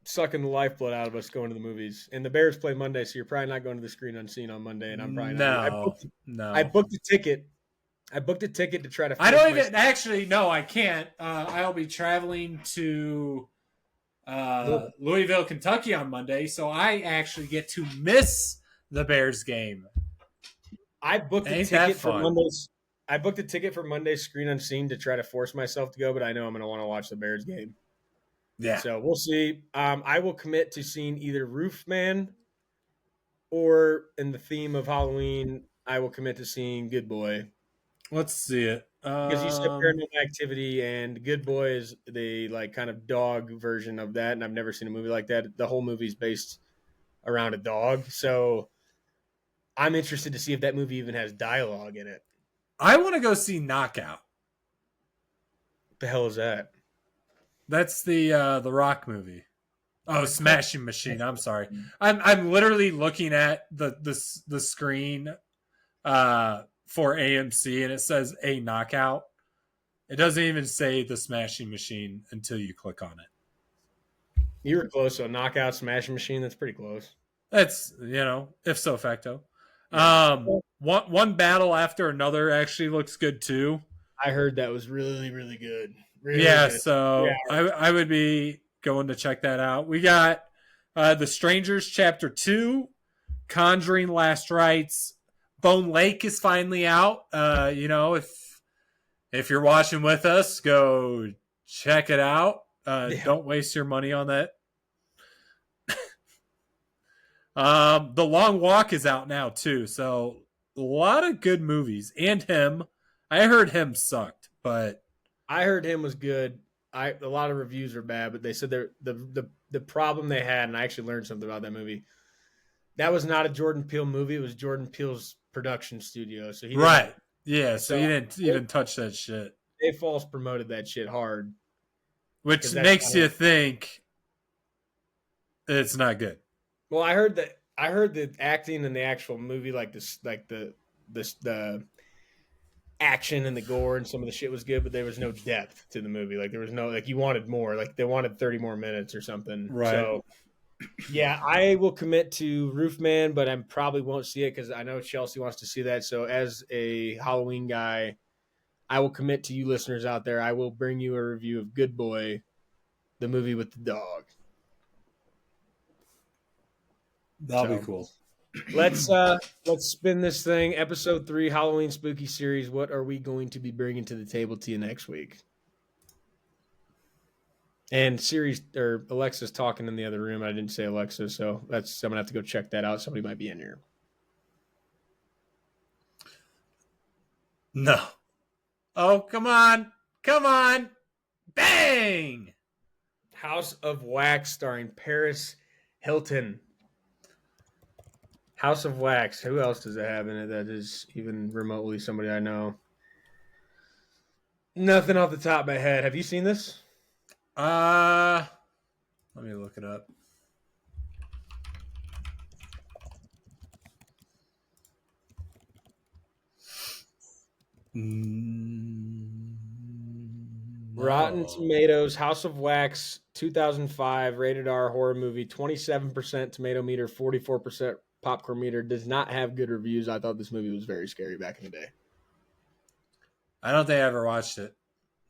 sucking the lifeblood out of us going to the movies, and the Bears play Monday, so you're probably not going to the screen unseen on Monday, and I'm probably not.
no,
I
no.
booked a ticket. I booked a ticket to try to.
I
Force
don't
myself.
even actually. No, I can't. I'll be traveling to Louisville, Kentucky on Monday, so I actually get to miss the Bears game.
I booked a
Ain't that
ticket for
fun?
Monday's. I booked a ticket for Monday's screen unseen to try to force myself to go, but I know I'm going to want to watch the Bears game.
Yeah.
So we'll see. I will commit to seeing either Roofman or, in the theme of Halloween, I will commit to seeing Good Boy.
Let's see it.
Because you said Paranormal Activity, and Good Boy is the like kind of dog version of that, and I've never seen a movie like that. The whole movie's based around a dog, so I'm interested to see if that movie even has dialogue in it.
I want to go see Knockout.
What the hell is that?
That's the Rock movie. Oh, Smashing Machine. I'm sorry. I'm literally looking at the screen for AMC, and it says a Knockout. It doesn't even say the Smashing Machine until you click on it.
You were close. So Knockout, Smashing Machine. That's pretty close.
That's if so facto.
Yeah.
One battle after another actually looks good too.
I heard that was really, really good. Really
Yeah,
good.
so
Yeah.
I would be going to check that out. We got The Strangers Chapter 2, Conjuring Last Rites, Bone Lake is finally out. If you're watching with us, go check it out. Don't waste your money on that. The Long Walk is out now too, so a lot of good movies. And Him. I heard Him sucked, but
I heard Him was good. A lot of reviews are bad, but they said the problem they had, and I actually learned something about that movie. That was not a Jordan Peele movie. It was Jordan Peele's production studio. So
right. Yeah, so you didn't even touch that shit.
They false promoted that shit hard.
Which makes you think it's not good.
Well, I heard the acting in the actual movie, like the action and the gore and some of the shit was good, but there was no depth to the movie. Like there was no, like, you wanted more. Like they wanted 30 more minutes or something.
Right.
So yeah, I will commit to Roofman, but I probably won't see it because I know Chelsea wants to see that. So as a Halloween guy, I will commit to you listeners out there. I will bring you a review of Good Boy, the movie with the dog.
That'll be cool.
Let's spin this thing. Episode 3, Halloween Spooky Series. What are we going to be bringing to the table to you next week? And Siri's or Alexa's talking in the other room. I didn't say Alexa, so I'm gonna have to go check that out. Somebody might be in here.
No. Oh, come on. Bang!
House of Wax, starring Paris Hilton. House of Wax. Who else does it have in it that is even remotely somebody I know? Nothing off the top of my head. Have you seen this?
Let me look it up.
Rotten Tomatoes, House of Wax, 2005, rated R horror movie, 27% tomato meter, 44% popcorn meter. Does not have good reviews. I thought this movie was very scary back in the day.
I don't think I ever watched it.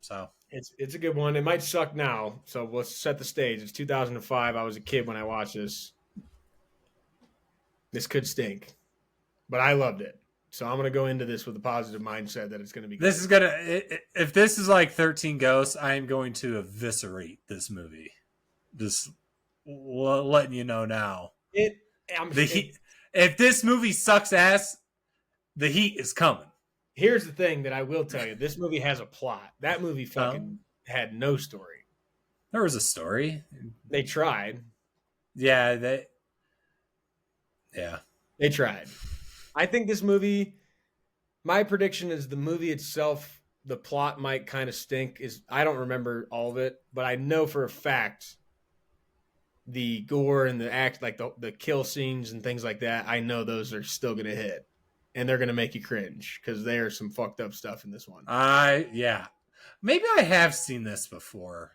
So
it's a good one. It might suck now. So let's set the stage. It's 2005. I was a kid when I watched this. This could stink, but I loved it. So I'm going to go into this with a positive mindset that it's going to be good.
This is if this is like 13 Ghosts, I am going to eviscerate this movie. Just letting you know now. If this movie sucks ass, the heat is coming.
Here's the thing that I will tell you. This movie has a plot. That movie fucking had no story.
There was a story.
They tried.
Yeah,
They tried. I think this movie, my prediction is the movie itself, the plot might kind of stink. I don't remember all of it, but I know for a fact the gore and the act, like the kill scenes and things like that, I know those are still going to hit. And they're going to make you cringe because there's some fucked up stuff in this one.
Yeah. Maybe I have seen this before.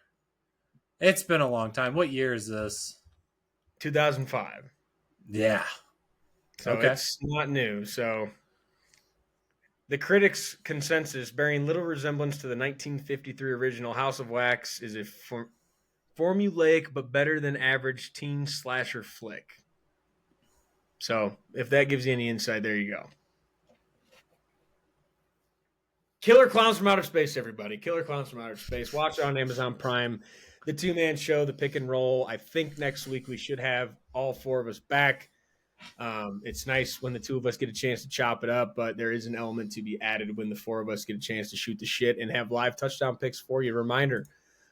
It's been a long time. What year is this?
2005.
Yeah.
So it's not new. So the critics' consensus, bearing little resemblance to the 1953 original House of Wax, is a formulaic but better than average teen slasher flick. So if that gives you any insight, there you go. Killer Klowns from Outer Space, everybody. Killer Klowns from Outer Space. Watch it on Amazon Prime. The two-man show, the pick and roll. I think next week we should have all four of us back. It's nice when the two of us get a chance to chop it up, but there is an element to be added when the four of us get a chance to shoot the shit and have live touchdown picks for you. Reminder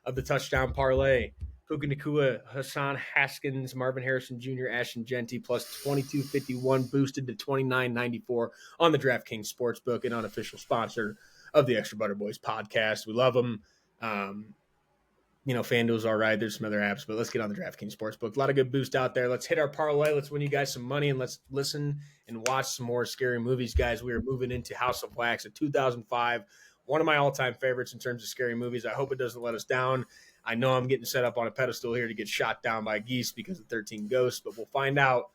of the touchdown parlay. Puka Nacua, Hassan Haskins, Marvin Harrison Jr., Ashton Genty, plus 22.51 boosted to 29.94 on the DraftKings Sportsbook, an unofficial sponsor of the Extra Butter Boys podcast. We love them. FanDuel's all right. There's some other apps, but let's get on the DraftKings Sportsbook. A lot of good boost out there. Let's hit our parlay. Let's win you guys some money, and let's listen and watch some more scary movies, guys. We are moving into House of Wax of 2005, one of my all-time favorites in terms of scary movies. I hope it doesn't let us down. I know I'm getting set up on a pedestal here to get shot down by Geese because of 13 Ghosts, but we'll find out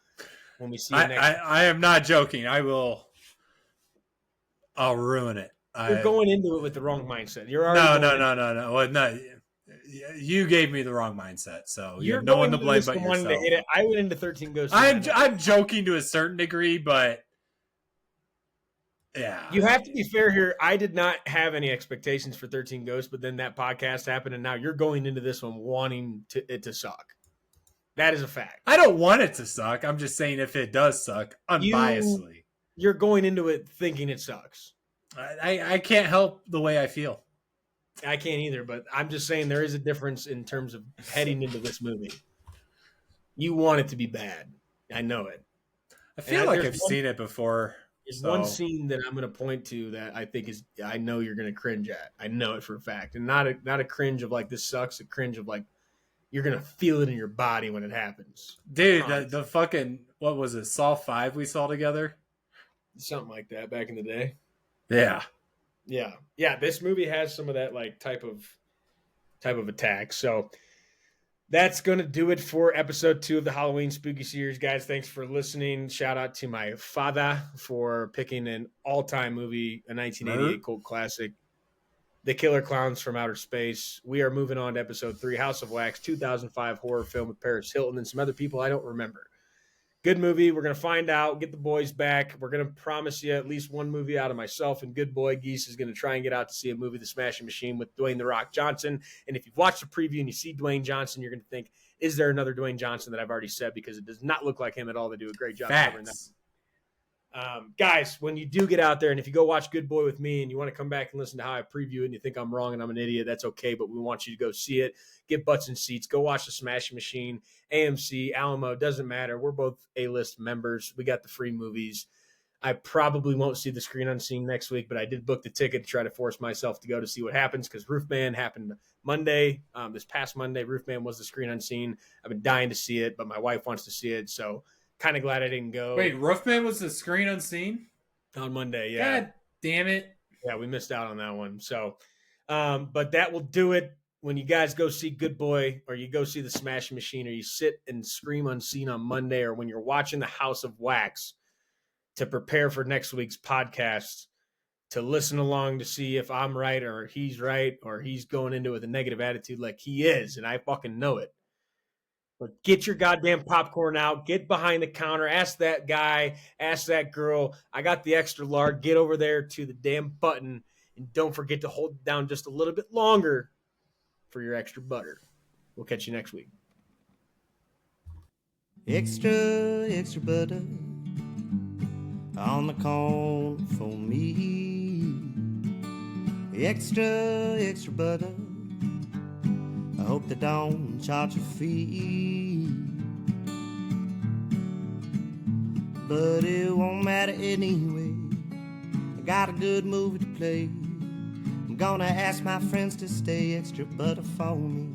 when we see you next.
I am not joking. I'll ruin it.
You're going into it with the wrong mindset. You're
already
no.
Well, no. You gave me the wrong mindset, so you
you're
have no one to blame but yourself.
To hit it. I went into 13 Ghosts.
I'm joking to a certain degree, but yeah.
You have to be fair here. I did not have any expectations for 13 Ghosts, but then that podcast happened, and now you're going into this one wanting it to suck. That is a fact.
I don't want it to suck. I'm just saying if it does suck, unbiasedly.
You're going into it thinking it sucks.
I can't help the way I feel.
I can't either, but I'm just saying there is a difference in terms of heading into this movie. You want it to be bad. I know it.
I feel like I've seen it before.
There's one scene that I'm going to point to that I think I know you're going to cringe at. I know it for a fact. And not a cringe of like, this sucks, a cringe of like, you're going to feel it in your body when it happens.
Dude, the fucking, what was it, Saw 5 we saw together?
Something like that back in the day.
Yeah.
Yeah. This movie has some of that like type of attack. So that's going to do it for episode 2 of the Halloween Spooky Series, guys. Thanks for listening. Shout out to my father for picking an all-time movie, a 1988 cult classic, The Killer Klowns from Outer Space. We are moving on to episode 3, House of Wax, 2005 horror film with Paris Hilton and some other people I don't remember. Good movie. We're going to find out, get the boys back. We're going to promise you at least one movie out of myself, and good boy Geese is going to try and get out to see a movie, The Smashing Machine, with Dwayne "The Rock" Johnson. And if you've watched the preview and you see Dwayne Johnson, you're going to think, is there another Dwayne Johnson that I've already said? Because it does not look like him at all. They do a great job covering that. Guys, when you do get out there, and if you go watch Good Boy with me and you want to come back and listen to how I preview it and you think I'm wrong and I'm an idiot, that's okay, but we want you to go see it. Get butts in seats. Go watch The Smashing Machine, AMC, Alamo, doesn't matter. We're both A-list members. We got the free movies. I probably won't see The Screen Unseen next week, but I did book the ticket to try to force myself to go to see what happens because Roofman happened Monday. This past Monday, Roofman was The Screen Unseen. I've been dying to see it, but my wife wants to see it, so kind of glad I didn't go.
Wait, Roofman was The Screen Unseen?
On Monday, yeah.
God damn it.
Yeah, we missed out on that one. So, but that will do it. When you guys go see Good Boy or you go see The Smashing Machine or you sit and scream unseen on Monday or when you're watching The House of Wax to prepare for next week's podcast, to listen along to see if I'm right or he's going into it with a negative attitude like he is, and I fucking know it. But get your goddamn popcorn out. Get behind the counter. Ask that guy. Ask that girl. I got the extra large. Get over there to the damn button. And don't forget to hold it down just a little bit longer for your extra butter. We'll catch you next week.
Extra, extra butter on the corn for me. Extra, extra butter. I hope they don't charge a fee. But it won't matter anyway. I got a good movie to play. I'm gonna ask my friends to stay extra butter for me.